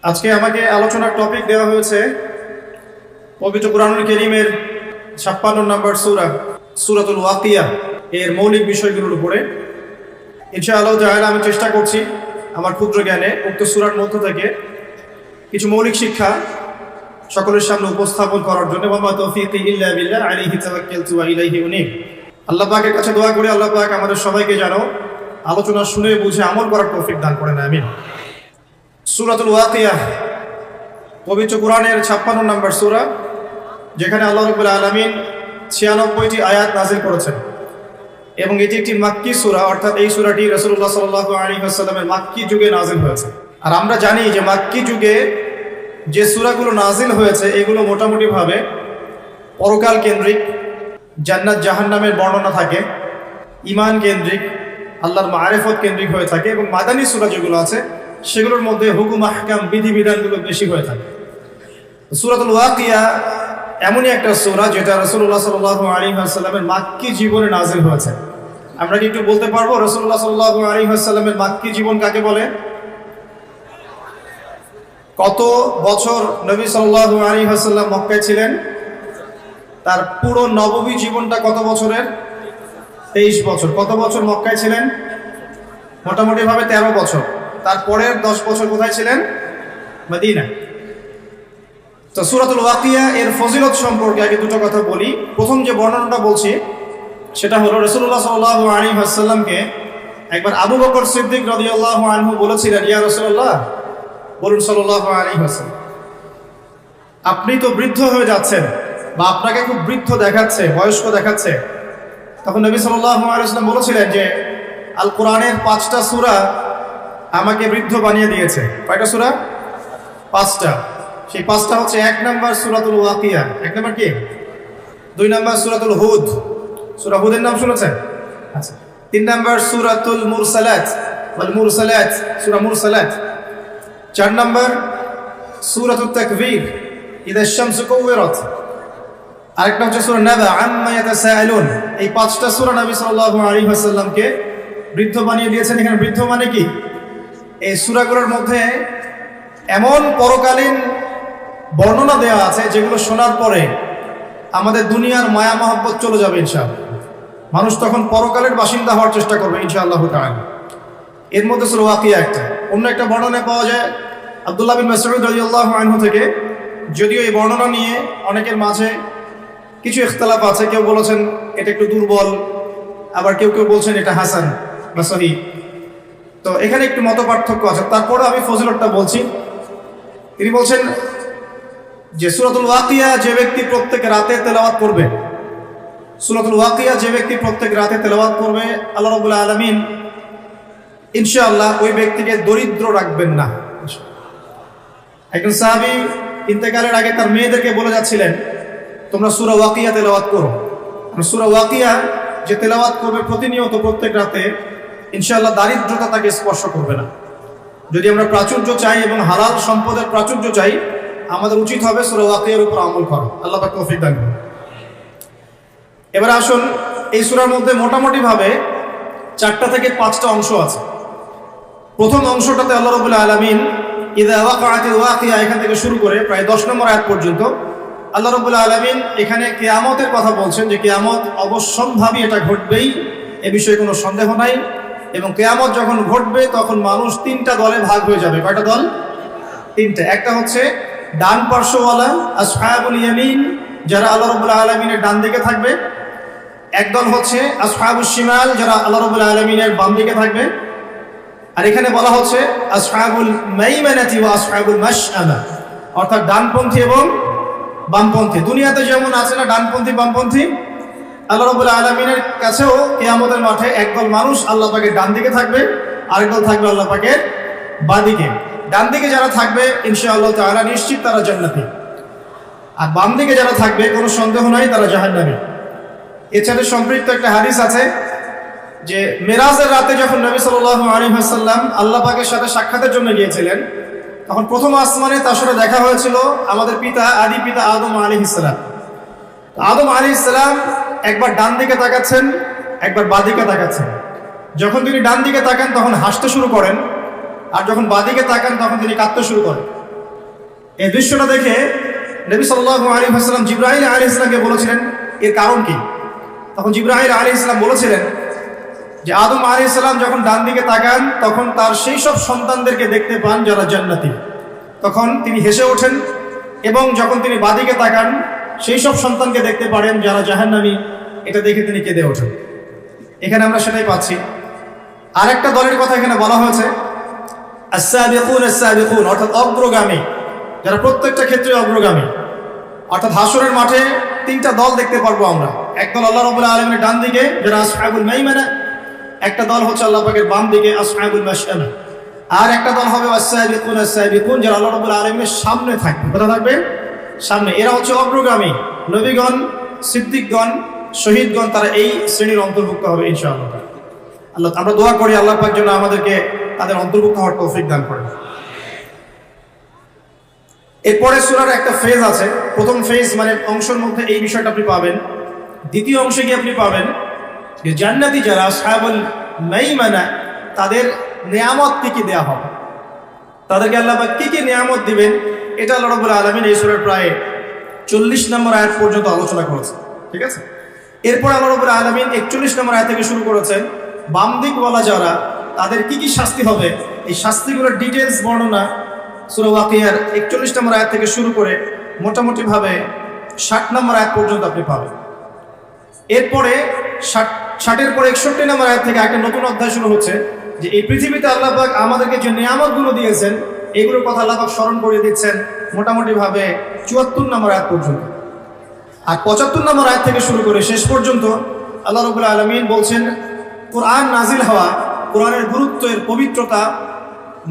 আজকে আমাকে আলোচনার টপিক দেওয়া হয়েছে পবিত্র কুরআনুল কারীমের 56 নম্বর সূরা সূরাতুল ওয়াকিয়া এর মৌলিক বিষয়গুলোর উপরে। ইনশাআল্লাহ তাআলা আমি চেষ্টা করছি আমার ক্ষুদ্র জ্ঞানে উক্ত সূরার মধ্য থেকে কিছু মৌলিক শিক্ষা সকলের সামনে উপস্থাপন করার জন্য। ওয়া মা তাওফীকি ইল্লা বিল্লাহ আলাইহি তাওয়াক্কালতু ওয়া ইলাইহি উনীব। আল্লাহ পাকের কাছে দোয়া করি আল্লাহ পাক আমাদের সবাইকে যেন আলোচনা শুনে বুঝে আমল করার তৌফিক দান করেন, আমিন। সূরাতুল ওয়াকিয়া পবিত্র কুরআনের 56 নম্বর সূরা, যেখানে আল্লাহ রাব্বুল আলামিন 96টি আয়াত নাযিল করেছেন এবং এটি একটি মাক্কি সূরা, অর্থাৎ এই সূরাটি রাসূলুল্লাহ সাল্লাল্লাহু আলাইহি ওয়াসাল্লামের মাক্কি যুগে নাযিল হয়েছে। আর আমরা জানি যে মাক্কি যুগে যে সূরাগুলো নাযিল হয়েছে এগুলো মোটামুটি ভাবে পরকাল কেন্দ্রিক, জান্নাত জাহান্নামের বর্ণনা থাকে, ঈমান কেন্দ্রিক, আল্লাহর মারিফত কেন্দ্রিক হয়ে থাকে এবং মাদানী সূরা যেগুলো আছে সেগুলোর মধ্যে হুকুম আহকাম বিধিবিধানগুলো বেশি হয়ে থাকে। সূরাতুল ওয়াকিয়া এমনই একটা সূরা যেটা রাসূলুল্লাহ সাল্লাল্লাহু আলাইহি ওয়াসাল্লামের মাক্কি জীবনে নাযিল হয়েছে। আমরা কি একটু বলতে পারবো রাসূলুল্লাহ সাল্লাল্লাহু আলাইহি ওয়াসাল্লামের মাক্কি জীবন কাকে বলে? কত বছর নবী সাল্লাল্লাহু আলাইহি ওয়াসাল্লাম মক্কায় ছিলেন? তার পুরো নববী জীবনটা কত বছরের? 23 বছর। কত বছর মক্কায় ছিলেন? মোটামুটি ভাবে 13 বছর। তারপরের 10 বছর কোথায় ছিলেন? মদিনা। তো সূরাতুল ওয়াকিয়া এর ফজিলত সম্পর্কে আগে দুটো কথা বলি। প্রথম যে বর্ণনাটা বলছি সেটা হলো রাসূলুল্লাহ সাল্লাল্লাহু আলাইহি ওয়াসাল্লামকে একবার আবু বকর সিদ্দিক রাদিয়াল্লাহু আনহু বলেছিলেন, ইয়া রাসূলুল্লাহ, বলুন সাল্লাল্লাহু আলাইহি ওয়াসাল্লাম, আপনি তো বৃদ্ধ হয়ে যাচ্ছেন বা আপনাকে খুব বৃদ্ধ দেখাচ্ছে, বয়স্ক দেখাচ্ছে। তখন নবী সাল্লাল্লাহু আলাইহি ওয়াসাল্লাম বলেছিলেন যে আল কোরআনের 5টা সূরা আমাকে বৃদ্ধ বানিয়ে দিয়েছে। কয়টা সূরা? 5টা। সেই 5টা হচ্ছে 1 নম্বর সূরাতুল ওয়াকিয়া। 1 নম্বর কি? 2 নম্বর সূরাতুল হুদ, সূরা হুদের নাম শুনেছেন? আচ্ছা। 3 নম্বর সূরাতুল মুরসালাত ওয়াল মুরসালাত, সূরা মুরসালাত। 4 নম্বর সূরাতুত তাকবীর, ইযা আশ-শামসু কুওয়িরাত। আরেকটা হচ্ছে সূরা নাবা, আম্মা ইয়াতাসাআলুন। এই 5টা সূরা নবী সাল্লাল্লাহু আলাইহি ওয়াসাল্লামকে বৃদ্ধ বানিয়ে দিয়েছেন। এখানে বৃদ্ধ মানে কি? এই সূরাগুলোর মধ্যে এমন পরকালীন বর্ণনা দেওয়া আছে যেগুলো শোনার পরে আমাদের দুনিয়ার মায়া মহব্বত চলে যাবে ইনশাআল্লাহ। মানুষ তখন পরকালের বাসিন্দা হওয়ার চেষ্টা করবে ইনশাআল্লাহ তাআলা। এর মধ্যে সূরা ওয়াকিয়া একটা। অন্য একটা বর্ণনা পাওয়া যায় আব্দুল্লাহ বিন মাসউদ রাদিয়াল্লাহু আনহু থেকে, যদিও এই বর্ণনা নিয়ে অনেকের মাঝে কিছু ইখতিলাফ আছে। কেউ বলেছেন এটা একটু দুর্বল, আবার কেউ কেউ বলছেন এটা হাসান বা সহিহ। তো এখানে একটু মত পার্থক্য আছে। তারপরে আমি ফজিলতটা বলছি। তিনি বলছেন যে সূরাতুল ওয়াকিয়া যে ব্যক্তি প্রত্যেক রাতে তেলাওয়াত করবে, সূরাতুল ওয়াকিয়া যে ব্যক্তি প্রত্যেক রাতে তেলাওয়াত করবে, আল্লাহ রাব্বুল আলামিন ইনশাআল্লাহ ওই ব্যক্তিকে দরিদ্র রাখবেন না। একজন সাহাবী ইন্তেকালের আগে তার মেয়েদেরকে বলে যাচ্ছিলেন, তোমরা সূরা ওয়াকিয়া তেলাওয়াত করো। সূরা ওয়াকিয়া যে তেলাওয়াত করবে প্রতিনিয়ত প্রত্যেক রাতে, ইনশাআল্লাহ দারিদ্রতা তাকে স্পর্শ করবে না। যদি আমরা প্রাচুর্য চাই এবং হালাল সম্পদের প্রাচুর্য চাই, আমাদের উচিত হবে সূরা ওয়াকিয়ার উপর আমল করা। আল্লাহ পাক তৌফিক দান করুন। এবার আসুন, এই সূরার মধ্যে মোটামুটি ভাবে 4টা থেকে 5টা অংশ আছে। প্রথম অংশটাতে আল্লাহ রাব্বুল আলামিন ইযা ওয়াকাআতিল ওয়াকিয়া এখান থেকে শুরু করে প্রায় 10 নম্বর আয়াত পর্যন্ত আল্লাহ রাব্বুল আলামিন এখানে কিয়ামতের কথা বলছেন, যে কিয়ামত অবশ্যম্ভাবী, এটা ঘটবেই, এ বিষয়ে কোনো সন্দেহ নাই। এবং কিয়ামত যখন ঘটবে তখন মানুষ 3টা দলে ভাগ হয়ে যাবে। কয়টা দল? 3টা। একটা হচ্ছে ডান পার্শ্বওয়ালা আসহাবুল ইয়ামিন, যারা আল্লাহ রাব্বুল আলামিনের ডান দিকে থাকবে। একদল হচ্ছে আসহাবুশ শিমাল, যারা আল্লাহ রাব্বুল আলামিনের বাম দিকে থাকবে। আর এখানে বলা হচ্ছে আসহাবুল মাইমানাতি ওয়া আসহাবুল মাশআমা, অর্থাৎ ডানপন্থী এবং বামপন্থী। দুনিয়াতে যেমন আছে না ডানপন্থী বামপন্থী, আল্লাহ রাব্বুল আলামিনের কাছেও কিয়ামতের মাঠে একদল মানুষ আল্লাহ পাকের ডান দিকে থাকবে, আরেকদল থাকবে আল্লাহ পাকের বাঁ দিকে। ডান দিকে যারা থাকবে ইনশাআল্লাহ তাআলা নিশ্চিত তারা জান্নাতি, আর বাম দিকে যারা থাকবে কোনো সন্দেহ নাই তারা জাহান্নামী। এর সাথে সম্পৃক্ত একটা হাদিস আছে যে মেরাজের রাতে যখন নবী সাল্লাল্লাহু আলাইহি ওয়াসাল্লাম আল্লাহ পাকের সাথে সাক্ষাতের জন্য গিয়েছিলেন, তখন প্রথম আসমানে তার সাথে দেখা হয়েছিল আমাদের পিতা, আদি পিতা আদম আলাইহিস সালাম। আদম আলাইহিস সালাম একবার ডান দিকে তাকাচ্ছেন, একবার বাঁ দিকে তাকাচ্ছেন। যখন তিনি ডান দিকে তাকান তখন হাসতে শুরু করেন, আর যখন বাঁ দিকে তাকান তখন তিনি কাঁদতে শুরু করেন। এই দৃশ্যটা দেখে নবী সাল্লাল্লাহু আলাইহি ওয়াসাল্লাম জিবরাইল আলাইহিস সালামকে বলেছিলেন এর কারণ কি। তখন জিবরাইল আলাইহিস সালাম বলেছিলেন যে আদম আলাইহিস সালাম যখন ডান দিকে তাকান তখন তার সেই সব সন্তানদেরকে দেখতে পান যারা জান্নাতি, তখন তিনি হেসে ওঠেন, এবং যখন তিনি বাদিকে তাকান সেই সব সন্তানকে দেখতে পারেন যারা জাহান্নামী, এটা দেখে তিনি কেঁদে ওঠেন। এখানে আমরা সেটাই পাচ্ছি। আরেকটা দলের কথা এখানে বলা হয়েছে আস-সাবিকুন আস-সাবিকুন, অর্থাৎ অগ্রগামী, যারা প্রত্যেকটা ক্ষেত্রে অগ্রগামী। অর্থাৎ হাসরের মাঠে তিনটা দল দেখতে পারবো আমরা। এক দল আল্লাহ রাব্বুল আলামিনের ডান দিকে যারা আসহাবুল মাইমানা, একটা দল হচ্ছে আল্লাহ পাকের বাম দিকে আসহাবুল মাশআমা, আর একটা দল হবে আস-সাবিকুন আস-সাবিকুন যারা আল্লাহ রাব্বুল আলামিনের সামনে থাকবে। কোথায় থাকবে? সামনে। এরা হচ্ছে অগ্রগামী। নবীগণ, সিদ্দিকগণ, শহীদগণ তারা এই শ্রেণীর অন্তর্ভুক্ত হবে ইনশাআল্লাহ। আল্লাহ, আমরা দোয়া করি আল্লাহ পাক যেন আমাদেরকে তাদের অন্তর্ভুক্ত হওয়ার তৌফিক দান করেন। এরপরে সূরার একটা ফেজ আছে। প্রথম ফেজ মানে অংশের মধ্যে এই বিষয়টা আপনি পাবেন। দ্বিতীয় অংশে গিয়ে আপনি পাবেন যে জান্নাতি যারা আসহাবুল মাইমানা তাদের নিয়ামত কি দেয়া হবে, তাদেরকে আল্লাহ পাক কি নিয়ামত দিবেন, এটা আল্লাহ রাব্বুল আলামিন এই সূরার প্রায় 40 নম্বর আয়াত পর্যন্ত আলোচনা করেছে। ঠিক আছে। এরপর আল্লাহ রাব্বুল আলামিন 41 নম্বর আয়াত থেকে শুরু করেছেন বাম দিকওয়ালা যারা তাদের কি শাস্তি হবে, এই শাস্তিগুলোর ডিটেইলস বর্ণনা সূরা ওয়াকিয়ার 41 নম্বর আয়াত থেকে শুরু করে মোটামুটি ভাবে 60 নম্বর আয়াত পর্যন্ত আপনি পাবেন। এরপরে 60-এর পরে 61 নম্বর আয়াত থেকে একটা নতুন অধ্যায় শুরু হচ্ছে যে এই পৃথিবীতে আল্লাহ পাক আমাদেরকে যে নিয়ামতগুলো দিয়েছেন এগুলোর কথা আল্লাহ পাক স্মরণ করিয়ে দিচ্ছেন মোটামুটি ভাবে 74 নম্বর আয়াত পর্যন্ত। আর 75 নম্বর আয়াত থেকে শুরু করে শেষ পর্যন্ত আল্লাহ রাব্বুল আলামিন বলছেন কোরআন নাজিল হওয়া, কোরআনের গুরুত্ব, এর পবিত্রতা,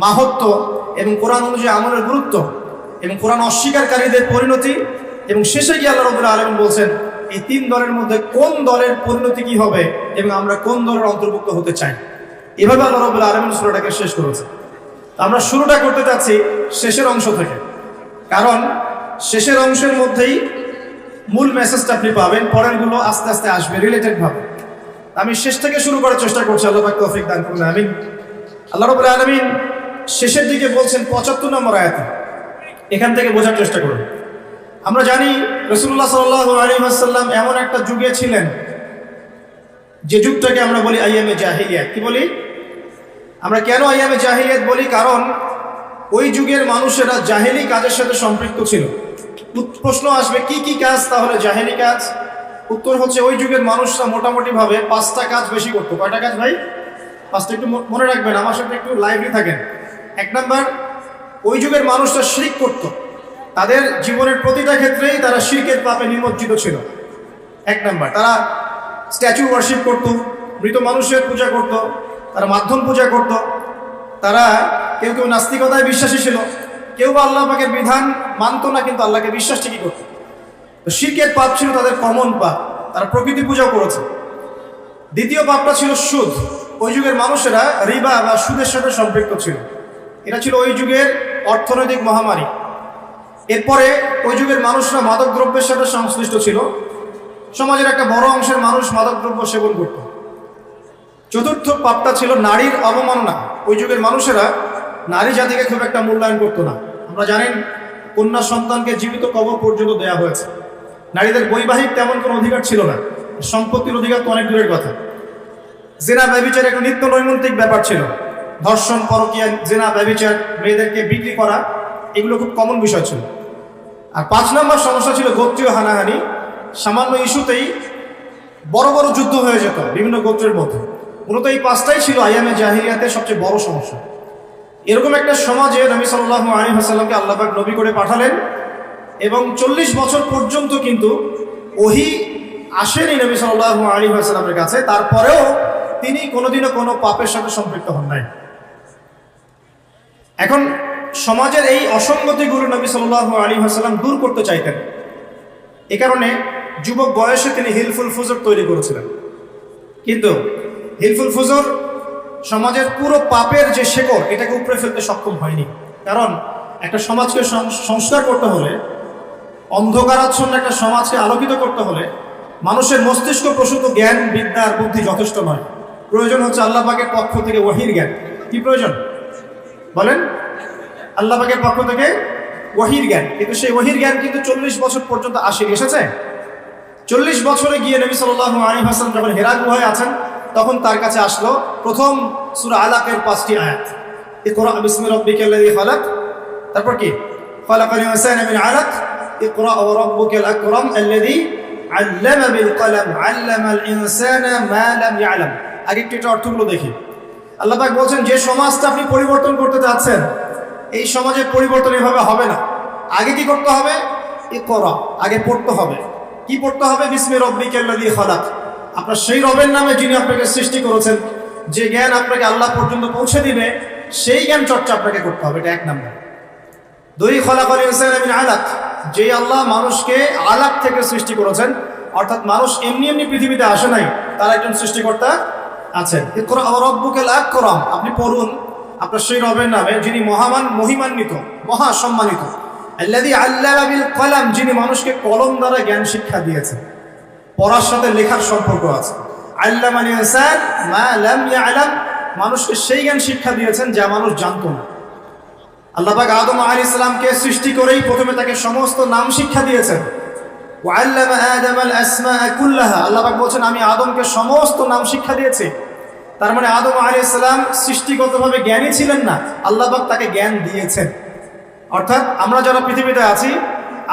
মাহাত্ম্য এবং কোরআন অনুযায়ী আমলের গুরুত্ব এবং কোরআন অস্বীকারীদের পরিণতি, এবং শেষে গিয়ে আল্লাহ রাব্বুল আলামিন বলছেন এই তিন দলের মধ্যে কোন দলের পরিণতি কি হবে এবং আমরা কোন দলের অন্তর্ভুক্ত হতে চাই। এভাবে আল্লাহ রাব্বুল আলামিন সূরাটাকে শেষ করেছে। আমরা শুরুটা করতে চাচ্ছি শেষের অংশ থেকে, কারণ শেষের অংশের মধ্যেই মূল মেসেজটা আপনি পাবেন, পরেরগুলো আস্তে আস্তে আসবে রিলেটেড ভাবে। আমি শেষ থেকে শুরু করার চেষ্টা করছি, আল্লাহ পাক তৌফিক দান করুন, আমিন। আল্লাহ রাব্বুল আলামিন শেষের দিকে বলছেন 75 নম্বর আয়াতে, এখান থেকে বোঝার চেষ্টা করুন। আমরা জানি রাসূলুল্লাহ সাল্লাল্লাহু আলাইহি ওয়াসাল্লাম এমন একটা যুগে ছিলেন যে যুগটাকে আমরা বলি আইয়ামে জাহিলিয়াত। কি বলি আমরা? কেন আইয়ামে জাহিলিয়াত বলি? কারণ ওই যুগের মানুষেরা জাহেলি কাজের সাথে সম্পৃক্ত ছিল। প্রশ্ন আসবে কি কি কাজ তাহলে জাহেলি কাজ? উত্তর হচ্ছে ওই যুগের মানুষরা মোটামুটি ভাবে 5টা কাজ বেশি করতো। কয়টা কাজ ভাই? 5টা। একটু মনে রাখবেন, আমার সাথে একটু লাইভলি থাকেন। 1 নাম্বার, ওই যুগের মানুষরা শিরক করত। তাদের জীবনের প্রতিটা ক্ষেত্রেই তারা শিরকের পাপে নিমজ্জিত ছিল। 1 নাম্বার, তারা স্ট্যাচু ওয়ার্শিপ করত, মৃত মানুষের পূজা করত, তারা মাধ্যম পূজা করত, তারা কেউ কেউ নাস্তিকতায় বিশ্বাসী ছিল, কেউ বা আল্লাহ পাকের বিধান মানত না কিন্তু আল্লাহকে বিশ্বাস ঠিকই করত। তো শিরকের পাপ ছিল তাদের কমন পাপ, তারা প্রকৃতি পূজাও করেছে। দ্বিতীয় পাপটা ছিল সুদ। ওই যুগের মানুষেরা রিবা বা সুদের সাথে সম্পৃক্ত ছিল। এটা ছিল ওই যুগের অর্থনৈতিক মহামারী। এরপরে ওই যুগের মানুষরা মাদক দ্রব্যের সাথে সংশ্লিষ্ট ছিল। সমাজের একটা বড় অংশের মানুষ মাদক দ্রব্য সেবন করত। চতুর্থ পাপটা ছিল নারীর অবমাননা। ওই যুগের মানুষেরা নারী জাতিকে খুব একটা মূল্যায়ন করতো না। আমরা জানেন কন্যা সন্তানকে জীবিত কবর পর্যন্ত দেয়া হয়েছে। নারীদের বৈবাহিক তেমন কোনো অধিকার ছিল না, সম্পত্তির অধিকার তো অনেক দূরের কথা। জেনা ব্যভিচার একটা নিত্য নৈমিত্তিক ব্যাপার ছিল। ধর্ষণ, পরকীয়া, জেনা, ব্যভিচার, মেয়েদেরকে বিক্রি করা, এগুলো খুব কমন বিষয় ছিল। আর 5 নম্বর সমস্যা ছিল গোত্রীয় হানাহানি। সামান্য ইস্যুতেই বড় বড় যুদ্ধ হয়ে যেত বিভিন্ন গোত্রের মধ্যে। মূলত এই 5টাই ছিল আইয়ামে জাহিলিয়াতের সবচেয়ে বড় সমস্যা। এরকম একটা সমাজে নবী সাল্লাল্লাহু আলাইহি ওয়াসাল্লামকে আল্লাহ পাক নবী করে পাঠালেন, এবং 40 বছর পর্যন্ত কিন্তু ওহী আসেনি নবী সাল্লাল্লাহু আলাইহি ওয়াসাল্লামের কাছে। তারপরেও তিনি কোনোদিনও কোনো পাপের সাথে সম্পৃক্ত হন নাই। এখন সমাজের এই অসঙ্গতিগুলো নবী সাল্লাল্লাহু আলাইহি ওয়াসাল্লাম দূর করতে চাইতেন। এ কারণে যুবক বয়সে তিনি হিলফুল ফুজর তৈরি করেছিলেন। কিন্তু হিলফুল ফুজর সমাজের পুরো পাপের যে শেকড়, এটাকে উপড়ে ফেলতে সক্ষম হয়নি। কারণ একটা সমাজকে সংস্কার করতে হলে, অন্ধকারাচ্ছন্ন একটা সমাজকে আলোকিত করতে হলে মানুষের মস্তিষ্ক প্রসূত জ্ঞান, বিদ্যা আর বুদ্ধি যথেষ্ট নয়। প্রয়োজন হচ্ছে আল্লাহ পাকের পক্ষ থেকে ওহীর জ্ঞান। কি প্রয়োজন বলেন? আল্লাহ পাকের পক্ষ থেকে ওহীর জ্ঞান, কিন্তু সেই ওহীর জ্ঞান কিন্তু 40 বছর পর্যন্ত আসেনি। এসেছে 40 বছরে গিয়ে নবী সাল্লাল্লাহু আলাইহি ওয়াসাল্লাম যখন হিরা গুহায় আছেন তখন তার কাছে আসলো প্রথম সূরা আলাকের 5টি আয়াত, ইকরা বিসমি রাব্বিকাল্লাযী খালাক, তারপর কি খালাকাল ইনসানা মিন আলাক, ইকরা ওয়া রাব্বুকাল আকরাম আল্লাযী আল্লামা বিল কলম আল্লামাল ইনসানা মা লাম ইয়ালাম। আগে একটু এটা অর্থগুলো দেখি। আল্লাহ পাক বলছেন যে সমাজটা আপনি পরিবর্তন করতে যাচ্ছেন এই সমাজের পরিবর্তন এভাবে হবে না। আগে কি করতে হবে? ইকরা, আগে পড়তে হবে। কি পড়তে হবে? বিসমি রাব্বিকাল্লাযী খালাক, আপনার সেই রবের নামে যিনি আপনাকে সৃষ্টি করেছেন, যে জ্ঞান আপনাকে আল্লাহ পর্যন্ত পৌঁছে দিবে সেই জ্ঞান চর্চা আপনাকে করতে হবে। এটা এক নাম্বার। 2, খালাকাল ইনসানা মিন আলাক, যে আল্লাহ মানুষকে আলাক থেকে সৃষ্টি করেছেন, অর্থাৎ মানুষ এমনি এমনি পৃথিবীতে আসে নাই, তার একজন সৃষ্টিকর্তা আছেন। ইকরা ওয়া রাব্বুকাল আকরাম, আপনি পড়ুন আপনার সেই রবের নামে যিনি মহান, মহিমান্বিত, মহা সম্মানিত। আল্লাযী আল্লামা বিল কলম, যিনি মানুষকে কলম দ্বারা জ্ঞান শিক্ষা দিয়েছেন। পড়ার সাথে লেখার সম্পর্ক আছে। আল্লামাল ইনসান মা লাম ইয়ালাম, মানুষকে সেই জ্ঞান শিক্ষা দিয়েছেন যা মানুষ জানতো না। আল্লাহ পাক আদম আলাইহিস সালামকে সৃষ্টি করেই প্রথমে তাকে সমস্ত নাম শিক্ষা দিয়েছেন। ওয়া আল্লামা আদামাল আসমাআ কুল্লাহা, আল্লাহ পাক বলেন আমি আদমকে সমস্ত নাম শিক্ষা দিয়েছি। তার মানে আদম আলাইহিস সালাম সৃষ্টিগতভাবে জ্ঞানী ছিলেন না, আল্লাহ পাক তাকে জ্ঞান দিয়েছেন। অর্থাৎ আমরা যারা পৃথিবীতে আছি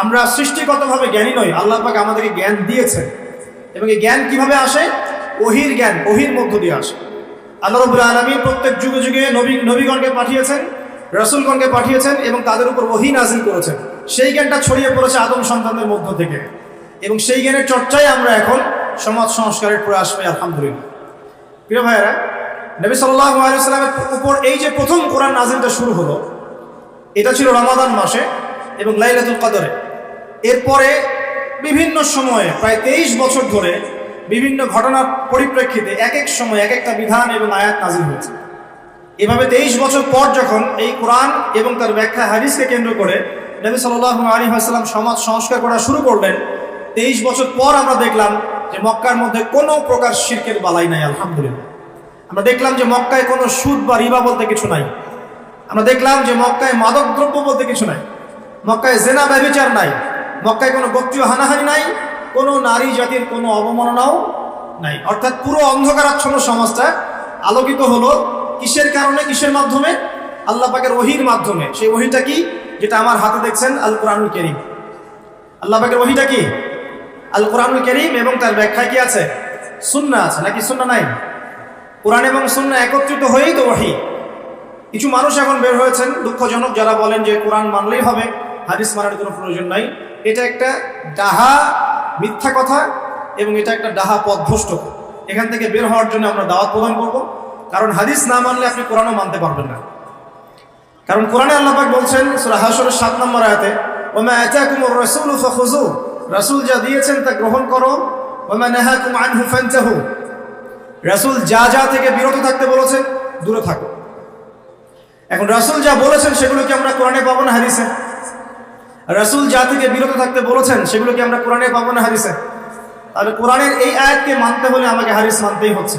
আমরা সৃষ্টিগতভাবে জ্ঞানী নই, আল্লাহ পাক আমাদেরকে জ্ঞান দিয়েছেন। এবং এই জ্ঞান কিভাবে আসে? ওহীর জ্ঞান, ওহীর মধ্য দিয়ে আসে। আল্লাহ রাব্বুল আলামিন প্রত্যেক যুগে যুগে নবীগণকে পাঠিয়েছেন, রাসূলগণকে পাঠিয়েছেন এবং তাদের উপর ওহী নাযিল করেছেন। সেই জ্ঞানটা ছড়িয়ে পড়েছে আদম সন্তানদের মধ্য থেকে, এবং সেই জ্ঞানের চর্চায় আমরা এখন সমাজ সংস্কারের প্রয়াস পাই, আলহামদুলিল্লাহ। প্রিয় ভাইয়েরা, নবী সাল্লাল্লাহু আলাইহি ওয়াসাল্লামের উপর এই যে প্রথম কোরআন নাযিলটা শুরু হলো, এটা ছিল রমাদান মাসে এবং লাইলাতুল কদরে। এরপরে বিভিন্ন সময়ে প্রায় 23 বছর ধরে বিভিন্ন ঘটনার পরিপ্রেক্ষিতে এক এক সময় এক একটা বিধান এবং আয়াত নাযিল হয়েছে। এভাবে 23 বছর পর যখন এই কোরআন এবং তার ব্যাখ্যা হাদিসকে কেন্দ্র করে নবী সাল্লাল্লাহু আলাইহি ওয়াসাল্লাম সমাজ সংস্কার করা শুরু করলেন, 23 বছর পর আমরা দেখলাম যে মক্কার মধ্যে কোনো প্রকার শিরকের বালাই নাই, আলহামদুলিল্লাহ। আমরা দেখলাম যে মক্কায় কোনো সুদ বা রিবা বলতে কিছু নাই। আমরা দেখলাম যে মক্কায় মাদক দ্রব্য বলতে কিছু নাই, মক্কায় জেনা ব্যভিচার নাই, মক্কায় কোনো গোত্রীয় হানাহানি নাই, কোনো নারী জাতির কোনো অবমাননাও নাই। অর্থাৎ পুরো অন্ধকারাচ্ছন্ন সমাজটা আলোকিত হলো কিসের কারণে, কিসের মাধ্যমে? আল্লাহ পাকের ওহীর মাধ্যমে। সেই ওহীটা কি? যেটা আমার হাতে দেখছেন, আল কোরআনুল কারীম। আল্লাহ পাকের ওহীটা কি? আল কোরআনুল কারীম, এবং তার ব্যাখ্যায় কি আছে? সুন্নাহ আছে, নাকি সুন্নাহ নাই? কোরআন এবং সুন্নাহ একত্রিত হয়েই তো ওহী। কিছু মানুষ এখন বের হয়েছেন দুঃখজনক, যারা বলেন যে কোরআন মানলেই হবে, হাদিস মানার কোনো প্রয়োজন নাই। এটা একটা ডাহা মিথ্যা কথা এবং এটা একটা ডাহা পথভ্রষ্ট। এখান থেকে বের হওয়ার জন্য আমরা দাওয়াত প্রদান করব, কারণ হাদিস না মানলে আপনি কোরআনও মানতে পারবেন না। কারণ কোরআনে আল্লাহ পাক বলছেন সূরা হাশরের 7 নম্বর আয়াতে, ওয়া মা আতাকুমুর রাসূলু ফাখুযু, রাসূল যা দিয়েছেন তা গ্রহণ করো, ওয়া মা নাহাকুম আনহু ফান্তাহু, রাসূল যা যা থেকে বিরত থাকতে বলেছেন দূরে থাকো। এখন রাসূল যা বলেছেন সেগুলো কি আমরা কোরআনে পাবো না হাদিসে? রাসূল যা থেকে বিরত থাকতে বলেছেন সেগুলো কি আমরা কোরআনে পাবো না হাদিসে? তাহলে কোরআনের এই আয়াতকে মানতে হলে আমাকে হাদিস মানতেই হচ্ছে।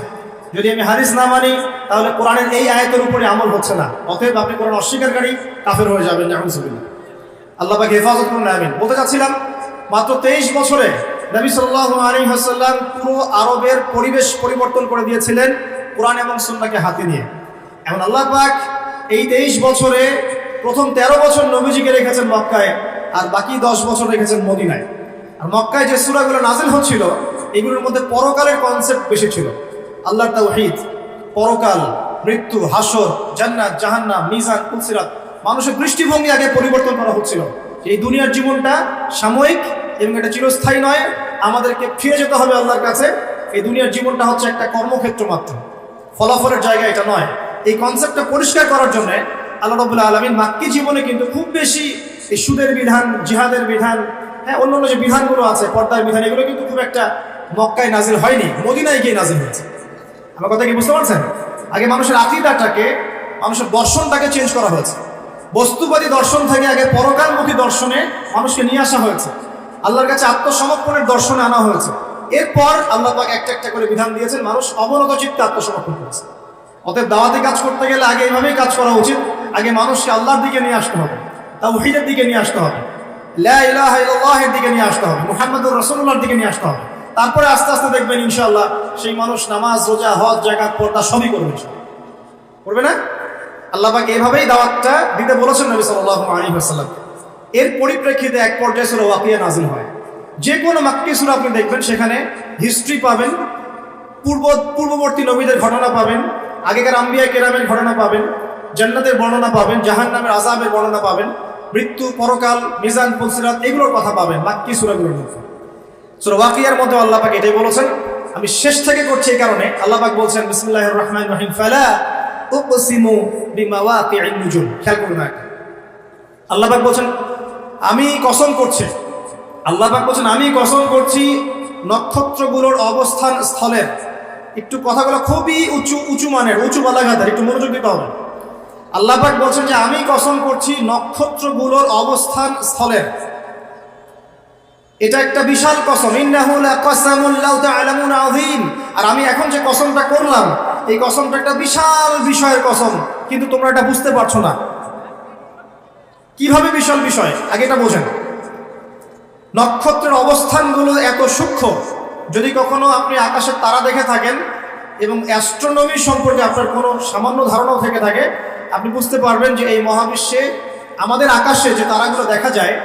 যদি আমি হাদিস না মানি তাহলে কোরআনের এই আয়াতের উপরে আমল হচ্ছে না। অতএব আপনি কোরআন অস্বীকারী কাফের হয়ে যাবেন, নাউযুবিল্লাহ। আল্লাহ পাক হেফাজত করুন, আমিন। বলতে চাচ্ছিলাম, মাত্র 23 বছরে নবী সাল্লাল্লাহু আলাইহি ওয়াসাল্লাম পুরো আরবের পরিবেশ পরিবর্তন করে দিয়েছিলেন কোরআন এবং সুন্নাহকে হাতে নিয়ে। এখন আল্লাহ পাক এই 23 বছরে প্রথম 13 বছর নবীজিকে রেখেছেন মক্কায়, আর বাকি 10 বছর রেখেছেন মদিনায়। আর মক্কায় যে সূরাগুলো নাযিল হচ্ছিল এগুলোর মধ্যে পরকালের কনসেপ্ট বেশি ছিল। আল্লাহর তাওহীদ, পরকাল, মৃত্যু, হাসর, জান্নাত, জাহান্নাম, মিজান, পুলসিরাত, মানুষের দৃষ্টিভঙ্গি আগে পরিবর্তন করা হচ্ছিল। এই দুনিয়ার জীবনটা সাময়িক এবং এটা চিরস্থায়ী নয়, আমাদেরকে ফিরে যেতে হবে আল্লাহর কাছে। এই দুনিয়ার জীবনটা হচ্ছে একটা কর্মক্ষেত্র মাত্র, ফলাফলের জায়গা এটা নয়। এই কনসেপ্টটা পরিষ্কার করার জন্য আল্লাহ রাব্বুল আলামিন মাক্কি জীবনে কিন্তু খুব বেশি এই সুদের বিধান, জিহাদের বিধান, হ্যাঁ অন্যান্য যে বিধানগুলো আছে, পর্দার বিধান, এগুলো কিন্তু খুব একটা মক্কায় নাজিল হয়নি, মদিনায় গিয়ে নাজিল হয়েছে। আমার কথা কি বুঝতে পারছেন? আগে মানুষের আকীদাটাকে, মানুষের দর্শনটাকে চেঞ্জ করা হয়েছে। বস্তুবাদী দর্শন থেকে আগে পরকালমুখী দর্শনে মানুষকে নিয়ে আসা হয়েছে, আল্লাহর কাছে আত্মসমর্পণের দর্শনে আনা হয়েছে। এরপর আল্লাহ পাক একটা একটা করে বিধান দিয়েছেন, মানুষ অবনত চিত্তে আত্মসমর্পণ করেছে। অতএব দাওয়াতি কাজ করতে গেলে আগে এইভাবেই কাজ করা উচিত। আগে মানুষকে আল্লাহর দিকে নিয়ে আসতে হবে, তাওহীদের দিকে নিয়ে আসতে হবে, লা ইলাহা ইল্লাল্লাহের দিকে নিয়ে আসতে হবে, মুহাম্মদুর রাসূলুল্লাহর দিকে নিয়ে আসতে হবে। তারপরে আস্তে আস্তে দেখবেন ইনশাআল্লাহ সেই মানুষ নামাজ, রোজা, হজ, যাকাত, পর্দা সবই করবে। করবে না? আল্লাহ পাক এভাবেই দাওয়াতটা দিতে বলেছেন নবী সাল্লাল্লাহু আলাইহি ওয়াসাল্লাম। এর পরিপ্রেক্ষিতে এক পর্যায়ে সূরা ওয়াকিয়া নাযিল হয়। যে কোনো মাক্কি সূরা আপনি দেখবেন সেখানে হিস্ট্রি পাবেন, পূর্ববর্তী নবীদের ঘটনা পাবেন, আগেকার আম্বিয়া কেরামের ঘটনা পাবেন, জান্নাতের বর্ণনা পাবেন, জাহান্নামের আযাবের বর্ণনা পাবেন, মৃত্যু, পরকাল, মিজান, পুলসিরাত এগুলোর কথা পাবেন মাক্কি সূরাগুলোর মধ্যে। সূরা ওয়াকিয়ার মধ্যে আল্লাহ পাক এটাই বলেছেন। আমি শেষ থেকে করছি এই কারণে, আল্লাহ পাক বলছেন বিসমিল্লাহির রহমানির রহিম, ফালা উকসিমু বিমাওয়াকি'ন নুজুম। খেয়াল করুন, আল্লাহ পাক বলছেন আমি কসম করছি, আল্লাহ পাক বলছেন আমি কসম করছি নক্ষত্রগুলোর অবস্থান স্থলের। একটু কথাগুলো খুবই উঁচু মানের, উঁচু বালাঘাতের, একটু মনোযোগ দিতে হবে। আল্লাহ পাক বলছেন যে আমি কসম করছি নক্ষত্রগুলোর অবস্থান স্থলের। এটা একটা বিশাল কসম, ইন্নাহু লাকাসামুন লাউ তা'লামুন আযীম। আর আমি এখন যে কসমটা করলাম এই কসমটা একটা বিশাল বিষয়ের কসম, কিন্তু তোমরা এটা বুঝতে পারছো না। কিভাবে বিশাল বিষয় আগে এটা বোঝেন। নক্ষত্রের অবস্থানগুলো এত সূক্ষ্ম, যদি কখনো আপনি আকাশের তারা দেখে থাকেন এবং অ্যাস্ট্রোনমি সম্পর্কে আপনার কোনো সামান্য ধারণাও থেকে থাকে, আপনি বুঝতে পারবেন যে এই মহাবিশ্বে আমাদের আকাশে যে তারাগুলো দেখা যায়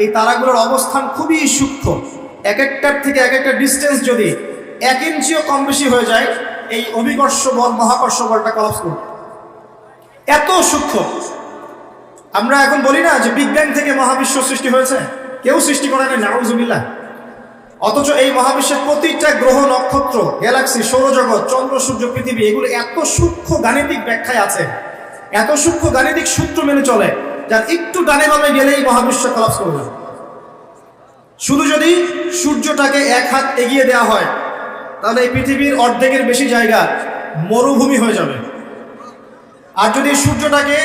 এই তারাগুলোর অবস্থান খুবই সূক্ষ্ম। এক একটার থেকে এক একটা ডিস্টেন্স যদি 1 ইঞ্চিও কম বেশি হয়ে যায় এই অভিকর্ষ বল, মহাকর্ষ বলটা কলাপস করবে, এত সূক্ষ্ম। আমরা এখন বলি না যে বিজ্ঞান থেকে মহাবিশ্ব সৃষ্টি হয়েছে, কেউ সৃষ্টি করে না, নাউযুবিল্লাহ। অথচ এই মহাবিশ্বের প্রতিটা গ্রহ, নক্ষত্র, গ্যালাক্সি, সৌরজগৎ, চন্দ্র, সূর্য, পৃথিবী এগুলো এত সূক্ষ্ম গাণিতিক ব্যাখ্যায় আছে, এত সূক্ষ্ম গাণিতিক সূত্র মেনে চলে, যার একটু ডানে বামে গেলেই মহাবিশ্ব কলাপস করবে। শুধু যদি সূর্যটাকে 1 হাত এগিয়ে দেওয়া হয় তাহলে এই পৃথিবীর অর্ধেকের বেশি জায়গা মরুভূমি হয়ে যাবে। আর যদি সূর্যটাকে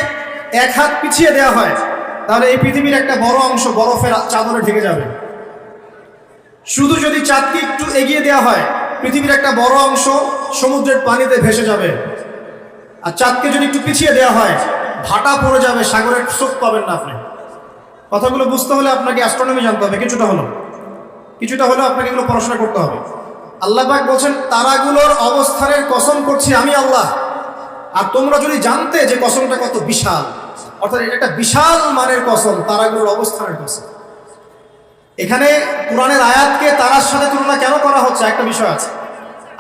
1 হাত পিছিয়ে দেওয়া হয় তাহলে এই পৃথিবীর একটা বড় অংশ বরফের চাদরে ঢেকে যাবে। শুধু যদি চাঁদকে একটু এগিয়ে দেওয়া হয় পৃথিবীর একটা বড় অংশ সমুদ্রের পানিতে ভেসে যাবে। আর চাঁদকে যদি একটু পিছিয়ে দেওয়া হয় ভাটা পড়ে যাবে, সাগরের স্রোত পাবেন না আপনি। কথাগুলো বুঝতে হলে আপনাকে অ্যাস্ট্রোনমি জানতে হবে, কিছুটা হলেও আপনাকে এগুলো পড়াশোনা করতে হবে। আল্লাহ পাক বলছেন তারাগুলোর অবস্থানের কসম করছি আমি আল্লাহ। আর তোমরা যদি জানতে যে কসমটা কত বিশাল, অর্থাৎ এটা একটা বিশাল মানের কসম, তারাগুলোর অবস্থানের কসম। এখানে কোরআনের আয়াতকে তারার সাথে তুলনা কেন করা হচ্ছে একটা বিষয় আছে।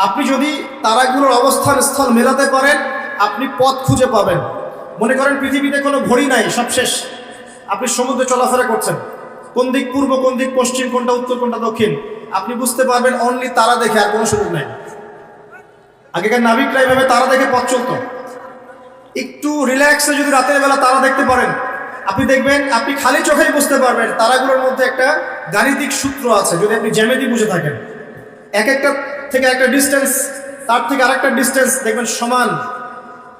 আপনি যদি তারাগুলোর অবস্থান স্থল মেলাতে পারেন আপনি পথ খুঁজে পাবেন। মনে করেন পৃথিবীতে কোনো ঘড়ি নাই, সব শেষ, আপনি সমুদ্রে চলাফেরা করছেন, কোন দিক পূর্ব, কোন দিক পশ্চিম, কোনটা উত্তর, কোনটা দক্ষিণ, আপনি বুঝতে পারবেন অনলি তারা দেখে, আর কোনো সুযোগ নাই। আগেকার নাবিকরা এইভাবে তারা দেখে পথ চলতো। একটু রিল্যাক্সে যদি রাতের বেলা তারা দেখতে পারেন আপনি দেখবেন আপনি খালি চোখেই বুঝতে পারবেন তারাগুলোর মধ্যে একটা গাণিতিক সূত্র আছে। যদি আপনি জ্যামিতি বুঝে থাকেন, এক একটা থেকে একটা ডিস্টেন্স, তার থেকে আরেকটা ডিস্টেন্স দেখবেন সমান।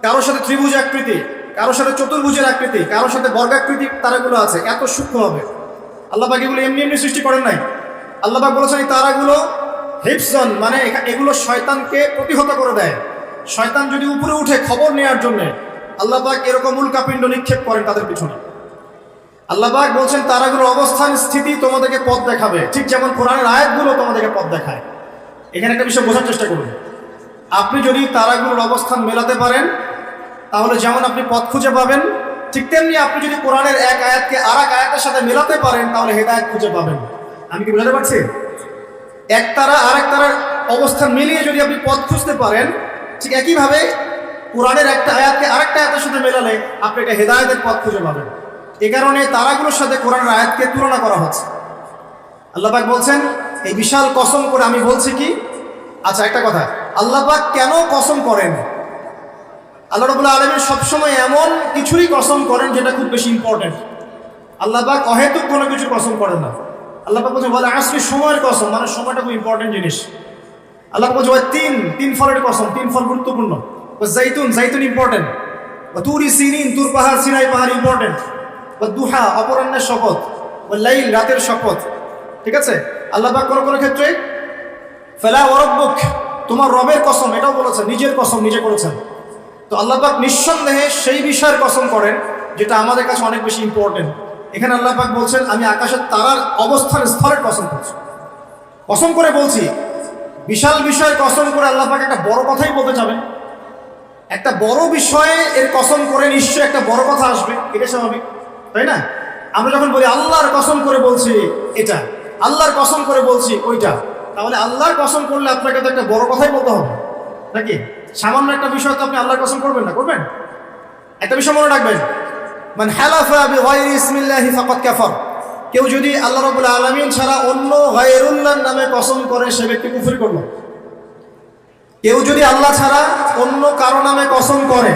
কারোর সাথে ত্রিভুজ আকৃতি, কারোর সাথে চতুর্ভুজের আকৃতি, কারোর সাথে বর্গাকৃতি তারাগুলো আছে, এত সূক্ষ্ম হবে। আল্লাহ পাক এগুলো এমনি এমনি সৃষ্টি করেন নাই। আল্লাহ পাক বলেছেন এই তারাগুলো হিফজন, মানে এগুলো শয়তানকে প্রতিহত করে দেয়। শয়তান যদি উপরে উঠে খবর নেওয়ার জন্য আল্লাহ পাক এরকম উল্কাপিণ্ড নিক্ষেপ করেন তাদের পিছনে। আল্লাহ পাক বলছেন তারাগুলোর অবস্থান স্থিতি তোমাদেরকে পথ দেখাবে, ঠিক যেমন কোরআনের আয়াতগুলো তোমাদেরকে পথ দেখায়। এখানে একটা বিষয় বোঝার চেষ্টা করুন। আপনি যদি তারাগুলোর অবস্থান মেলাতে পারেন তাহলে যেমন আপনি পথ খুঁজে পাবেন, ঠিক তেমনি আপনি যদি কোরআনের এক আয়াতকে আর এক আয়াতের সাথে মেলাতে পারেন তাহলে হেদায়েত খুঁজে পাবেন। আমি কি বোঝাতে পারছি? এক তারা আর এক তারার অবস্থান মিলিয়ে যদি আপনি পথ খুঁজতে পারেন, ঠিক একইভাবে কোরআনের একটা আয়াতকে আরেকটা আয়াতের সাথে মেলালে আপনি একটা হেদায়েতের পথ খুঁজে পাবেন। এই কারণে তারাগুলোর সাথে কোরআনের আয়াতকে তুলনা করা হচ্ছে। আল্লাহ পাক বলছেন এই বিশাল কসম করে আমি বলছি কি। আচ্ছা, একটা কথা, আল্লাহ পাক কেন কসম করেন? আল্লাহ রাব্বুল আলামিন সবসময় এমন কিছুরই কসম করেন যেটা খুব বেশি ইম্পর্টেন্ট। আল্লাহ পাক অহেতুক কোনো কিছুর কসম করেন না। আল্লাহ পাক বলছেন বলে আসলে সময়ের কসম, মানে সময়টা খুব ইম্পর্টেন্ট জিনিস। আল্লাহ পাক বলছে তিন ফলের কসম, 3 ফল গুরুত্বপূর্ণ। জাইতুন ইম্পর্টেন্ট, তুরি সিনিন, তুর পাহাড়, সিনাই পাহাড় ইম্পর্টেন্ট, দুহা অপরাহ্নের শপথ, লাইল রাতের শপথ। ঠিক আছে? আল্লাহ পাক কোনো ক্ষেত্রে ফালা ওয়া রাব্বুক, তোমার রবের কসম এটাও বলেছেন, নিজের কসম নিজে করেছেন। তো আল্লাহ পাক নিঃসন্দেহে সেই বিষয়ের কসম করেন যেটা আমাদের কাছে অনেক বেশি ইম্পর্টেন্ট। এখানে আল্লাহ পাক বলছেন আমি আকাশের তারার অবস্থান স্থলের কসম করছি, কসম করে বলছি। বিশাল বিষয়ের কসম করে আল্লাহ পাক একটা বড় কথাই বলতে যাবেন। একটা বড় বিষয়ে এর কসম করে নিশ্চয়ই একটা বড় কথা আসবে, এটা স্বাভাবিক, তাই না? আমরা যখন বলি আল্লাহর কসম করে বলছি এটা, আল্লাহর কসম করে বলছি ওইটা, তাহলে আল্লাহর কসম করলে আপনাকে তো একটা বড় কথাই বলতে হবে নাকি? সামান্য একটা বিষয় তো আপনি আল্লাহর কসম করবেন না, করবেন? একটা বিষয় মনে রাখবেন, মান হালাফা বিগাইরি ইসমিল্লাহি ফাকাদ কাফার, কেউ যদি আল্লাহ রাব্বুল আলামিন ছাড়া অন্য গায়রুল্লাহর নামে কসম করে সে ব্যক্তি কুফর করলো। কেউ যদি আল্লাহ ছাড়া অন্য কারো নামে কসম করে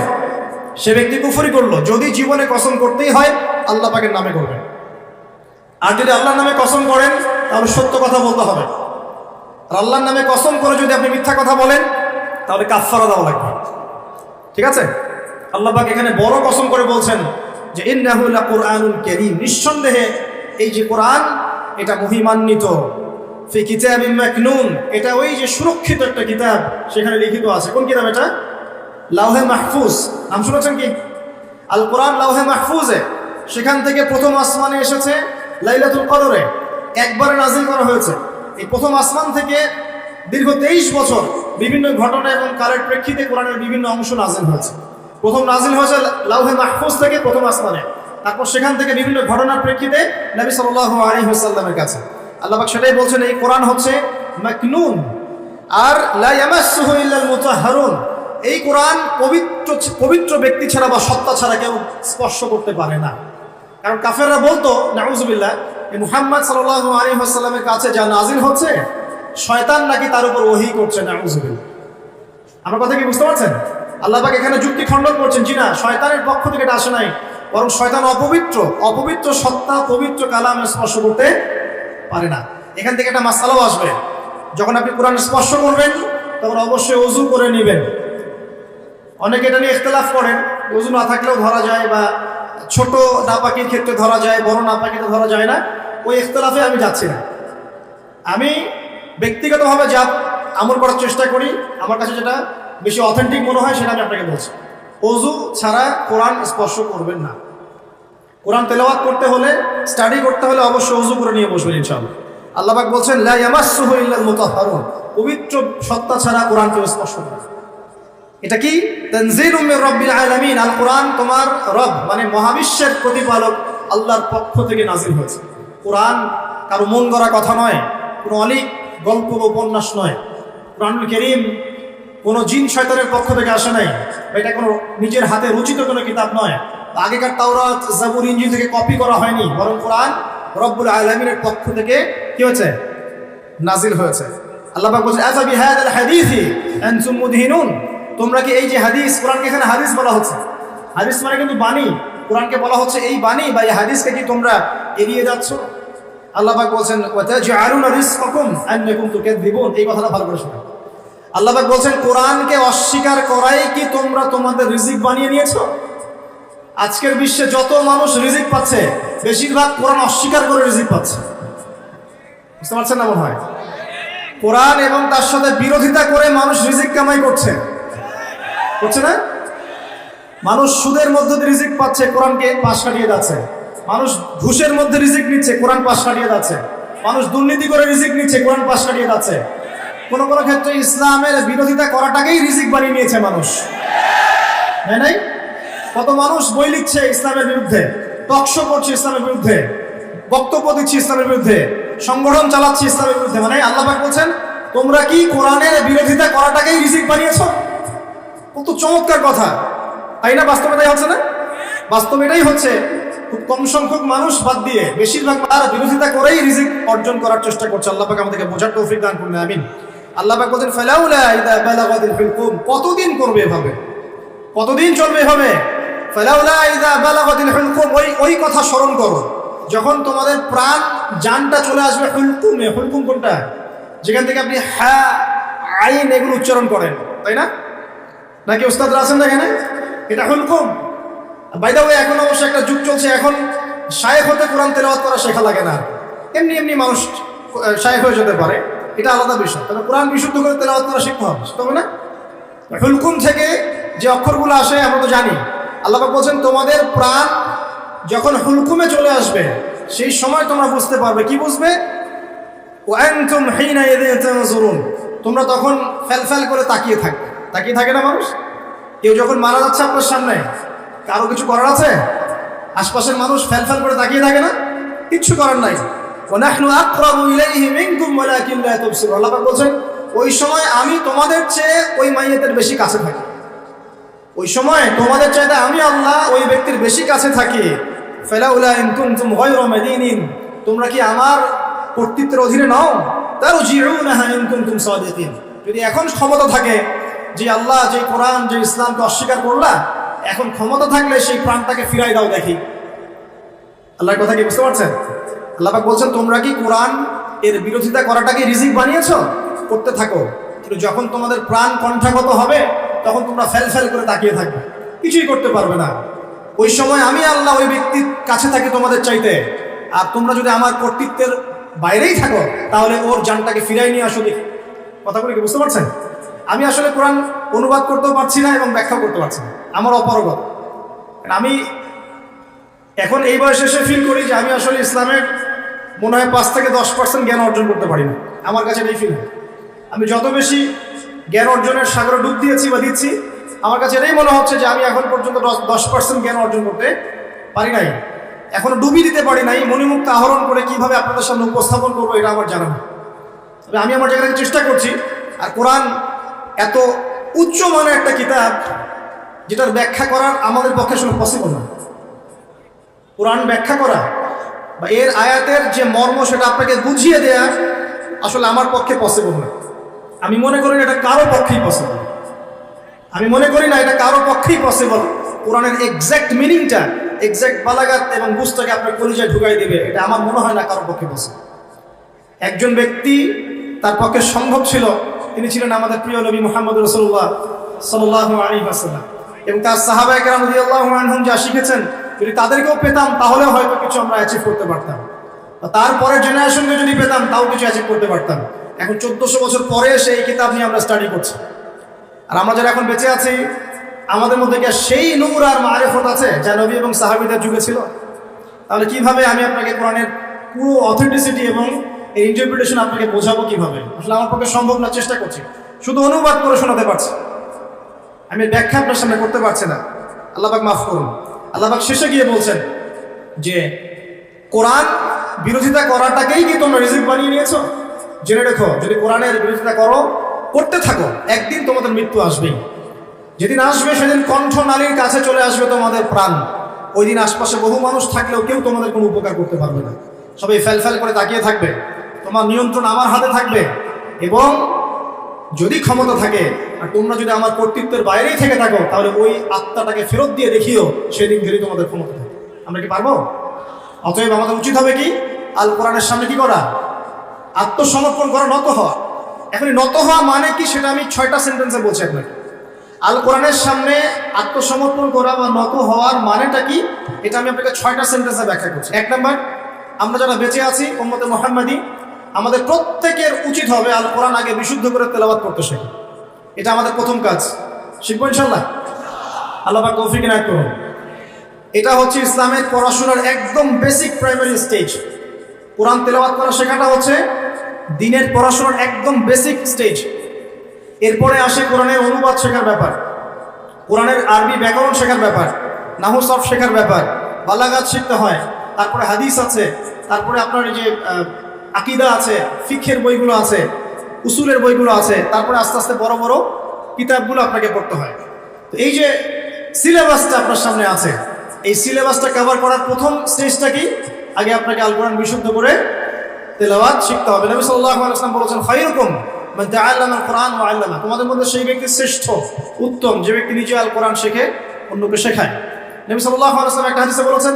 সে ব্যক্তি কুফরি করলো। যদি জীবনে কসম করতেই হয় আল্লাহ পাকের নামে করবেন, আর যদি আল্লাহর নামে কসম করেন তাহলে সত্য কথা বলতে হবে। আর আল্লাহর নামে কসম করে যদি আপনি মিথ্যা কথা বলেন তাহলে কাফফারা দেওয়া লাগবে, ঠিক আছে? আল্লাহ পাক এখানে বড় কসম করে বলছেন যে ইন্নাহু লাকুরআনুল কারীম, নিঃসন্দেহে এই যে কোরআন এটা মহিমান্বিত, ফি কিতাবিম মাকনুন, এটা ওই যে সুরক্ষিত একটা কিতাব, সেখানে লিখিত আছে। কোন কিতাব এটা? লাওহে মাহফুজ, নাম শুনেছেন কি? আল কোরআন লাওহে মাহফুজে, সেখান থেকে প্রথম আসমানে এসেছে লাইলাতুল কদরে, একবারে নাজিল করা হয়েছে। এই প্রথম আসমান থেকে দীর্ঘ 23 বছর বিভিন্ন ঘটনা এবং কালের প্রেক্ষিতে কোরআনের বিভিন্ন অংশ নাজিল হয়েছে। প্রথম নাজিল হয়েছে লাওহে মাহফুজ থেকে প্রথম আসমানে, তারপর সেখান থেকে বিভিন্ন ঘটনার প্রেক্ষিতে নবী সাল্লাল্লাহু আলাইহি ওয়াসাল্লামের কাছে। আল্লাহ পাক সেটাই বলছেন এই কোরআন হচ্ছে মাকনুন, আর লা ইয়ামাসসুহু ইল্লাল মুতাহহারুন, এই কোরআন পবিত্র ব্যক্তি ছাড়া বা সত্তা ছাড়া কেউ স্পর্শ করতে পারে না। কারণ কাফেররা বলতো নাউযুবিল্লাহ, এই মুহাম্মদ সাল্লাল্লাহু আলাইহি ওয়াসাল্লামের কাছে যা নাজিল হচ্ছে শয়তান নাকি তার উপর ওহী করছে, নাউযুবিল্লাহ। আমার কথা কি বুঝতে পারছেন? আল্লাহ পাক এখানে যুক্তি খণ্ডন করছেন, জি না, শয়তানের পক্ষ থেকে এটা আসে নাই, বরং শয়তান অপবিত্র সত্তা পবিত্র কালামে স্পর্শ করতে পারে না। এখান থেকে একটা মাসআলাও আসবে, যখন আপনি কোরআন স্পর্শ করবেন তখন অবশ্যই ওযু করে নেবেন। অনেকে এটা নিয়ে ইখতিলাফ করেন, ওযু না থাকলেও ধরা যায়, বা ছোট নাপাকির ক্ষেত্রে ধরা যায়, বড় নাপাকিতে ধরা যায় না। ওই ইখতিলাফে আমি যাচ্ছি না। আমি ব্যক্তিগতভাবে যা আমল করার চেষ্টা করি, আমার কাছে যেটা বেশি অথেন্টিক মনে হয় সেটা আমি আপনাকে বলছি। ওযু ছাড়া কোরআন স্পর্শ করবেন না। কোরআন তেলাওয়াত করতে হলে, স্টাডি করতে হলে অবশ্যই ওযু করে নিয়ে বসবেন ইনশাআল্লাহ। আল্লাহ পাক বলছেন লা ইয়ামাসসুহু ইল্লাল মুতাহহারুন, পবিত্র সত্তা ছাড়া কোরআন কেউ স্পর্শ করে না। এটা কি? তানজিলুম মির রাব্বিল আলামিন, আল কোরআন তোমার রব মানে মহাবিশ্বের প্রতিপালক আল্লাহর পক্ষ থেকে নাজিল হয়েছে। কোরআন কারো মন গড়া কথা নয়, কোনো অলিক গল্প বা উপন্যাস নয়। কোরআনুল কারীম কোনো জিন শয়তানের পক্ষ থেকে আসে নাই, এটা কোনো নিজের হাতে রচিত কোনো কিতাব নয়। আগেকার তাওরাত, জাবুর, ইনজিল থেকে কপি করা হয়নি, বরং কোরআন রব্বুল আলামিনের পক্ষ থেকে কি হয়েছে? নাজিল হয়েছে। আল্লাহ পাক বলেন আফা বিহাদাল হাদিসি আনতুম মুদহিনুন, তোমরা কি এই যে হাদিস, কোরআনকে এখানে হাদিস বলা হচ্ছে, হাদিস মানে কিন্তু বাণী, কোরআনকে বলা হচ্ছে এই বাণী বা এই হাদিসকে কি তোমরা এড়িয়ে যাচ্ছ? আল্লাহ পাক বলেন ওয়া তাজআলুনা রিজকাকুম আন্নাকুম তুকাযযিবুন, এই কথাটা ভালো করে শুনুন। আল্লাহ পাক বলেন কোরআনকে অস্বীকার করাই কি তোমরা তোমাদের রিজিক বানিয়ে নিয়েছো? আজকের বিশ্বে যত মানুষ রিজিক পাচ্ছে বেশিরভাগ কোরআন অস্বীকার করে রিজিক পাচ্ছে। বুঝতে পারছেন না? মনে হয় কোরআন এবং তার সাথে বিরোধিতা করে মানুষ রিজিক কামাই করছে না? মানুষ সুদের মধ্যে রিজিক পাচ্ছে, কোরআনকে পাশ কাটিয়ে যাচ্ছে। মানুষ ঘুষের মধ্যে রিজিক নিচ্ছে, কোরআন পাশ কাটিয়ে যাচ্ছে। মানুষ দুর্নীতি করে রিজিক নিচ্ছে, কোরআন পাশ কাটিয়ে যাচ্ছে। কোনো কোনো ক্ষেত্রে ইসলামের বিরোধিতা করাটাকেই রিজিক বানিয়ে নিয়েছে মানুষ, তাই নাই? কত মানুষ বই লিখছে ইসলামের বিরুদ্ধে, টকশো করছে ইসলামের বিরুদ্ধে, বক্তব্য দিচ্ছে ইসলামের বিরুদ্ধে, সংগঠন চালাচ্ছে ইসলামের বিরুদ্ধে। মানে আল্লাহ পাক বলছেন তোমরা কি কোরআনের বিরোধিতা করাটাকেই রিজিক বানিয়েছো? কত চমৎকার কথা, তাই না? বাস্তবে তাই হচ্ছে না? বাস্তবে এটাই হচ্ছে। খুব কম সংখ্যক মানুষ বাদ দিয়ে বেশিরভাগ তার বিরোধিতা করেই রিজিক অর্জন করার চেষ্টা করছে। আল্লাহ পাক আমাদেরকে বোঝার তৌফিক দান করুন, আমিন। আল্লাহ পাক বলেন ফালাউলা ইযা বালাগাতিল হুলকুম, কতদিন করবে এভাবে, কতদিন চলবে এভাবে? ফালাউলা ইযা বালাগাতিল হুলকুম, ওই কথা স্মরণ করো যখন তোমাদের প্রাণ জানটা চলে আসবে। হুলকুমে, হুলকুম কোনটা? যেখান থেকে আপনি হা আইন এগুলো উচ্চারণ করেন, তাই না? নাকি ওস্তাদরা আছেন না এখানে? এটা হুলকুম। বাই দ্য ওয়ে, এখন অবশ্য একটা যুগ চলছে, এখন শায়েখ হতে কোরআন তেলাওয়াত করা শেখা লাগে না, এমনি এমনি মানুষ শায়েখ হয়ে যেতে পারে, এটা আলাদা বিষয়। তবে কোরআন বিশুদ্ধ করে তেলাওয়াত করা শিখতে হবে, তবে না? হুলকুম থেকে যে অক্ষরগুলো আসে আমরা তো জানি। আল্লাহ পাক বলছেন তোমাদের প্রাণ যখন হুলকুমে চলে আসবে সেই সময় তোমরা বুঝতে পারবে। কি বুঝবে? ওয়ান্তুম হিনাইযিন তানজুরুন, তোমরা তখন ফ্যালফ্যাল করে তাকিয়ে থাকবে। তাকিয়ে থাকে না মানুষ? কেউ যখন মারা যাচ্ছে আপনার সামনে, কারো কিছু করার আছে? আশপাশের মানুষ ফ্যালফ্যাল করে তাকিয়ে থাকে না? কিচ্ছু করার নাই। ওয়ানাহনু আকরাবু ইলাইহি মিনকুম ওয়ালাকিন লা তুবসিরুন। আল্লাহ পাক বলেন ওই সময় আমি তোমাদের চেয়ে ওই মাইয়াতের বেশি কাছে থাকি। ওই সময় তোমাদের চাইতে আমি আল্লাহ ওই ব্যক্তির বেশি কাছে থাকি। ফালাউলা ইন কুনতুম গায়রা মাদিনিন, তোমরা কি আমার কর্তৃত্বের অধীনে নও? তারজিউনাহা ইন কুনতুম সাদিকিন, যদি এখন ক্ষমতা থাকে যে আল্লাহ যে কোরআন যে ইসলামকে অস্বীকার করলা, এখন ক্ষমতা থাকলে সেই প্রাণটাকে ফিরাই দাও দেখি। আল্লাহর কথা কি বুঝতে পারছেন? আল্লাহ পাক বলছেন তোমরা কি কোরআন এর বিরোধিতা করাটাকে রিজিক বানিয়েছো? করতে থাকো, কিন্তু যখন তোমাদের প্রাণ কণ্ঠাগত হবে তখন তোমরা ফ্যাল করে তাকিয়ে থাকবে, কিছুই করতে পারবে না। ওই সময় আমি আল্লাহ ওই ব্যক্তির কাছে থাকি তোমাদের চাইতে, আর তোমরা যদি আমার কর্তৃত্বের বাইরেই থাকো তাহলে ওর জানটাকে ফিরাই নিয়ে আসো দেখি। কথাগুলো কি বুঝতে পারছেন? আমি আসলে কোরআন অনুবাদ করতেও পারছি না এবং ব্যাখ্যা করতে পারছি না, আমার অপারগতা। আমি এখন এই বয়সে এসে ফিল করি যে আমি আসলে ইসলামের মনে হয় 5 থেকে 10% জ্ঞান অর্জন করতে পারি না। আমার কাছে এটাই ফিল হয়। আমি যত বেশি জ্ঞান অর্জনের সাগরে ডুব দিয়েছি বা দিচ্ছি, আমার কাছে এটাই মনে হচ্ছে যে আমি এখন পর্যন্ত 10% জ্ঞান অর্জন করতে পারি নাই, এখনো ডুবি দিতে পারি নাই। মণিমুক্ত আহরণ করে কিভাবে আপনাদের সামনে উপস্থাপন করবো এটা আমার জানা নেই, তবে আমি আমার জায়গায় চেষ্টা করছি। আর কোরআন এত উচ্চ মানের একটা কিতাব যেটার ব্যাখ্যা করার আমাদের পক্ষে আসলে পসিবল না। কোরআন ব্যাখ্যা করা বা এর আয়াতের যে মর্ম সেটা আপনাকে বুঝিয়ে দেয়া আসলে আমার পক্ষে পসিবল না। আমি মনে করি না এটা কারো পক্ষেই পসিবল। আমি মনে করি না এটা কারো পক্ষেই পসিবল। কোরআনের এক্স্যাক্ট মিনিংটা, এক্স্যাক্ট বালাগাত এবং বুঝটাকে আপনার কলিজায় ঢুকাই দেবে, এটা আমার মনে হয় না কারো পক্ষে পসিবল। একজন ব্যক্তি তার পক্ষে সম্ভব ছিল, তিনি ছিলেন আমাদের প্রিয় নবী মুহাম্মদ রাসূলুল্লাহ সাল্লাল্লাহু আলাইহি ওয়াসাল্লাম, এবং তার সাহাবায়ে কেরাম রাদিয়াল্লাহু আনহুম যা শিখেছেন যদি তাদেরকেও পেতাম তাহলে হয়তো কিছু আমরা অ্যাচিভ করতে পারতাম, তারপরের জেনারেশনকে যদি পেতাম তাও কিছু অ্যাচিভ করতে পারতাম। এখন 1400 বছর পরে এসে এই কিতাব নিয়ে আমরা স্টাডি করছি, আর আমরা যারা এখন বেঁচে আছি আমাদের মধ্যে কি সেই নূর আর মারিফত আছে যা নবী এবং সাহাবীদের যুগে ছিল? তাহলে কিভাবে আমি আপনাকে কোরআনের পুরো অথেন্টিসিটি এবং এই ইন্টারপ্রিটেশন আপনাকে বোঝাবো কিভাবে? আসলে আমার পক্ষে সম্ভব না, চেষ্টা করছি, শুধু অনুবাদ করে শোনাতে পারছি, আমি ব্যাখ্যা আপনার সামনে করতে পারছি না। আল্লাহ পাক মাফ করুন। আল্লাহ পাক শেষে গিয়ে বলছেন যে কোরআন বিরোধিতা করাটাকেই কি তোমরা রিজিক বানিয়ে নিয়েছো? জেনে রেখো, যদি কোরআনের বিরোধিতা করতে থাকো একদিন তোমাদের মৃত্যু আসবেই। যেদিন আসবে সেদিন কণ্ঠনালীর কাছে চলে আসবে তোমাদের প্রাণ। ওই দিন আশপাশে বহু মানুষ থাকলেও কেউ তোমাদের কোনো উপকার করতে পারবে না, সবাই ফ্যাল করে তাকিয়ে থাকবে। তোমার নিয়ন্ত্রণ আমার হাতে থাকবে, এবং যদি ক্ষমতা থাকে আর তোমরা যদি আমার কর্তৃত্বের বাইরেই থেকে থাকো তাহলে ওই আত্মাটাকে ফেরত দিয়ে দেখিও সেদিন যদি তোমাদের ক্ষমতা থাকে। আমরা কি পারবো? অতএব আমাদের উচিত হবে কি? আল কোরআনের সামনে কি করা? আত্মসমর্পণ করা, নত হওয়া। এখন নত হওয়া মানে কি সেটা আমি 6টা সেন্টেন্সে বলছি আপনাকে। আল কোরআনের সামনে আত্মসমর্পণ করা বা নত হওয়ার মানেটা কি এটা আমি আপনাকে 6টা সেন্টেন্সে ব্যাখ্যা করছি। 1 নাম্বার, আমরা যারা বেঁচে আছি উম্মতে মুহাম্মাদি, আমাদের প্রত্যেকের উচিত হবে আল কোরআন আগে বিশুদ্ধ করে তেলাওয়াত করতে শেখা। এটা আমাদের প্রথম কাজ। শিখবো ইনশাআল্লাহ? আল্লাহ পাক তৌফিক ইনায়াত করুন। এটা হচ্ছে ইসলামের পড়াশোনার একদম বেসিক প্রাইমারি স্টেজ। কোরআন তেলাওয়াত করা শেখাটা হচ্ছে দিনের পড়াশোনার একদম বেসিক স্টেজ। এরপরে আসে কোরআনের অনুবাদ শেখার ব্যাপার, কোরআনের আরবি ব্যাকরণ শেখার ব্যাপার, নাহু সরফ শেখার ব্যাপার, বালাগাত শিখতে হয়, তারপরে হাদিস আছে, তারপরে আপনার এই যে আকীদা আছে, ফিকহের বইগুলো আছে, উসুলের বইগুলো আছে, তারপরে আস্তে আস্তে বড় বড় কিতাবগুলো আপনাকে পড়তে হয়। তো এই যে সিলেবাসটা আপনার সামনে আছে, এই সিলেবাসটা কভার করার প্রথম স্টেজটা কি? আগে আপনাকে আল কোরআন বিশুদ্ধ করে তেলাওয়াত শিখতে হবে। নবী সাল্লাল্লাহু আলাইহি ওয়াসাল্লাম বলেছেন, খায়রুকুম মান তাআল্লামা আল কোরআন ওয়া আল্লামা, তোমাদের মধ্যে সেই ব্যক্তি শ্রেষ্ঠ, উত্তম যে ব্যক্তি নিজে আল কোরআন শেখে অন্যকে শেখায়। নবী সাল্লাল্লাহু আলাইহি ওয়াসাল্লাম একটা হাদিসে বলেছেন,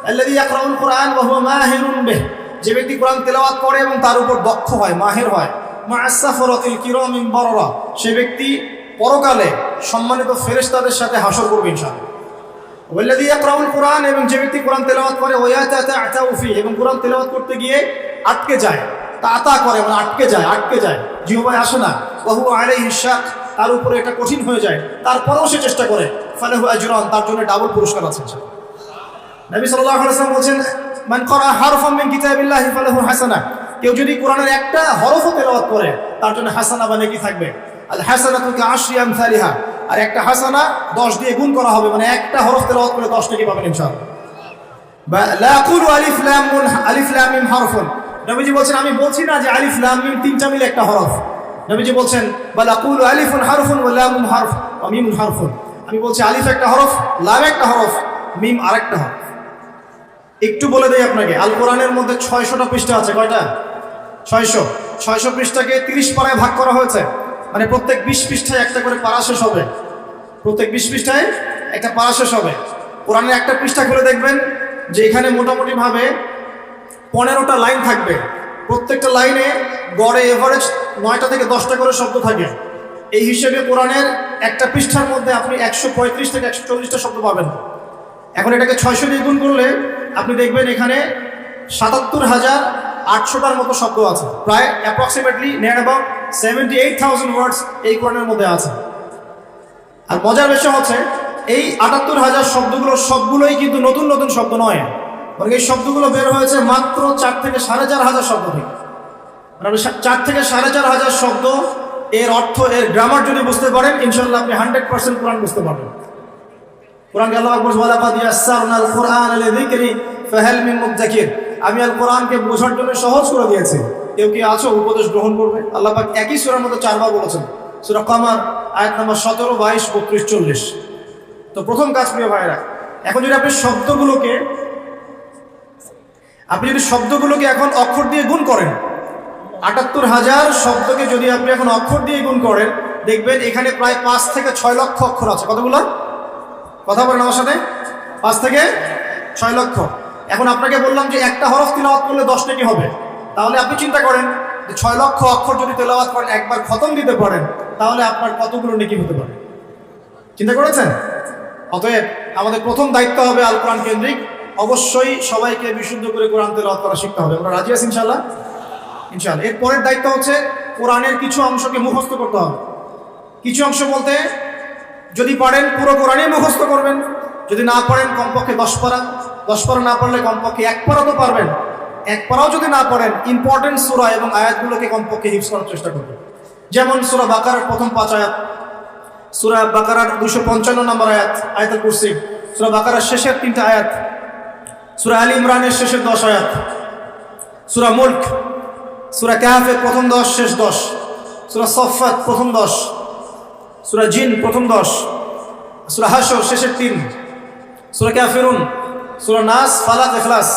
আল্লাযী ইয়াকরাউল কোরআন ওয়া হুয়া মাহিরুন বিহি, যে ব্যক্তি কোরআন তেলাওয়াত করে এবং তার উপর দক্ষ হয়, মাহির হয়, মা'আস সাফরাতিল কিরামিল বারারা, সেই ব্যক্তি পরকালে সম্মানিত ফেরেশতাদের সাথে হাসর করবে ইনশাআল্লাহ। ওয়াল্লাযী ইয়াকরাউল কোরআন, এবং যে ব্যক্তি কোরআন তেলাওয়াত করে ওয়া ইয়াতাতাউ ফি, এবং কোরআন তেলাওয়াত করতে গিয়ে আটকে যায়, তাতা করে মানে আটকে যায়, জিহ্বায় আসে না, ওয়া হুয়া আলাইহি শাক, তার উপরে এটা কঠিন হয়ে যায়, তারপরেও সে চেষ্টা করে, ফালাহু আজরান, তার জন্য ডাবল পুরস্কার আছে। নবী সাল্লাল্লাহু আলাইহি ওয়াসাল্লাম বলেন, মান ক্বারা হারফাম মিন কিতাবিল্লাহি ফালাহু হাসানাহ, কেউ যদি কোরআনের একটা হরফও তেলাওয়াত করে তার জন্য হাসানা বা নেকি থাকবে। আল হাসানাতু কাআশরি আমসালিহা, আর একটা হাসানা 10 দিয়ে গুণ করা হবে, মানে একটা হরফ তেলাওয়াত করে 10 নেকি পাবেন ইনশাআল্লাহ। বা লা আকুলু আলিফ লাম মিম হারফুন, নবীজি বলেন আমি বলছি না যে আলিফ লাম মিম তিনটা মিলে একটা হরফ। নবীজি বলেন বাল আকুলু আলিফুন হারফুন ওয়া লামুন হারফ ওয়া মিমুন হারফুন, আমি বলছি আলিফ একটা হরফ, লাম একটা হরফ, মিম আরেকটা হরফ। একটু বলে দেই আপনাকে, আল কোরআনের মধ্যে 600টা পৃষ্ঠা আছে। কয়টা? 600 পৃষ্ঠাকে 30 পারায় ভাগ করা হয়েছে, মানে প্রত্যেক 20 পৃষ্ঠায় একটা করে পারা শেষ হবে। প্রত্যেক 20 পৃষ্ঠায় একটা পারা শেষ হবে। কোরআনের একটা পৃষ্ঠা খুলে দেখবেন যে এখানে মোটামুটি ভাবে 15টা লাইন থাকবে। প্রত্যেকটা লাইনে গড়ে এভারেজ 9টা থেকে 10টা করে শব্দ থাকে। এই হিসেবে কোরআনের একটা পৃষ্ঠার মধ্যে আপনি 135 থেকে 140টা শব্দ পাবেন। এখন এটাকে 600 দিয়ে গুণ করলে আপনি দেখবেন এখানে 77,800টার মতো শব্দ আছে, প্রায় অ্যাপ্রক্সিমেটলি নিয়ার অ্যাবাউট 78,000 ওয়ার্ডস এই কোরআনের মধ্যে আছে। আর মজার বিষয় হচ্ছে এই 78,000 শব্দগুলো সবগুলোই কিন্তু নতুন নতুন শব্দ নয়, বরং এই শব্দগুলো বের হয়েছে মাত্র 4 থেকে 4,500 শব্দ থেকে। মানে 4 থেকে 4,500 শব্দ, এর অর্থ, এর গ্রামার যদি বুঝতে পারেন ইনশাআল্লাহ আপনি 100% কোরআন বুঝতে পারবেন। কোরআনকে আল্লাহ বলেন ওয়ালাকাদ ইয়াসসারনাল কুরআনা লিযিকরি ফাহাল মিন মুদ্দাকির, আমি আল কোরআনকে বোঝার জন্য সহজ করে দিয়েছি, কেউ কি আছো উপদেশ গ্রহণ করবে? আল্লাহ পাক একই সূরার মধ্যে 4বার বলেছেন, সূরা কমার আয়াত নম্বর 17, 22, 32, 40। তো প্রথম কাজ প্রিয় ভাইরা, এখন যদি আপনি শব্দগুলোকে এখন অক্ষর দিয়ে গুণ করেন, 78,000 শব্দকে যদি আপনি এখন অক্ষর দিয়ে গুণ করেন, দেখবেন এখানে প্রায় 5 থেকে 6 লক্ষ অক্ষর আছে। কতগুলো? কথা বলেন আমার সাথে, 5 থেকে 6 লক্ষ। এখন আপনাকে বললাম যে একটা হরফ তেলাওয়াত করলে 10 নেকি হবে, তাহলে আপনি চিন্তা করেন যে 6 লক্ষ অক্ষর যদি তেলাওয়াত করেন, একবার খতম দিতে পারেন, তাহলে আপনার কতগুলো নেকি হতে পারে? চিন্তা করেছেন? অতএব আমাদের প্রথম দায়িত্ব হবে আল কোরআন কেন্দ্রিক, অবশ্যই সবাইকে বিশুদ্ধ করে কোরআন তেলাওয়াত করা শিখতে হবে। আমরা রাজি আছি ইনশাআল্লাহ? ইনশাআল্লাহ। এর পরের দায়িত্ব হচ্ছে কোরআনের কিছু অংশকে মুখস্থ করতে হবে। কিছু অংশ বলতে যদি পারেন পুরো কোরআনই মুখস্থ করবেন, যদি না পারেন কমপক্ষে 10 পারা, 10 পারা না পারলে কমপক্ষে 1 পারা তো পারবেন। 1 পারাও যদি না পারেন ইম্পর্টেন্ট সূরা এবং আয়াতগুলোকে কমপক্ষে হিফজ করার চেষ্টা করবেন। যেমন সূরা বাকারার প্রথম 5 আয়াত, সূরা বাকারার 255 নম্বর আয়াত আয়াতুল কুরসি, সূরা বাকারার শেষের 3টা আয়াত, সূরা আলী ইমরানের শেষের 10 আয়াত, সূরা মুলক, সূরা কাহফের প্রথম 10 শেষ 10, সূরা সফফাত প্রথম 10, সূরা জিন প্রথম 10, সূরা হাশর শেষের 3, সূরা কাফিরুন, সূরা নাস, ফালাক, ইখলাস,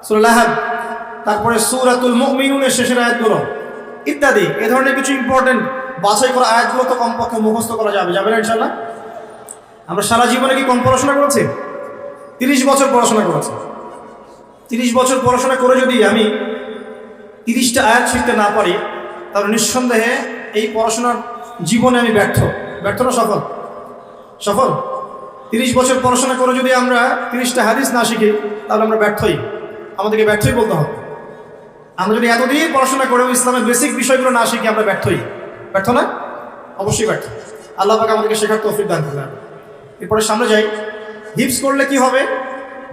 সূরা লাহাব, তারপরে সূরাতুল মুমিনুনের শেষের আয়াতগুলো ইত্যাদি। এই ধরনের কিছু ইম্পর্টেন্ট বাছাই করা আয়াতগুলো তো কমপক্ষে মুখস্থ করা যাবে না ইনশাআল্লাহ? আমরা সারা জীবনে কি কম পড়াশোনা করেছি? 30 বছর পড়াশোনা করেছি। 30 বছর পড়াশোনা করে যদি আমি 30টা আয়াত শিখতে না পারি, তাহলে নিঃসন্দেহে এই পড়াশোনার জীবনে আমি ব্যর্থ না সফল? 30 বছর পড়াশোনা করে যদি আমরা 30টা হাদিস না শিখি, তাহলে আমরা ব্যর্থই, আমাদেরকে ব্যর্থই বলতে হবে। আমরা যদি এতদিন পড়াশোনা করেও ইসলামের বেসিক বিষয়গুলো না শিখি, আমরা ব্যর্থ না? অবশ্যই ব্যর্থ। আল্লাহ পাক আমাদেরকে শেখার তৌফিক দান করবেন। এরপরে সামনে যাই, হিফজ করলে কি হবে?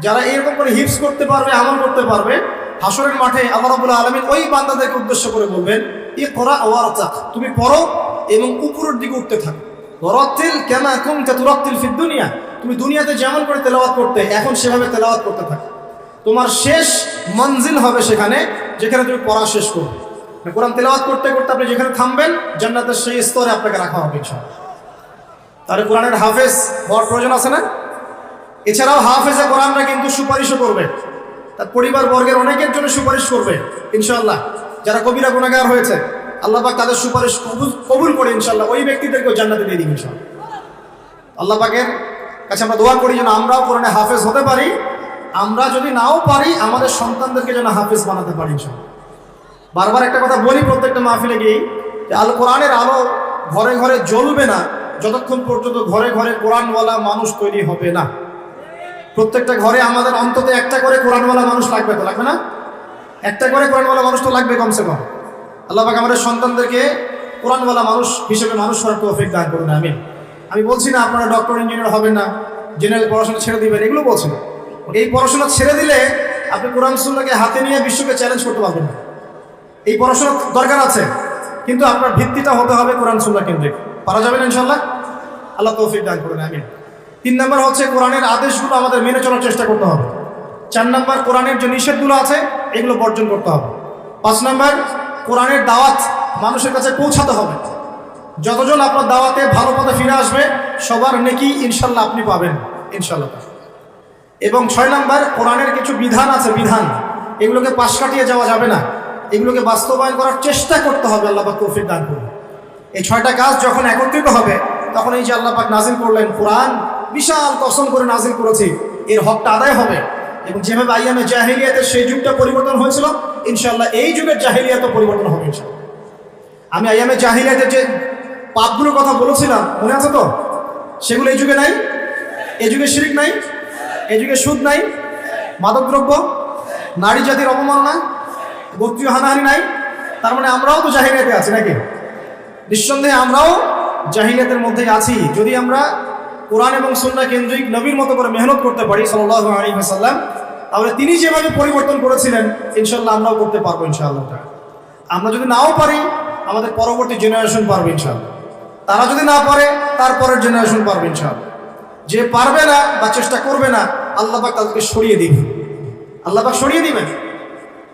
যারা এরকম করে হিফজ করতে পারবে, আমল করতে পারবে, হাসরের মাঠে আল্লাহ রাব্বুল আলামিন ওই বান্দাদেরকে উদ্দেশ্য করে বলবেন, ইকরা ওয়ারতাক, তুমি পড়ো এবং উপরের দিকে উঠতে থাকো। ওয়ারাতিল কামা কুনতা তুরাতিল ফিদ দুনিয়া, তুমি দুনিয়াতে যেমন করে তেলাওয়াত করতে, এখন সেভাবে তেলাওয়াত করতে থাকো। তোমার শেষ মঞ্জিল হবে সেখানে, যেখানে তুমি পড়া শেষ করবে। কোরআন তেলাওয়াত করতে করতে আপনি যেখানে থামবেন, জান্নাতের সেই স্তরে আপনাকে রাখা হবে ইনশাআল্লাহ। তাহলে কোরআনের হাফেজ হওয়ার প্রয়োজন আছে না? এছাড়াও হাফেজে কোরআনরা কিন্তু সুপারিশও করবে, তার পরিবার বর্গের অনেকের জন্য সুপারিশ করবে ইনশাআল্লাহ। যারা কবিরা গুনাহগার হয়েছে, আল্লাহ পাক তাদের সুপারিশ কবুল করে ইনশাআল্লাহ ওই ব্যক্তিদেরকেও জান্নাতে দিয়ে দিবেন ইনশাআল্লাহ। আল্লাহ পাকের কাছে আমরা দোয়া করি যেন আমরাও কোরআনে হাফেজ হতে পারি, আমরা যদি নাও পারি আমাদের সন্তানদেরকে যেন হাফেজ বানাতে পারি ইনশাআল্লাহ। বারবার একটা কথা বলি প্রত্যেকটা মাহফিলে গিয়ে, যে আল কোরআনের আলো ঘরে ঘরে জ্বলবে না যতক্ষণ পর্যন্ত ঘরে ঘরে কোরআনওয়ালা মানুষ তৈরি হবে না। প্রত্যেকটা ঘরে আমাদের অন্তত একটা করে কোরআনওয়ালা মানুষ লাগবে, তো লাগবে না? একটা করে কোরআনওয়ালা মানুষ তো লাগবে কমসে কম। আল্লাহ পাক আমাদের সন্তানদেরকে কোরআনওয়ালা মানুষ হিসেবে মানুষ করার তৌফিক দান করুন, আমিন। আমি বলছি না আপনারা ডক্টর ইঞ্জিনিয়ার হবেন না, জেনারেল পড়াশোনা ছেড়ে দিবেন, এগুলো বলছি না। এই পড়াশোনা ছেড়ে দিলে আপনি কোরআন সুন্নাহকে হাতে নিয়ে বিশ্বকে চ্যালেঞ্জ করতে পারবেন না। এই পড়াশোনা দরকার আছে, কিন্তু আপনার ভিত্তিটা হতে হবে কোরআন সুন্নাহ কেন্দ্রিক। পারা যাবে না ইনশাআল্লাহ? আল্লাহ তৌফিক দান করুন, আমিন। 3 নম্বর হচ্ছে কোরআনের আদেশগুলো আমাদের মেনে চলার চেষ্টা করতে হবে। 4 নম্বর কোরআনের যে নিষেধগুলো আছে এগুলো বর্জন করতে হবে। 5 নম্বর কোরআনের দাওয়াত মানুষের কাছে পৌঁছাতে হবে। যতজন আপনার দাওয়াতে ভালো পথে ফিরে আসবে সবার নেকি ইনশাল্লাহ আপনি পাবেন ইনশাল্লাহ। এবং 6 নম্বর কোরআনের কিছু বিধান আছে, বিধান এগুলোকে পাশ কাটিয়ে যাওয়া যাবে না, এগুলোকে বাস্তবায়ন করার চেষ্টা করতে হবে। আল্লাহ পাক তৌফিক দান করুন। এই 6টা কাজ যখন একত্রিত হবে তখন এই যে আল্লাহ পাক নাজিল করলেন কোরআন, বিশাল কসম করে নাজিল করেছি, এর হকটা আদায় হবে। এবং যেভাবে আইয়ামে জাহেলিয়াতের সেই যুগটা পরিবর্তন হয়েছিল ইনশাআল্লাহ এই যুগের জাহেলিয়াতও পরিবর্তন হবে ইনশাআল্লাহ। আমি আইয়ামে জাহেলিয়াতের যে পাপগুলোর কথা বলেছিলাম মনে আছে তো? সেগুলো এই যুগে নাই। এই যুগে শিরক নাই, এই যুগে সুদ নাই, মাদকদ্রব্য, নারী জাতির অপমাননা, গোত্রীয় হানাহানি নাই। তার মানে আমরাও তো জাহিলিয়াতে আছি নাকি? নিঃসন্দেহে আমরাও জাহিলিয়াতের মধ্যেই আছি। যদি আমরা কোরআন এবং সুন্নাহ কেন্দ্রিক নবীর মতো করে মেহনত করতে পারি সাল্লাল্লাহু আলাইহি ওয়াসাল্লাম, তাহলে তিনি যেভাবে পরিবর্তন করেছিলেন ইনশাআল্লাহ আমরাও করতে পারবো ইনশাআল্লাহ। আমরা যদি নাও পারি আমাদের পরবর্তী জেনারেশন পারবে ইনশাআল্লাহ, তারা যদি না পারে তারপরের জেনারেশন পারবে ইনশাআল্লাহ। যে পারবে না বা চেষ্টা করবে না আল্লাহ পাক তাদেরকে সরিয়ে দিবেন, আল্লাহ পাক সরিয়ে দিবেন।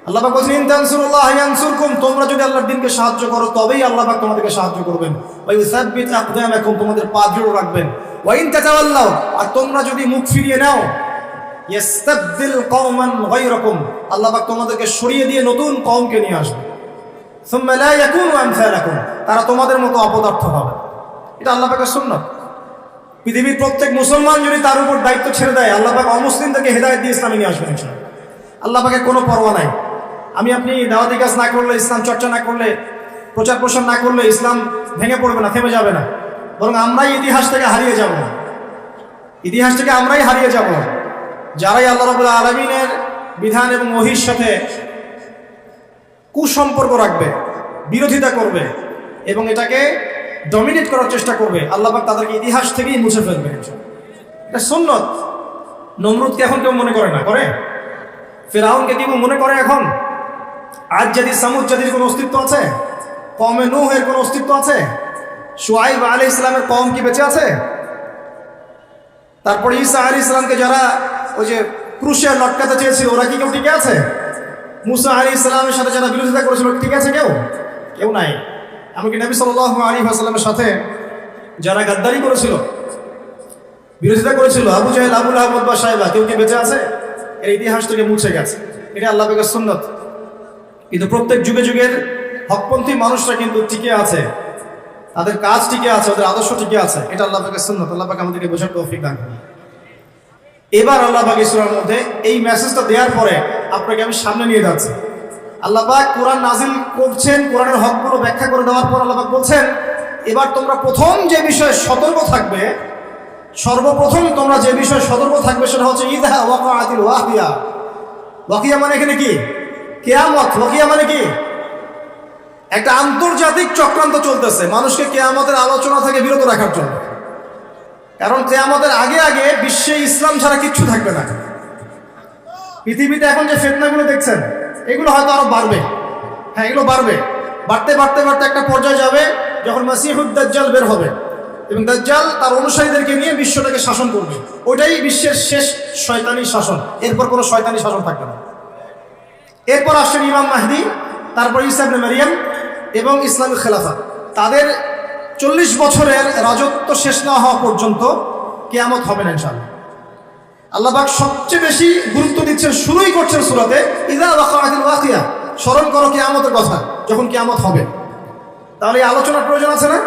আল্লাহ পাক বলেছেন ইন তানসুরুল্লাহ ইয়ানসুরকুম, তোমরা যদি আল্লাহর দ্বীনকে সাহায্য করো তবেই আল্লাহ পাক তোমাদেরকে সাহায্য করবেন। ওয়া ইউসাব্বিত আকদামাকুম, তোমাদের পা দৃঢ় রাখবেন। ওয়া ইন তাতাওয়াল্লাউ, আর তোমরা যদি মুখ ফিরিয়ে নাও ইস্তাবদিল কওমান গায়রাকুম, আল্লাহ পাক তোমাদেরকে সরিয়ে দিয়ে নতুন কওমকে নিয়ে আসবে। সুম্মা লা ইয়াকুনু আমসালাকুম, তারা তোমাদের মতো অপদার্থ হবে। এটা আল্লাহ পাকের সুন্নাত। পৃথিবীর প্রত্যেক মুসলমান যদি তার উপর দায়িত্ব ছেড়ে দেয় আল্লাহ পাক অমুসলিমদেরকে হেদায়েত দিয়ে ইসলামে নিয়ে আসবেন ইনশাআল্লাহ। আল্লাহ পাকের কোনো পরোয়া নাই। আমি আপনি দাওয়াতি কাজ না করলে, ইসলাম চর্চা না করলে, প্রচার প্রসার না করলে ইসলাম ভেঙে পড়বে না, থেমে যাবে না, বরং আমরাই ইতিহাস থেকে হারিয়ে যাব। ইতিহাস থেকে আমরাই হারিয়ে যাব। যারাই আল্লাহ রাব্বুল আলামিনের বিধান এবং ওহীর সাথে কুসম্পর্ক রাখবে, বিরোধিতা করবে এবং এটাকে ডমিনেট করার চেষ্টা করবে, আল্লাহ পাক তাদেরকে ইতিহাস থেকেই মুছে ফেলবে। এটা সুন্নত। নমরুদকে এখন কেউ মনে করে না, করে? ফিরআউনকে কেউ মনে করে এখন? আজ যদি সামুদ জাতির কোনো অস্তিত্ব আছে? কওমে নূহের কোনো অস্তিত্ব আছে? শুআইব আলাইহিস সালামের কওম কি বেঁচে আছে? তারপরে ঈসা আলাইহিস সালামকে যারা ওই যে ক্রুশে লটকাতে চেয়েছিল ওরা কি কেউ টিকে আছে? মুসা আলাইহিস সালামের সাথে যারা বিরোধিতা করেছিল ঠিক আছে কেউ? কেউ নাই। এমনকি নবী সাল্লাল্লাহু আলাইহি ওয়াসাল্লামের সাথে যারা গাদ্দারি করেছিল, বিরোধিতা করেছিল, আবু জাহেল, আবু লাহাব, উতবা, শাইবা, কেউ কি বেঁচে আছে? এর ইতিহাস থেকে মুছে গেছে। এটা আল্লাহ পাকের সুন্নাত। কিন্তু প্রত্যেক যুগে যুগের হকপন্থী মানুষরা কিন্তু টিকে আছে, তাদের কাজ টিকে আছে, ওদের আদর্শ টিকে আছে। এটা আল্লাহ পাকের সুন্নাত। আল্লাহ পাক আমাদেরকে বোঝার তৌফিক দান করুন। এবার আল্লাহ পাক সূরার মধ্যে এই মেসেজটা দেওয়ার পরে আপনাকে আমি সামনে নিয়ে যাচ্ছি। আল্লাহ পাক কোরআন নাজিল করছেন, কোরআনের হকগুলো ব্যাখ্যা করে দেওয়ার পর আল্লাহ পাক বলছেন এবার তোমরা প্রথম যে বিষয়ে সতর্ক থাকবে, সর্বপ্রথম তোমরা যে বিষয়ে সতর্ক থাকবে সেটা হচ্ছে ইযা ওয়াকাআতিল ওয়াকিয়া। ওয়াকিয়া মানে এখানে কি? কিয়ামত। ওয়াকিয়া মানে কি? একটা আন্তর্জাতিক চক্রান্ত চলতেছে মানুষকে কিয়ামতের আলোচনা থেকে বিরত রাখার জন্য। কারণ কিয়ামতের আগে আগে বিশ্বে ইসলাম ছাড়া কিচ্ছু থাকবে না। পৃথিবীতে এখন যে ফিতনাগুলো দেখছেন এগুলো হয়তো আরো বাড়বে। হ্যাঁ, এগুলো বাড়বে, বাড়তে বাড়তে বাড়তে একটা পর্যায়ে যাবে যখন মাসিহুদ দাজ্জাল বের হবে এবং দাজ্জাল তার অনুসারীদেরকে নিয়ে বিশ্বটাকে শাসন করবে। ওইটাই বিশ্বের শেষ শয়তানি শাসন। এরপর কোনো শয়তানি শাসন থাকবে না। এরপর আসছেন ইমাম মাহদি, তারপর ঈসা ইবনে মারইয়াম এবং ইসলামী খেলাফত। তাদের 40 বছরের রাজত্ব শেষ না হওয়া পর্যন্ত কিয়ামত হবে না ইনশাআল্লাহ। আল্লাহ পাক সবচেয়ে বেশি গুরুত্ব দিচ্ছেন, শুরুই করছেন সূরাতে ইযা ওয়াকাআতিল ওয়াকিয়া। স্মরণ করো কিয়ামতের কথা, যখন কিয়ামত হবে। তাহলে এই আলোচনার প্রয়োজন আছে না?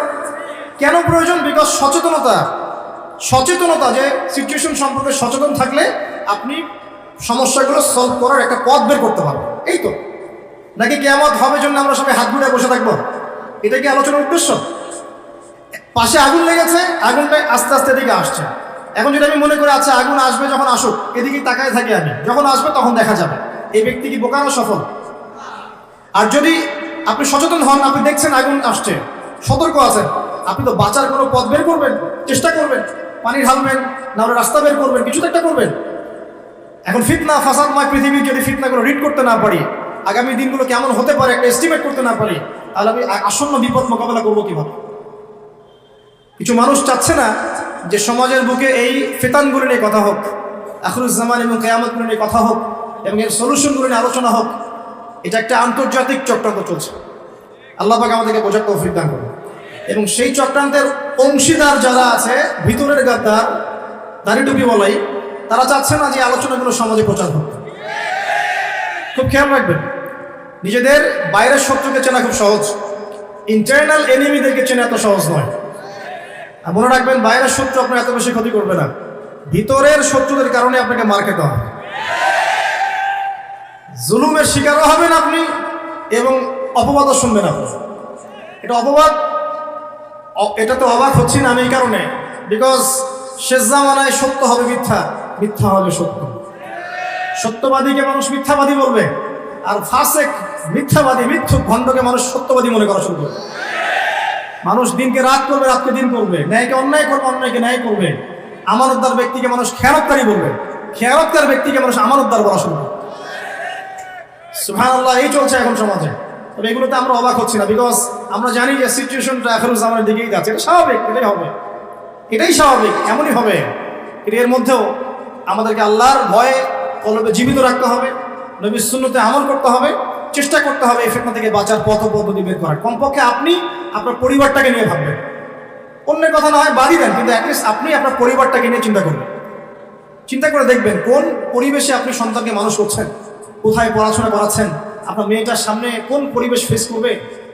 কেন প্রয়োজন? বিকজ সচেতনতা, যে সিচুয়েশন সম্পর্কে সচেতন থাকলে আপনি সমস্যাগুলো সলভ করার একটা পথ বের করতে পারবেন। এই তো, নাকি কিয়ামত হবে জন্য আমরা সবাই হাত গুড়ে বসে থাকবো? এটা কি আলোচনার উদ্দেশ্য? পাশে আগুন লেগেছে, আগুনটা আস্তে আস্তে এদিকে আসছে। এখন যদি আমি মনে করি আচ্ছা আগুন আসবে, যখন আসুক এদিকে তাকায় থাকি আমি, যখন আসবে তখন দেখা যাবে, এই ব্যক্তি কি বোকা না সফল? আর যদি আপনি সচেতন হন, আপনি দেখছেন আগুন আসছে, সতর্ক আছেন, আপনি তো বাঁচার কোনো পথ বের করবেন, চেষ্টা করবেন, পানি ঢালবেন, না রাস্তা বের করবেন, কিছু তো একটা করবেন। এখন ফিতনা ফাসাদময় পৃথিবীর যদি ফিতনাগুলো রিড করতে না পারি, আগামী দিনগুলো কেমন হতে পারে একটা এস্টিমেট করতে না পারি, তাহলে আমি আসন্ন বিপদ মোকাবেলা করবো কিভাবে? কিছু মানুষ চাচ্ছে না যে সমাজের বুকে এই ফিতানগুলো নিয়ে কথা হোক, আখিরুজ্জামান এবং কিয়ামতগুলো নিয়ে কথা হোক এবং এর সলিউশনগুলো নিয়ে আলোচনা হোক। এটা একটা আন্তর্জাতিক চক্রান্ত চলছে। আল্লাহ পাক আমাদেরকে বোঝার তৌফিক দান করুন। এবং সেই চক্রান্তের অংশীদার যারা আছে, ভিতরের গাদ্দার, দাড়ি টুপি বলাই, তারা চাচ্ছে না যে আলোচনাগুলো সমাজে প্রচার হোক। খুব খেয়াল রাখবেন, নিজেদের বাইরের শত্রুকে চেনা খুব সহজ, ইন্টারনাল এনিমিদেরকে চেনা এত সহজ নয়। আর মনে রাখবেন, বাইরের শত্রু আপনার এত বেশি ক্ষতি করবে না, ভিতরের শত্রুদের কারণে আপনাকে মার খেতে হবে, জুলুমের শিকারও হবেন আপনি এবং অপবাদও শুনবেন আপনি। এটা অপবাদ, এটা তো অবাক হচ্ছি না আমি এই কারণে, বিকজ শেষ জামানায় সত্য হবে মিথ্যা, মিথ্যা হবে সত্য। সত্যবাদীকে মানুষ মিথ্যাবাদী বলবে, আর ফাসেক মিথ্যাবাদী মিথ্যুক ভণ্ডকে মানুষ সত্যবাদী মনে করা শুরু করবে। মানুষ দিনকে রাত করবে, রাতকে দিন করবে, ন্যায়কে অন্যায় করবে, অন্যায়কে ন্যায় করবে। আমানতদার ব্যক্তিকে মানুষ খেয়ানতকারী বলবে, খেয়ানতকার ব্যক্তিকে মানুষ আমানতদার বলা শুরু করবে। সুবহানাল্লাহ, এই চলছে এখন সমাজে। তবে এগুলোতে আমরা অবাক হচ্ছি না, বিকজ আমরা জানি যে সিচুয়েশনটা আখিরুজ্জামানের দিকেই যাচ্ছে। এটা স্বাভাবিক, এটাই হবে, এটাই স্বাভাবিক, এমনই হবে। এর মধ্যেও আমাদেরকে আল্লাহর ভয়ে কলবে জীবিত রাখতে হবে, নবীর সুন্নতে আমল করতে হবে, চেষ্টা করতে হবে এই ফিতনা থেকে বাঁচার পথ পদ্ধতি বের করার। কমপক্ষে আপনি আপনার পরিবারটাকে নিয়ে ভাববেন, অন্যের কথা না হয় বাদই দেন, কিন্তু অ্যাটলিস্ট আপনি আপনার পরিবারটাকে নিয়ে চিন্তা করবেন। চিন্তা করে দেখবেন কোন পরিবেশে আপনি সন্তানকে মানুষ করছেন, কোথায় পড়াশোনা করাচ্ছেন, আপনার মেয়েটার সামনে কোন পরিবেশ ফেস করবে,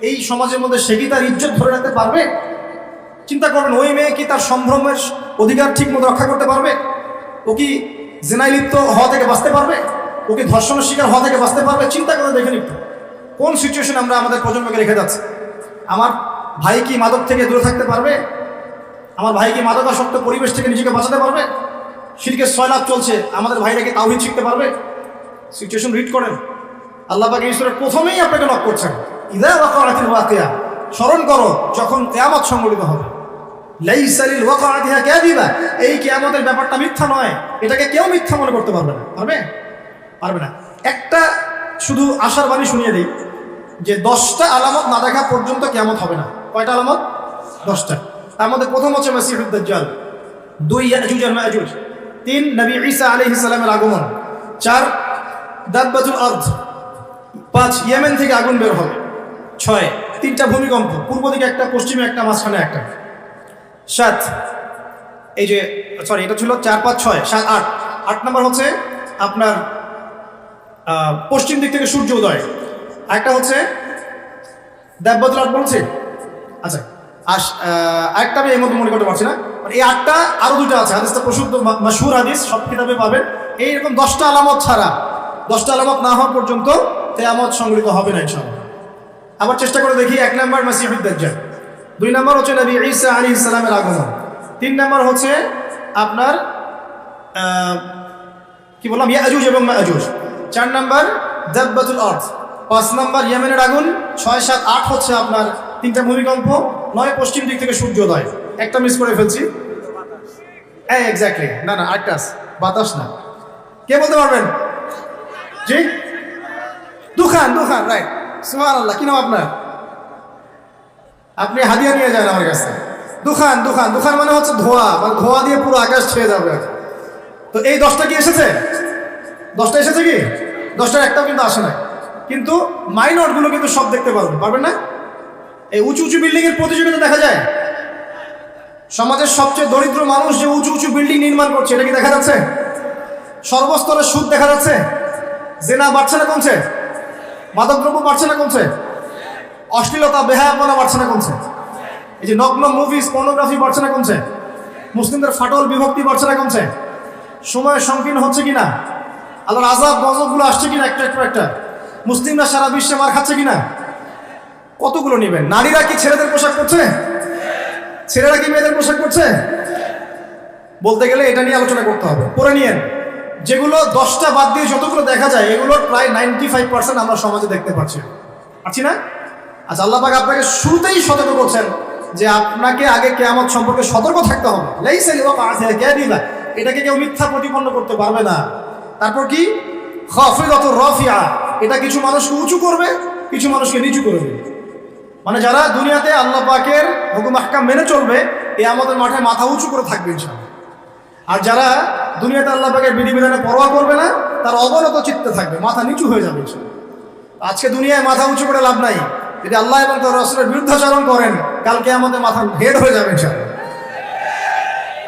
এই সমাজের মধ্যে সে কি তার ইজ্জত ধরে রাখতে পারবে? চিন্তা করবেন, ওই মেয়ে কি তার সম্ভ্রমের অধিকার ঠিক মতো রক্ষা করতে পারবে? ও কি জেনায় লিপ্ত হওয়া থেকে বাঁচতে পারবে? ও কি ধর্ষণের শিকার হওয়া থেকে বাঁচতে পারবে? চিন্তা করে দেখেন একটু, কোন সিচুয়েশন আমরা আমাদের প্রজন্মকে রেখে যাচ্ছি। আমার ভাই কি মাদক থেকে দূরে থাকতে পারবে? আমার ভাই কি মাদকাসক্ত পরিবেশ থেকে নিজেকে বাঁচাতে পারবে? শিরকের সয়লাভ চলছে, আমাদের ভাইরা কি তাওহীদ শিখতে পারবে? সিচুয়েশন রিড করেন। আল্লাহ পাক এই সূরার প্রথমেই আপনাকে নক করছেন, ইযা ওয়াকাআতিল ওয়াকিয়া, স্মরণ করো যখন কিয়ামত সংঘটিত হবে। লাইসা লিল ওয়াকাআতিহা কাযিবা, এই কিয়ামতের ব্যাপারটা মিথ্যা নয়, এটাকে কেউ মিথ্যা মনে করতে পারবে না। পারবে? পারবে না। একটা শুধু আশার বাণী শুনিয়ে দেই যে 10টা আলামত না দেখা পর্যন্ত কিয়ামত হবে না। কয়টা আলামত? 10টা। তার মধ্যে প্রথম হচ্ছে মাসিহুদ দাজ্জাল, 2 ইয়াজুজ আর মাজুজ, 3 নবী ঈসা আলাইহিস সালামের আগমন, 4 দাব্বাতুল আরদ, 5 ইয়েমেন থেকে আগুন বের হবে, 6 3টা ভূমিকম্প, পূর্ব দিকে একটা, পশ্চিমে একটা, মাঝখানে একটা, 7 এই যে সরি এটা ছিল 4 5 6 7 8, 8 নম্বর হচ্ছে আপনার পশ্চিম দিক থেকে সূর্য উদয়, একটা হচ্ছে দাব্বাতুল আরদ বলছে। আচ্ছা, আরেকটা আমি এই মধ্যে মনে করতে পারছি না, এই 8টা আরো 2টা আছে, হাদিসটা প্রসিদ্ধ মাশহুর হাদিস, সব কিতাবে পাবেন। এইরকম 10টা আলামত ছাড়া, 10টা আলামত না হওয়া পর্যন্ত কিয়ামত সংঘটিত হবে না ইনশাআল্লাহ। আবার চেষ্টা করে দেখি, 1 নম্বর মাসিহুদ দাজ্জাল, 2 নম্বর হচ্ছে নবী ঈসা আলাইহিস সালামের আগমন, 3 নম্বর হচ্ছে আপনার কি বললাম ইয়াজুজ এবং মাজুজ, 4 নম্বর দাব্বাতুল আরদ, 5 নম্বর ইয়েমেনের আগুন, 6 7 8 হচ্ছে আপনার 3টা ভূমিকম্প, 9 পশ্চিম দিক থেকে সূর্যোদয়। একটা মিস করে ফেলছি, এক্স্যাক্টলি, না না আরেকটা বাতাস না, কে বলতে পারবেন? জি, দুখান, দুখান, রাইট। সুবহানাল্লাহ, কি নাম আপনার? আপনি হাদিয়া নিয়ে যান আমার কাছে। দুখান, দুখান, দুখান মানে হচ্ছে ধোঁয়া, মানে ধোঁয়া দিয়ে পুরো আকাশ ছেয়ে যাবে। তো এই 10টা কি এসেছে? 10টা এসেছে কি? 10টার একটাও কিন্তু আসে না, কিন্তু মাইনরগুলো কিন্তু সব দেখতে পারবেন, পারবেন না? এই উঁচু উঁচু বিল্ডিং এর প্রতিযোগিতা দেখা যায়, সমাজের সবচেয়ে দরিদ্র মানুষ যে উঁচু উঁচু বিল্ডিং নির্মাণ করছে, এটা কি দেখা যাচ্ছে? সর্বস্তরে সুদ দেখা যাচ্ছে, জেনা বাড়ছে না কমছে, মাদকদ্রব্য বাড়ছে না কমছে, অশ্লীলতা বেহায়াপনা বাড়ছে না কমছে, এই যে নগ্ন মুভিজ পর্নোগ্রাফি বাড়ছে না কমছে, মুসলিমদের ফাটল বিভক্তি বাড়ছে না কমছে, সময় সংকীর্ণ হচ্ছে কিনা, আল্লাহর আযাব গজবগুলো আসছে কিনা একটা একটা, মুসলিমরা সারা বিশ্বে মার খাচ্ছে কিনা, কতগুলো নেবেন? নারীরা কি ছেলেদের পোশাক করছে? ছেলেরা কি মেয়েদের পোশাক করছে? বলতে গেলে এটা নিয়ে আলোচনা করতে হবে। পরে নিয়েন, যেগুলো 10টা বাদ দিয়ে যতগুলো দেখা যায়, এগুলোর প্রায় 95% আমরা সমাজে দেখতে পাচ্ছি না? আচ্ছা, আল্লাহ পাক আপনাকে শুরুতেই সতর্ক করছেন যে আপনাকে আগে কিয়ামত সম্পর্কে সতর্ক থাকতে হবে। লাইসা লিওয়াকাতিহা কাযিবা, এটাকে কেউ মিথ্যা প্রতিপন্ন করতে পারবে না। তারপর কি খাফিদাতুর রাফিআ, এটা কিছু মানুষকে উঁচু করবে, কিছু মানুষকে নিচু করবে। মানে যারা দুনিয়াতে আল্লাহ পাকের হুকুম আহকাম মেনে চলবে, এই আমাদের মাঠে মাথা উঁচু করে থাকবে ইনশাআল্লাহ। আর যারা দুনিয়াতে আল্লাহ পাকের বিধিবিধানে পরোয়া করবে না, তার অবনত চিত্তে থাকবে, মাথা নিচু হয়ে যাবে ইনশাআল্লাহ। আজকে দুনিয়ায় মাথা উঁচু করে লাভ নাই। যদি আল্লাহ এবং তার রাসূলের বিরুদ্ধাচরণ করেন, কালকে আমাদের মাথা হেড হয়ে যাবে ইনশাআল্লাহ।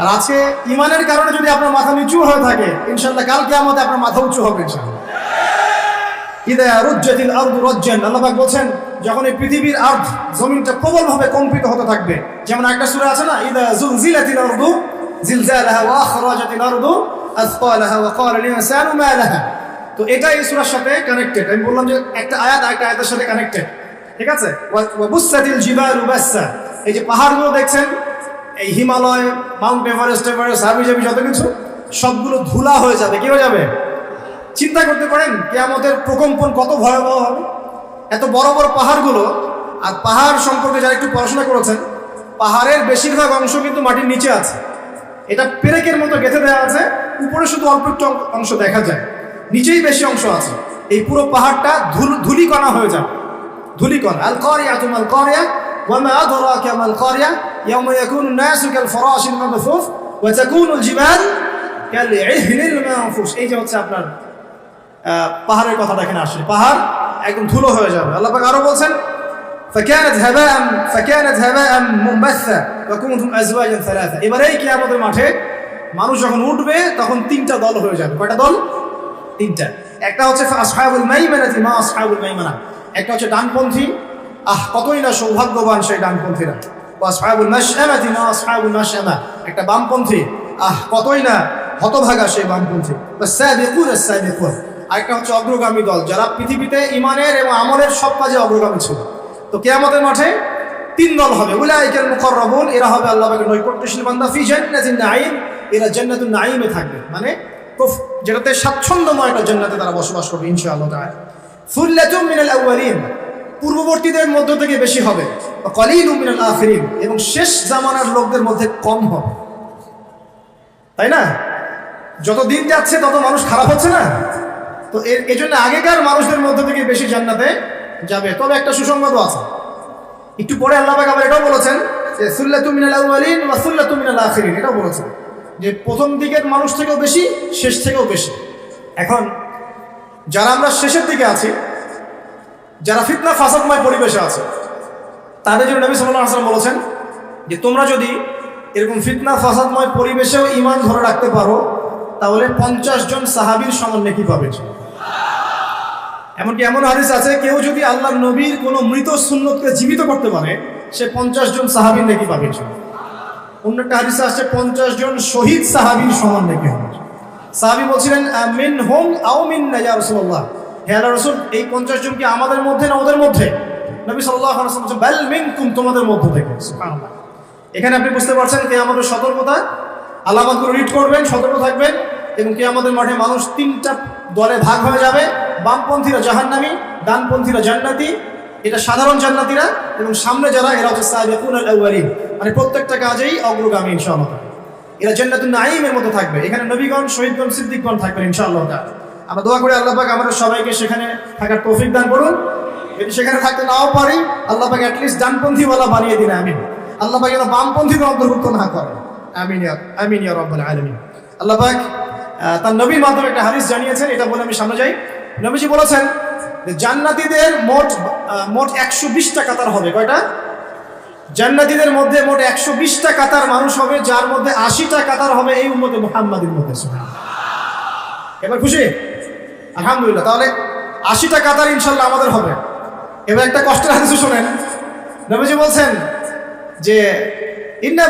আর আজকে ইমানের কারণে যদি আপনার মাথা নিচু হয়ে থাকে, ইনশাআল্লাহ কালকে আমাদের আপনার মাথা উঁচু হবে ইনশাআল্লাহ। ইদা রুজ্জাতিল আরদু রাজ্জান, আল্লাহ পাক বলেন যখন এই পৃথিবীর আরদ, জমিনটা প্রবলভাবে কম্পিত হতে থাকবে। যেমন একটা সূরা আছে না, ইদা জুলজিলাতিল আরদু জিলজালাহা ওয়া আখরাজাতিল আরদু আসফালাহা ওয়া ক্বালা লিল ইনসানু মা লাহা। তো এটা এই সূরার সাথে কানেক্টেড। আমি বললাম যে একটা আয়াত আরেকটা আয়াতের সাথে কানেক্টেড, ঠিক আছে। ওয়া বুসাতিল জিবালু বাসসা, এই যে পাহাড়গুলো দেখছেন, এই হিমালয়, মাউন্ট এভারেস্ট, হাবি-জাবি যত কিছু, সবগুলো ধুলা হয়ে যাবে। কি হয়ে যাবে? চিন্তা করতে পারেন কিয়ামতের প্রকম্পন কত ভয়াবহ হবে। এত বড় বড় পাহাড়গুলো, আর পাহাড় সম্পর্কে যারা একটু পড়াশোনা করেছেন, পাহাড়ের বেশিরভাগ অংশ কিন্তু মাটির নিচে আছে। এটা পেরেকের মতো গেঁথে দেওয়া আছে, উপরে শুধু অল্প একটু অংশ দেখা যায়, নিচেই বেশি অংশ আছে। এই পুরো পাহাড়টা ধুলিকণা হয়ে যাবে, ধুলিকণা। আল কারিয়াতু মাল কারিয়া ওয়া মা আদরাকা মাল কারিয়া ইয়াওমা ইয়াকুনু নাসু কাল ফারাশিল মাবথুস ওয়া তাকুনুল জিবাল কাল ইহনিল মানফুস। এই যে হচ্ছে আপনার পাহাড়ের কথাটা এখানে আসে, পাহাড় একদম ধুলো হয়ে যাবে। আল্লাহ পাক আরো বলছেন ফাকানাত হাবাআন মুমবাসসা ওয়া কুনতুম আজওয়াজান সালাসা। এবারে এই কিয়ামতের মাঠে মানুষ যখন উঠবে, তখন তিনটা দল হয়ে যাবে। কয়টা দল? তিনটা। একটা হচ্ছে আসহাবুল মাইমানাতি মা আসহাবুল মাইমানা, একটা হচ্ছে ডানপন্থী, কতই না সৌভাগ্যবান সেই ডানপন্থীরা। ওয়া আসহাবুল মাশআমাতি মা আসহাবুল মাশআমা, একটা বামপন্থী, কতই না হতভাগা সেই বামপন্থী। ওয়া সাবিকুন আস-সাবিকুন, আরেকটা হচ্ছে অগ্রগামী দল, যারা পৃথিবীতে ইমানের এবং আমলের সব কাজে অগ্রগামী ছিল। তো কিয়ামতের মাঠে তিন দল হবে। উলাইকাল মুকাররাবুন, এরা হবে আল্লাহ পাকের নৈকট্যশীল বান্দা। ফি জান্নাতিন নাঈম, এরা জান্নাতুন নাঈমে থাকবে, মানে যেটাতে স্বাচ্ছন্দ্যময় একটা জান্নাতে তারা বসবাস করবে ইনশাআল্লাহ তাআলা। সুল্লাতুম মিনাল আউয়ালিন, পূর্ববর্তীদের মধ্য থেকে বেশি হবে। ওয়া কালিলুম মিনাল আখিরিন, এবং শেষ জামানার লোকদের মধ্যে কম হবে। তাই না? যত দিন যাচ্ছে তত মানুষ খারাপ হচ্ছে না? তো এই জন্য আগেকার মানুষদের মধ্যে থেকে বেশি জান্নাতে যাবে। তবে একটা সুসংবাদও আছে, একটু পরে আল্লাহ পাক আবার এটাও বলেছেন যে সুল্লাতুম মিনাল আউয়ালিন ওয়া সুল্লাতুম মিনাল আখিরিন, এটাও বলেছেন যে প্রথম দিকের মানুষ থেকেও বেশি, শেষ থেকেও বেশি। এখন যারা আমরা শেষের দিকে আছি, যারা ফিতনা ফাসাদময় পরিবেশে আছে, তাদের জন্য নবী সাল্লাল্লাহু আলাইহি ওয়াসাল্লাম বলেছেন যে তোমরা যদি এরকম ফিতনা ফাসাদময় পরিবেশেও ঈমান ধরে রাখতে পারো, তাহলে 50 জন সাহাবীর সমান নেকি পাবে। এমনকি এমন হাদিস আছে, কেউ যদি আল্লাহর নবীর কোনো মৃত সুন্নতকে জীবিত করতে পারে, সে 50 জন সাহাবীর নেকি পাবে। অন্য একটা হাদিসে আসছে 50 জন শহীদ সাহাবীর সমান নেকি হবে। সাহাবী বলছিলেন মিনহুম আও মিন্না ইয়া রাসূলুল্লাহ, হে আল্লাহর রাসূল, এই 50 জন কি আমাদের মধ্যে না ওদের মধ্যে? নবী সাল্লাল্লাহু আলাইহি ওয়াসাল্লাম বলেন বাল মিনকুম, তোমাদের মধ্য থেকে। সুবহানাল্লাহ। এখানে আপনি বুঝতে পারছেন কিয়ামতের সতর্কতা। আলামতগুলো রিড করবেন, সতর্ক থাকবেন। এবং কিয়ামতের মাঠে মানুষ তিনটা দলে ভাগ হয়ে যাবে। বামপন্থীরা জাহান্নামী, ডানপন্থীরা জান্নাতি, এটা সাধারণ জান্নাতীরা, এবং সামনে যারা, এরা হচ্ছে সাবিকুনাল আউয়ালিন, মানে প্রত্যেকটা কাজেই অগ্রগামী ইনশাআল্লাহ। এরা জান্নাতুন নাঈমের মতো থাকবে। এখানে নবীগণ, শহীদগণ, সিদ্দিকগণ থাকবেন ইনশাআল্লাহ তাআলা। আমরা দোয়া করি আল্লাহ পাক আমাদের সবাইকে সেখানে থাকার তৌফিক দান করুন। যদি সেখানে থাকতে নাও পারি, আল্লাহ পাক অ্যাটলিস্ট ডানপন্থীওয়ালা বানিয়ে দিন, আমিন। আল্লাহ পাক যেন বামপন্থীদের অন্তর্ভুক্ত না করে, আমিন ইয়া রাব্বাল আলামিন। আল্লাহ পাক তার নবীর মাধ্যমে একটা হাদিস জানিয়েছেন, এটা বলে আমি সামনে যাই। নবীজি বলেছেন যে জান্নাতীদের মোট 120টা কাতার হবে। কয়টা? জান্নাতীদের মধ্যে মোট 120টা কাতার মানুষ হবে, যার মধ্যে 80টা কাতার হবে এই উম্মতে মুহাম্মাদির মধ্যে। এবার খুশি? আলহামদুলিল্লাহ। তাহলে 80টা কাতার ইনশাআল্লাহ আমাদের হবে। এবার একটা কষ্টের হাদিস শুনেন। নবীজি বলছেন যে ইন্না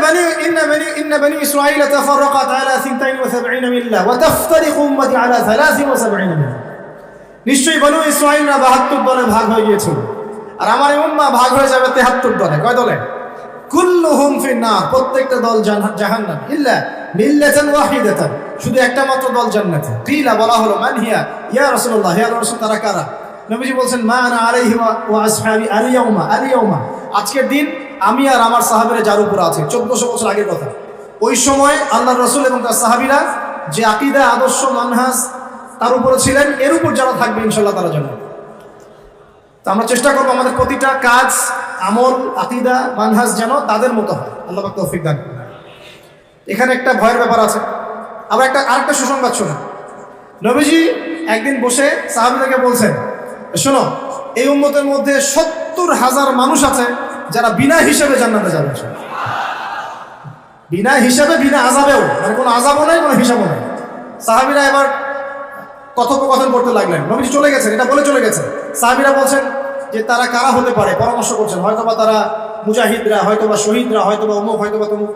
বানি ইসরাঈল তাফাররাকাত আলা 72 মিল্লাহ ওয়া তাফতারিকু উম্মতি আলা 73 মিল্লাহ। নিশ্চয়ই বনু ইসরাঈলরা 72 দলে ভাগ হয়ে গিয়েছিল, আর আমার এই উম্মাহ ভাগ হয়ে যাবে 73 দলে। কয় দলে? কুল্লুহুম ফিন্নার, প্রত্যেকটা দল জাহান্নাম, ইল্লা মিল্লাতান ওয়াহিদাতান, শুধু একটা মাত্র দল জান্নাতে। কিলা, বলা হলো মান হিয়া ইয়া রাসূলুল্লাহ, ইয়া রাসূল, তারা কারা? নবীজি বলেন মা আনা আলাইহি ওয়া আসহাবি আল ইয়াউমা, আজকের দিন আমি আর আমার সাহাবীরা যার উপর আছে। 1400 বছর আগের কথা। ওই সময় আল্লাহর রাসূল এবং তার সাহাবীরা যে আকীদা, আদর্শ, মানহাজ তার উপরে ছিলেন, এর উপর যারা থাকবে ইনশাআল্লাহ তারা জান্নাত। তো আমরা চেষ্টা করবো আমাদের প্রতিটা কাজ, আমল, আকীদা, মানহাজ যেন তাদের মতো হয়। আল্লাহ পাক তৌফিক দান করুন। এখানে একটা ভয়ের ব্যাপার আছে। আবার আরেকটা সুসংবাদ শোনা। নবীজি একদিন বসে সাহাবীদেরকে বলছেন, শোনো, এই উম্মতের মধ্যে 70,000 মানুষ আছে যারা বিনা হিসেবে জান্নাতে যাবে। বিনা হিসাবে, বিনা আযাবেও, মানে কোনো আযাবও নাই, কোনো হিসাবও নাই। সাহাবীরা এবার কথোপকথন করতে লাগলেন। নবীজি চলে গেছেন, এটা বলে চলে গেছেন। সাহাবীরা বলছেন যে তারা কারা হতে পারে, পরামর্শ করছেন। হয়তোবা তারা মুজাহিদরা, হয়তোবা শহীদরা, হয়তোবা অমুক, হয়তোবা তমুক।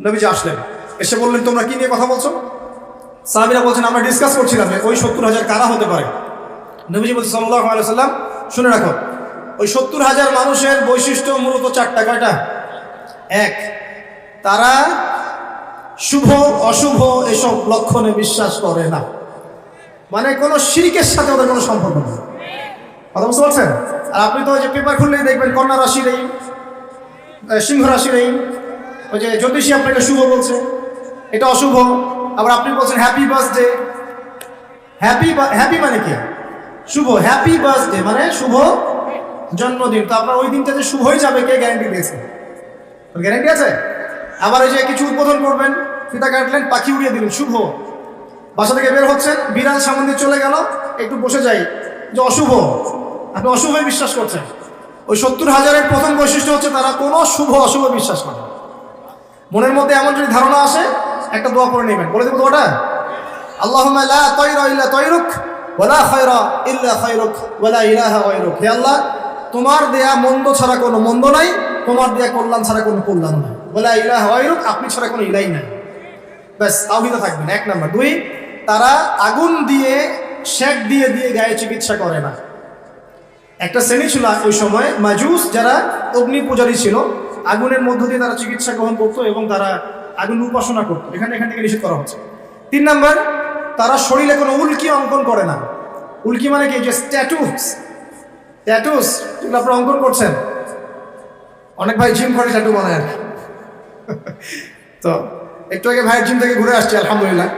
নবীজি আসলেন, এসে বললেন, তোমরা কি নিয়ে কথা বলছো? সাহাবীরা বলছেন, আমরা ডিসকাস করছিলাম যে ওই 70,000 কারা হতে পারে। নবীজি বলছেন সাল্লাল্লাহু আলাইহি ওয়াসাল্লাম, শুনে রাখো, ওই 70,000 মানুষের বৈশিষ্ট্য মূলত 4টা। কয়টা? 1, তারা শুভ অশুভ এসব লক্ষণে বিশ্বাস করে না, মানে কোনো শিরকের সাথে ওদের কোনো সম্পর্ক নেই। কথা বুঝতে পারছেন? আর আপনি তো ওই যে পেপার খুললেই দেখবেন কন্যা রাশির এই, সিংহ রাশির এই, ওই যে জ্যোতিষী আপনাকে শুভ বলছে, এটা অশুভ। আবার আপনি বলছেন হ্যাপি বার্থডে। হ্যাপি মানে কি? শুভ। হ্যাপি বার্থডে মানে শুভ জন্মদিন। তো আপনার ওই দিনটা যে শুভ হয়ে যাবে, কে গ্যারান্টি দিয়েছে? গ্যারান্টি আছে? আবার এই যে কিছু উদ্বোধন করবেন, ফিতা কাটলেন, পাখি উড়িয়ে দিলেন, শুভ। বাসা থেকে বের হচ্ছেন, বিড়াল সামনে দিয়ে চলে গেল, একটু বসে যাই, যে অশুভ। আপনি অশুভে বিশ্বাস করছেন। ওই 70,000-এর প্রথম বৈশিষ্ট্য হচ্ছে তারা কোনো শুভ অশুভ বিশ্বাস করে না। মনের মধ্যে এমন যদি ধারণা আসে, একটা দোয়া করে নেবেন। বলে দেবো দোয়াটা, আল্লাহুম্মা লা তায়রা ইল্লা তায়রুক ওয়া লা খায়রা ইল্লা খায়রুক ওয়া লা ইলাহা গায়রুক। হে আল্লাহ, তোমার দেয়া মন্দ ছাড়া কোনো মন্দ নাই, তোমার দেয়া কল্যাণ ছাড়া কোনো কল্যাণ নাই, ওয়া লা ইলাহা গায়রুক, আপনি ছাড়া কোনো ইলাই নাই। ব্যাস, তাওহীদে থাকবেন। 1 নাম্বার। 2, তারা আগুন দিয়ে, শেক দিয়ে দিয়ে গায়ে চিকিৎসা করে না। একটা শ্রেণী ছিল ওই সময় মাজুস, যারা অগ্নি পূজারী ছিল, আগুনের মধ্য দিয়ে তারা চিকিৎসা গ্রহণ করতো এবং তারা আগুন উপাসনা করতো। এখান থেকে নিষেধ করা হচ্ছে। 3 নাম্বার, তারা শরীরে কোনো উল্কি অঙ্কন করে না। উল্কি মানে কি? যে ট্যাটুস যেগুলো আপনারা অঙ্কন করছেন। অনেক ভাই জিম করে ট্যাটু বানায় আর কি। তো একটু আগে ভাইয়ের জিম থেকে ঘুরে আসছি, আলহামদুলিল্লাহ।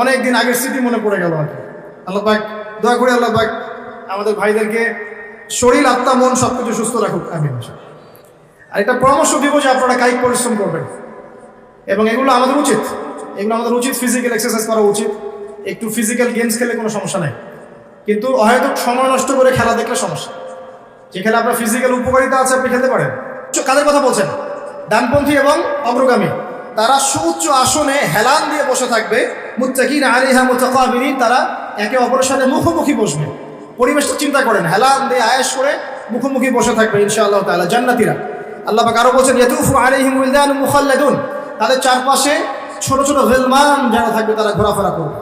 অনেকদিন আগের স্মৃতি মনে পড়ে গেল আর কি। আল্লাহ পাক দোয়া করি, আল্লাহ পাক আমাদের ভাইদেরকে শরীর, আত্মা, মন সবকিছু সুস্থ রাখুক, আমিন। আর একটা পরামর্শ দিব যে আপনারা কায়িক পরিশ্রম করবেন, এবং এগুলো আমাদের উচিত। ফিজিক্যাল এক্সারসাইজ করা উচিত। একটু ফিজিক্যাল গেমস খেলে কোনো সমস্যা নেই, কিন্তু হয়তো সময় নষ্ট করে খেলা দেখলে সমস্যা। যে খেলা আপনার ফিজিক্যাল উপকারিতা আছে, আপনি খেলতে পারেন। কাদের কথা বলছেন? ডানপন্থী এবং অগ্রগামী। তারা সুউচ্চ আসনে হেলান দিয়ে বসে থাকবে, মুত্তাকিন আলাইহা মুতাকাবিলিন, তারা একে অপরের সাথে মুখোমুখি বসবে। পরিবেশটা চিন্তা করেন, হেলান দিয়ে আয়েশ করে মুখোমুখি বসে থাকবে ইনশাআল্লাহ তাআলা জান্নাতীরা। আল্লাহ পাক আরো বলেন, ইয়াতুফু আলাইহিম ওয়ালদানুন মুখাল্লাদুন, তাদের চারপাশে ছোট ছোট গিলমান যারা থাকবে, তারা ঘোরাফেরা করবে।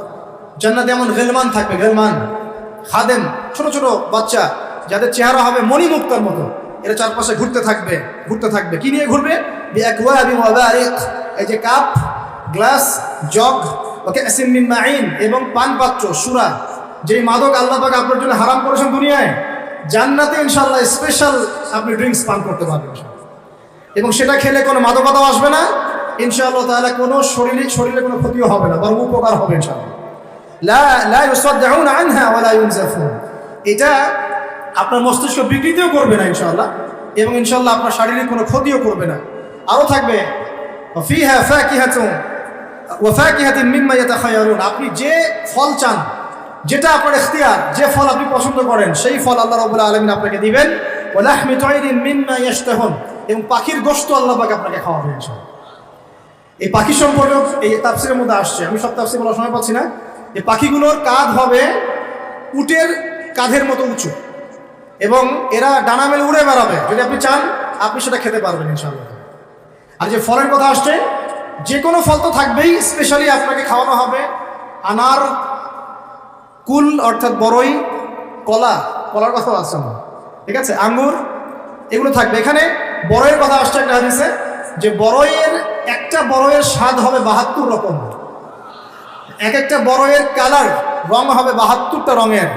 জান্নাতে এমন গিলমান থাকবে, গিলমান খাদেম, ছোট ছোট বাচ্চা, যাদের চেহারা হবে মণিমুক্তার মতো। এরা চারপাশে ঘুরতে থাকবে। কি নিয়ে ঘুরবে? বিআকওয়াবি ওয়া বারিক, এই যে কাপ, গ্লাস, জগ, ওয়া কাসিম মিন মাইন, এবং পান পাত্র, সুরা। যেই মাদক আল্লাহ পাক আপনার জন্য হারাম করেছেন দুনিয়ায়, জান্নাতে ইনশাআল্লাহ স্পেশাল আপনি ড্রিঙ্কস পান করতে পারবেন। এবং সেটা খেলে কোনো মাদকতাও আসবে না ইনশাআল্লাহ তাআলা। কোনো শরীরে কোনো ক্ষতিও হবে না, বরং উপকার হবে ইনশাআল্লাহ। লা ইউসাদ্দাউনা আনহা ওয়া লা ইউনজাফুন, এটা আপনার মস্তিষ্ক বিকৃতিও করবে না ইনশাআল্লাহ, এবং ইনশাআল্লাহ আপনার শারীরিক কোনো ক্ষতিও করবে না। আরও থাকবে ফিহা ফাকিহাতুন ওয়া ফাকিহাতুন মিম্মা ইয়াতাখায়্যারুন, আপনি যে ফল চান, যেটা আপনার ইখতিয়ার, যে ফল আপনি পছন্দ করেন, সেই ফল আল্লাহ রাব্বুল আলামিন আপনাকে দিবেন। ওয়া লাহমি তায়রিন মিম্মা ইয়াশতাহুন, এবং পাখির গোশত আল্লাহ পাক আপনাকে খাওয়াবেন ইনশাআল্লাহ। এই পাখি সম্পর্কে এই তাফসীরের মধ্যে আসছে, আমি সব তাফসীর বলার সময় পাচ্ছি না। এই পাখিগুলোর কাঁধ হবে উটের কাঁধের মতো উঁচু, এবং এরা ডানা মেলে উড়ে বেড়াবে। যদি আপনি চান, আপনি সেটা খেতে পারবেন ইনশাআল্লাহ। আর যে ফলের কথা আসছে, যে কোনো ফল তো থাকবেই, স্পেশালি আপনাকে খাওয়ানো হবে আনার, কুল অর্থাৎ বড়ই, কলার কথা আসছে না, ঠিক আছে, আঙ্গুর, এগুলো থাকবে। এখানে বড়ইয়ের কথা আসছে একটা হাদিসে, যে একটা বড়ইয়ের স্বাদ হবে 72 রকম। একটা বড়ইয়ের কালার, রং হবে 72টা রঙের,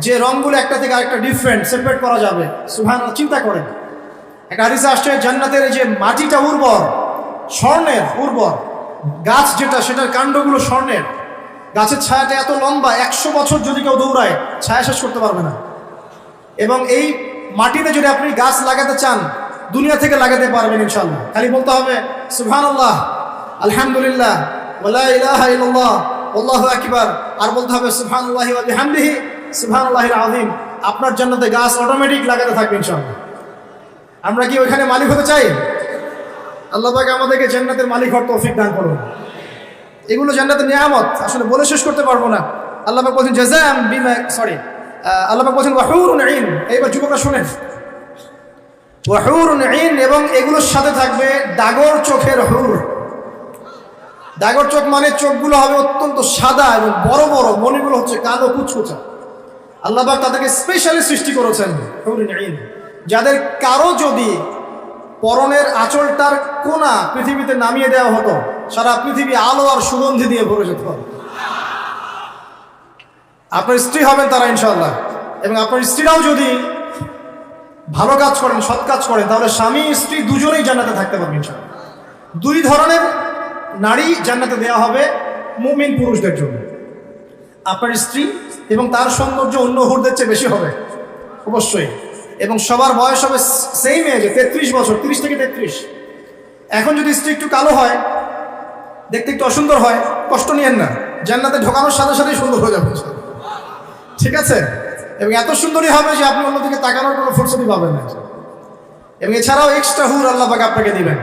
যে রঙগুলো একটা থেকে আরেকটা ডিফারেন্ট, সেপারেট করা যাবে। সুবহানাল্লাহ, চিন্তা করেন। একটা হাদিসে আসছে, জান্নাতের এই যে মাটিটা উর্বর, স্বর্ণের উর্বর, গাছ যেটা, সেটার কাণ্ডগুলো স্বর্ণের, গাছের ছায়াটা এত লম্বা, 100 বছর যদি কেউ দৌড়ায় ছায়া শেষ করতে পারবে না। এবং এই মাটিতে যদি আপনি গাছ লাগাতে চান দুনিয়া থেকে লাগাতে পারবেন ইনশাআল্লাহ। খালি বলতে হবে সুবহানাল্লাহ, আলহামদুলিল্লাহ, ওয়ালা ইলাহা ইল্লাল্লাহ, আল্লাহু আকবার, আর বলতে হবে সুবহানাল্লাহি ওয়া বিহামদিহি সুবহানাল্লাহিল আযীম। আপনার জান্নাতে গাছ অটোমেটিক লাগাতে থাকবে ইনশাআল্লাহ। আমরা কি ওইখানে মালিক হতে চাই? আল্লাহ পাক আমাদেরকে জান্নাতের মালিক হওয়ার তৌফিক দান করুন। এগুলো জান্নাতের নিয়ামত, আসলে বলে শেষ করতে পারবো না। আল্লাহ পাক বলেন জাযাআম বিমা আল্লাহ পাক বলেন ওয়া হুরুন ঈন। এইবার যুবকরা শুনেন, ওয়া হুরুন ঈন, এবং এগুলোর সাথে থাকবে ডাগর চোখের হুর। ডাগর চোখ মানে চোখগুলো হবে অত্যন্ত সাদা এবং বড় বড়, মনিগুলো হচ্ছে কালো কুচকুচা। আল্লাহ পাক তাদেরকে স্পেশালি সৃষ্টি করেছেন হুরুন ঈন, যাদের কারো যদি পরনের আঁচলটার কোনা পৃথিবীতে নামিয়ে দেওয়া হতো, সারা পৃথিবী আলো আর সুগন্ধি দিয়ে ভরে যেত। আপনার স্ত্রী হবেন তারা ইনশাআল্লাহ। এবং আপনার স্ত্রীরাও যদি ভালো কাজ করেন, সৎ কাজ করেন, তাহলে স্বামী স্ত্রী দুজনেই জান্নাতে থাকতে পারবেন ইনশাআল্লাহ। দুই ধরনের নারী জান্নাতে দেওয়া হবে মুমিন পুরুষদের জন্য। আপনার স্ত্রী এবং তার সৌন্দর্য অন্য হুরদের চেয়ে বেশি হবে অবশ্যই, এবং সবার বয়স হবে সেম এজে, 33 বছর, 30 থেকে 33। এখন যদি স্ত্রী একটু কালো হয়, দেখতে একটু অসুন্দর হয়, কষ্ট নিয়েন না, জান্নাতে ঢোকানোর সাথে সাথেই সুন্দর হয়ে যাবে, ঠিক আছে? এবং এত সুন্দরই হবে যে আপনি অন্যদিকে তাকানোর কোনো ফুরসতই পাবেন না। এবং এছাড়াও এক্সট্রা হুর আল্লাহ পাক আপনাকে দিবেন।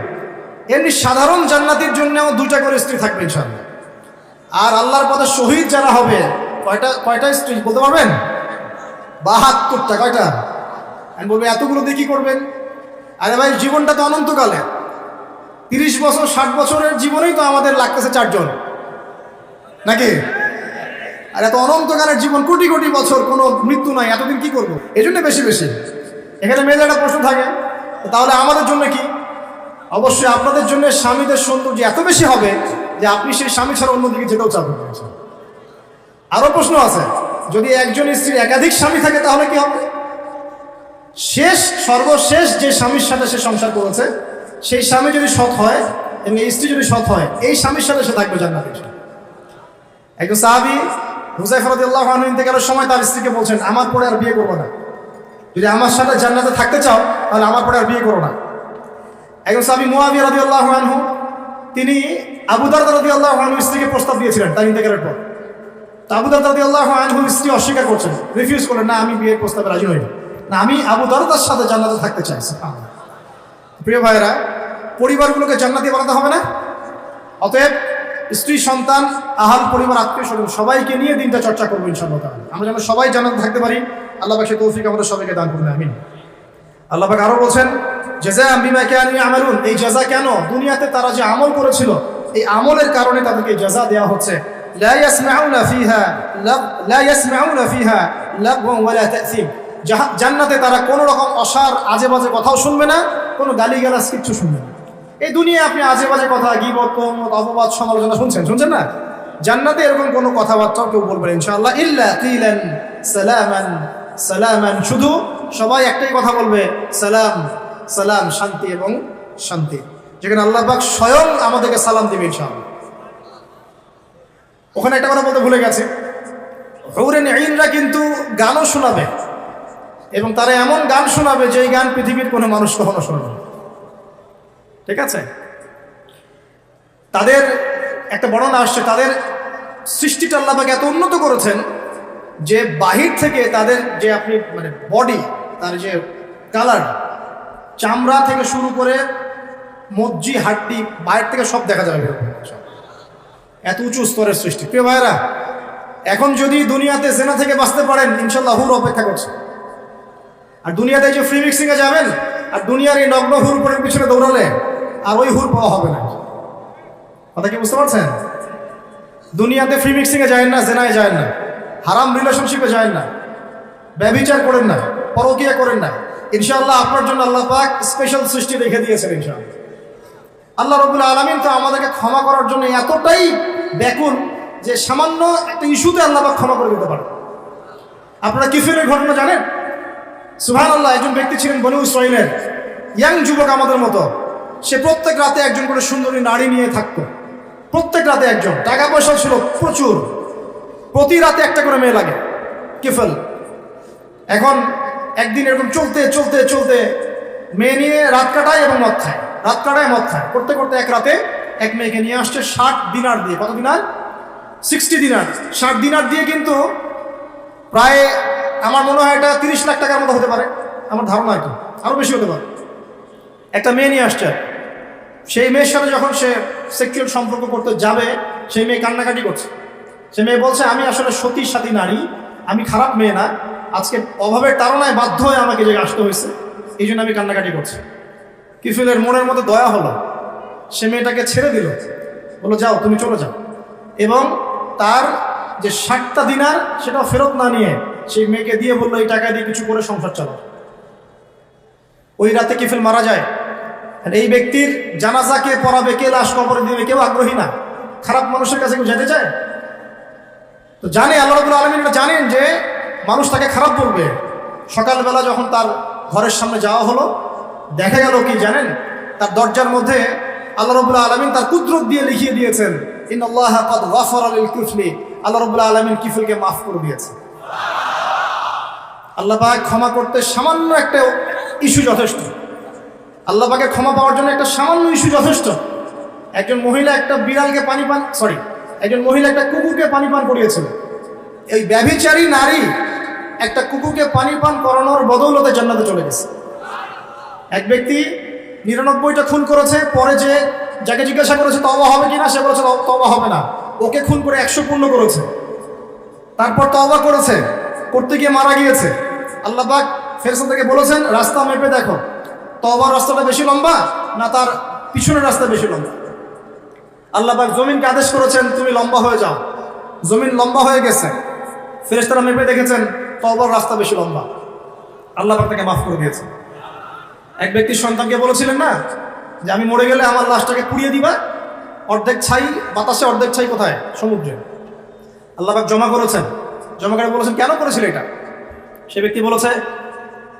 এমনি সাধারণ জান্নাতির জন্যও 2টা করে স্ত্রী থাকবে ইনশাআল্লাহ। আর আল্লাহর পথে শহীদ যারা হবে, কয়টা স্ত্রী বলতে পারবেন? 72টা। কয়টা? আমি বলবো এতগুলো দিয়ে কি করবেন? আরে ভাই, জীবনটা তো অনন্তকালে, 30 বছর 60 বছরের জীবনেই তো আমাদের লাগতেছে 4 জন, নাকি? আর এত অনন্তকালের জীবন, কোটি কোটি বছর, কোনো মৃত্যু নাই, এতদিন কি করবো? এই জন্য বেশি বেশি। এখানে মেয়েদের একটা প্রশ্ন থাকে, তাহলে আমাদের জন্য কি? অবশ্যই আপনাদের জন্য স্বামীদের সৌন্দর্য এত বেশি হবে যে আপনি সেই স্বামী ছাড়া অন্যদিকে যেতেও চাবেন। আরো প্রশ্ন আছে, যদি একজন স্ত্রীর একাধিক স্বামী থাকে তাহলে কি হবে? সর্বশেষ যে স্বামীর সাথে সে সংসার করেছে, সেই স্বামী যদি সৎ হয় এবং এই স্ত্রী যদি সৎ হয়, এই স্বামীর সাথে সে থাকবে জান্নাতে। একজন সাহাবী হুযায়ফা রাদিয়াল্লাহু আনহু ইন্তেকালের সময় তার স্ত্রীকে বলছেন, আমার পরে আর বিয়ে করবো না, যদি আমার সাথে জান্নাতে থাকতে চাও তাহলে আমার পরে আর বিয়ে করো না। একজন সাহাবী মুআবিয়া রাদিয়াল্লাহু আনহু, তিনি আবু দারদা রাদিয়াল্লাহু আনহু স্ত্রীকে প্রস্তাব দিয়েছিলেন তার ইন্তেকালের পর। তো আবু দারদা রাদিয়াল্লাহু আনহু স্ত্রী অস্বীকার করছেন, রিফিউজ করলেন, না আমি বিয়ের প্রস্তাবে রাজি নই, না আমি আবু দারদার সাথে জান্নাতে থাকতে চাই। প্রিয় ভাইরা, পরিবারগুলোকে জান্নাতি বানাতে হবে না? অতএব স্ত্রী, সন্তান, আহাল, পরিবার, আত্মীয় স্বজন সবাইকে নিয়ে দিনটা চর্চা করবো ইনশাআল্লাহ। আমরা যেন সবাই জান্নাতে থাকতে পারি, আল্লাহ পাক সেই তৌফিক আমাদের সবাইকে দান করুন, আমিন। আল্লাহ পাক আরো বলছেন জাযাআম বিমা কানু ইয়ামালুন। এই জাযা কেন? দুনিয়াতে তারা যে আমল করেছিল, এই আমলের কারণে তাদেরকে জাযা দেওয়া হচ্ছে। লা ইয়াসমাউনা ফিহা লাগওয়ান ওয়ালা তা'সীম। জান্নাতে তারা কোনো রকম অসার আজে বাজে কথাও শুনবে না, কোনো গালিগালাজ কিচ্ছু শুনবে না। এই দুনিয়ায় আপনি আজে বাজে কথা, গীবত, তহমত, অপবাদ, সমালোচনা শুনছেন না? জান্নাতে এরকম কোনো কথাবার্তাও কেউ বলবেন ইনশাআল্লাহ। ইল্লা কিলান সালামান সালামান, শুধু সবাই একটাই কথা বলবে, সালাম সালাম, শান্তি এবং শান্তি, যেখানে আল্লাহ পাক স্বয়ং আমাদেরকে সালাম দিবে ইনশাআল্লাহ। ওখানে একটা কথা বলতে ভুলে গেছে, হুরুন ঈনরা কিন্তু গানও শোনাবে, এবং তারা এমন গান শোনাবে যে গান পৃথিবীর কোনো মানুষ কখনো শোনাবে, ঠিক আছে? তাদের একটা বর্ণনা আসছে, তাদের সৃষ্টিটা আল্লাহ পাক এত উন্নত করেছেন যে বাহির থেকে তাদের যে আপনি মানে বডি, তার যে কালার, চামড়া থেকে শুরু করে মজ্জি, হাড্ডি, বাইরে থেকে সব দেখা যাবে, এত উঁচু স্তরের সৃষ্টি। প্রিয় ভাইরা, এখন যদি দুনিয়াতে জেনা থেকে বাঁচতে পারেন, ইনশাআল্লাহ হুর অপেক্ষা করছে। আর দুনিয়াতে যে ফ্রি মিক্সিং এ যাবেন আর দুনিয়ার এই নগ্ন হুর পরের পিছনে দৌড়ালে আর ওই হুর পাওয়া হবে না। কথা কি বুঝতে পারছেন? দুনিয়াতে ফ্রি মিক্সিং এ যায় না, জেনায় যায় না, হারাম রিলেশনশিপে যায় না, ব্যভিচার করেন না, পরকীয়া করেন না, ইনশাআল্লাহ আপনার জন্য আল্লাহ পাক স্পেশাল সৃষ্টি রেখে দিয়েছেন ইনশাআল্লাহ। আল্লাহ রাব্বুল আলামিন তো আমাদেরকে ক্ষমা করার জন্য এতটাই ব্যাকুল যে সামান্য একটা ইস্যুতে আল্লাহ পাক ক্ষমা করে দিতে পারে। আপনারা কিফিরের ঘটনা জানেন? সুবহানাল্লাহ, একজন ব্যক্তি ছিলেন বনু ইসরাঈলের, ইয়াং যুবক আমাদের মতো। সে প্রত্যেক রাতে একজন করে সুন্দরী নারী নিয়ে থাকতো, প্রত্যেক রাতে একজন। টাকা পয়সা ছিল প্রচুর, প্রতি রাতে একটা করে মেয়ে লাগে, কিফল। এখন একদিন এরকম চলতে চলতে চলতে মেয়ে নিয়ে রাত কাটায় এবং মদ খায়, রাত কাটায় মদ খায়, করতে করতে এক রাতে এক মেয়েকে নিয়ে আসছে 60 দিনার দিয়ে। কত দিনার? 60 দিনার। 60 দিনার দিয়ে কিন্তু প্রায় আমার মনে হয় এটা 30 লাখ টাকার মতো হতে পারে, আমার ধারণা আর কি, আরো বেশি হতে পারে। একটা মেয়ে নিয়ে আসছে, সেই মেয়ের সাথে যখন সে সেক্সুয়াল সম্পর্ক করতে যাবে, সেই মেয়ে কান্নাকাটি করছে। সে মেয়ে বলছে, আমি আসলে সতী সাথী নারী, আমি খারাপ মেয়ে না, আজকে অভাবের তাড়নায় বাধ্য হয়ে আমাকে যে আসতে হয়েছে, এই জন্য আমি কান্নাকাটি করছি। কিফিলের মনের মধ্যে দয়া হলো, সে মেয়েটাকে ছেড়ে দিল, বললো যাও তুমি চলে যাও, এবং তার যে 60টা দিনার সেটাও ফেরত না নিয়ে সেই মেয়েকে দিয়ে বললো, এই টাকা দিয়ে কিছু করে সংসার চালাও। ওই রাতে কিফিল মারা যায়। এই ব্যক্তির জানাজা কে পড়াবে, কে লাশ কবরে দিবে, কেউ আগ্রহী না। খারাপ মানুষের কাছে কেউ যেতে চায়? তো জানে আল্লাহ রাব্বুল আলামিন এটা জানেন যে মানুষ তাকে খারাপ বলবে। সকালবেলা যখন তার ঘরের সামনে যাওয়া হলো, দেখা গেল কি জানেন, তার দরজার মধ্যে আল্লাহ রাব্বুল আলামিন তার কুদরত দিয়ে লিখিয়ে দিয়েছেন, ইন্নাল্লাহা ক্বাদ গাফারা লিল কিফলি, আল্লাহ রাব্বুল আলামিন কিফলকে মাফ করে দিয়েছেন। আল্লাহ পাক ক্ষমা করতে সামান্য একটা ইস্যু যথেষ্ট। আল্লাহ পাকে ক্ষমা পাওয়ার জন্য একটা সামান্য ইস্যু যথেষ্ট। একজন মহিলা একটা বিড়ালকে একজন মহিলা একটা কুকুরকে পানি পান করিয়েছিল। এই ব্যভিচারী নারী একটা কুকুরকে পানি পান করানোর বদৌলতে জান্নাতে চলে গেছে। এক ব্যক্তি 99টা খুন করেছে, পরে যে যাকে জিজ্ঞাসা করেছে তওবা হবে কিনা, সে বলেছে তওবা হবে না। ওকে খুন করে 100 পূর্ণ করেছে, তারপর তওবা করেছে, করতে গিয়ে মারা গিয়েছে। আল্লাহ পাক ফেরেশতা থেকে বলেছেন, রাস্তা মেপে দেখো, তওবার রাস্তাটা বেশি লম্বা না তার পিছনের রাস্তা বেশি লম্বা। আল্লাহ পাক জমিনকে আদেশ করেছেন, তুমি লম্বা হয়ে যাও। জমিন লম্বা হয়ে গেছে, ফেরেশতারা মেপে দেখেছেন তওবার রাস্তা বেশি লম্বা। আল্লাহ পাক তাকে মাফ করে দিয়েছে। এক ব্যক্তির সন্তানকে বলেছিলেন না যে আমি মরে গেলে আমার লাশটাকে পুড়িয়ে দিবা, অর্ধেক ছাই বাতাসে, অর্ধেক ছাই কোথায়? সমুদ্রে। আল্লাহ পাক জমা করেছেন, জমা করে বলেছেন, কেন করেছিল এটা? সে ব্যক্তি বলেছে,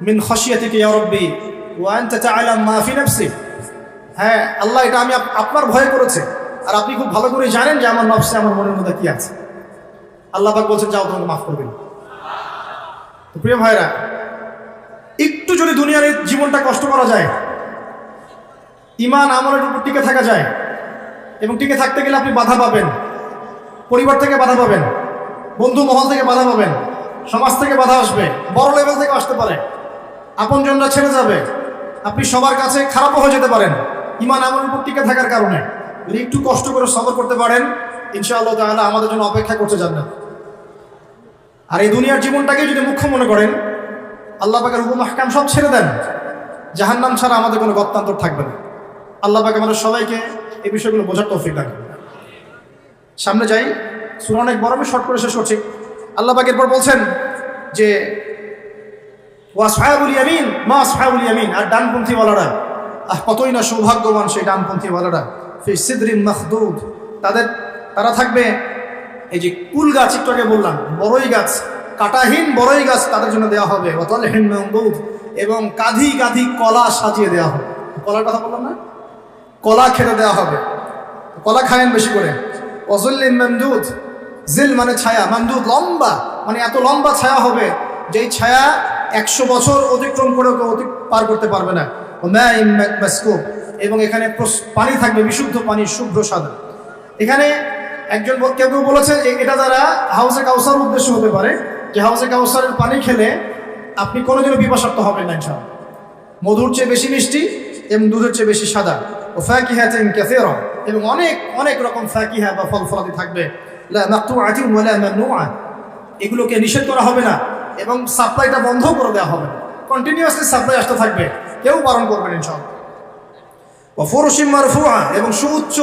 মিন খাশিয়াতিকা ইয়া রাব্বি ওয়া আনতা তা'লাম মা ফি নাফসি। হ্যাঁ আল্লাহ, এটা আমি আপনার ভয়ে করেছি, আর আপনি খুব ভালো করে জানেন যে আমার নফসে, আমার মনের মধ্যে কি আছে। আল্লাহ পাক বলছেন, যাও তোমাকে মাফ করবেন। তো প্রিয় ভাইরা, একটু যদি দুনিয়ার এই জীবনটা কষ্ট করা যায়, ঈমান আমলের উপর টিকে থাকা যায়, এবং টিকে থাকতে গেলে আপনি বাধা পাবেন, পরিবার থেকে বাধা পাবেন, বন্ধু মহল থেকে বাধা পাবেন, সমাজ থেকে বাধা আসবে, বড় লেভেল থেকে আসতে পারে, আপনজনরা ছেড়ে যাবে, আপনি সবার কাছে খারাপও হয়ে যেতে পারেন ঈমান আমলের উপর টিকে থাকার কারণে। যদি একটু কষ্ট করে সবর করতে পারেন, ইনশাআল্লাহ তাআলা আমাদের জন্য অপেক্ষা করতে জান্নাত। আর এই দুনিয়ার জীবনটাকে যদি মুখ্য মনে করেন, আল্লাহ পাকের হুকুম আহকাম সব ছেড়ে দেন, জাহান্নাম ছাড়া আমাদের কোনো গত্যান্তর থাকবে না। আল্লাহ পাক আমাদের সবাইকে এই বিষয়গুলো বোঝার তৌফিক দান করুন। সামনে যাই, সূরা অনেক বড়, আমি শর্ট করে শেষ করছি। আল্লাহ পাক এরপর বলছেন যে ওয়াসহাবুল ইয়ামিন মা আসহাবুল ইয়ামিন, আর ডানপন্থীওয়ালারা কতই না সৌভাগ্যবান সেই ডানপন্থীওয়ালারা। ফি সিদরিন মাখদুদ, তারা থাকবে এই যে কুল গাছ, একটু আগে বললাম বড়ই গাছ, কাঁটাহীন বড়ই গাছ তাদের জন্য দেওয়া হবে। ওয়াতালহিন মামদুদ, এবং কাঁধি কাঁধি কলা সাজিয়ে দেওয়া হবে। কলার কথা বললাম না, কলা খেতে দেওয়া হবে, কলা খায়েন বেশি করে। ওয়াজুল্লিন মামদুদ, জিল মানে ছায়া, মামদুদ লম্বা, মানে এত লম্বা ছায়া হবে যেই ছায়া 100 বছর অতিক্রম করে পার করতে পারবে না। ওমাইন মাসকুব, এবং এখানে পানি থাকবে, বিশুদ্ধ পানি, শুভ্র সাদা। এখানে একজন কেউ বলেছে এটা দ্বারা হাউজে কাউসার উদ্দেশ্য হতে পারে, যে হাউজে কাউসারের পানি খেলে আপনি কোনোদিনও পিপাসার্ত হবেন না ইনশাআল্লাহ। মধুর চেয়ে বেশি মিষ্টি এবং দুধের চেয়ে বেশি সাদা। ও ফাকিহাতিন কাসীরা, এবং অনেক অনেক রকম ফাকিহা বা ফল ফলাদি থাকবে। লা মাকতুআতিন ওয়া লা মামনুআ, এগুলোকে নিষেধ করা হবে না এবং সাপ্লাইটা বন্ধ করে দেওয়া হবে না, কন্টিনিউয়াসলি সাপ্লাই আসতে থাকবে, কেউ বারণ করবেন ইনশাআল্লাহ। ওয়া ফুরুশিন মারফুআ, এবং সুউচ্চ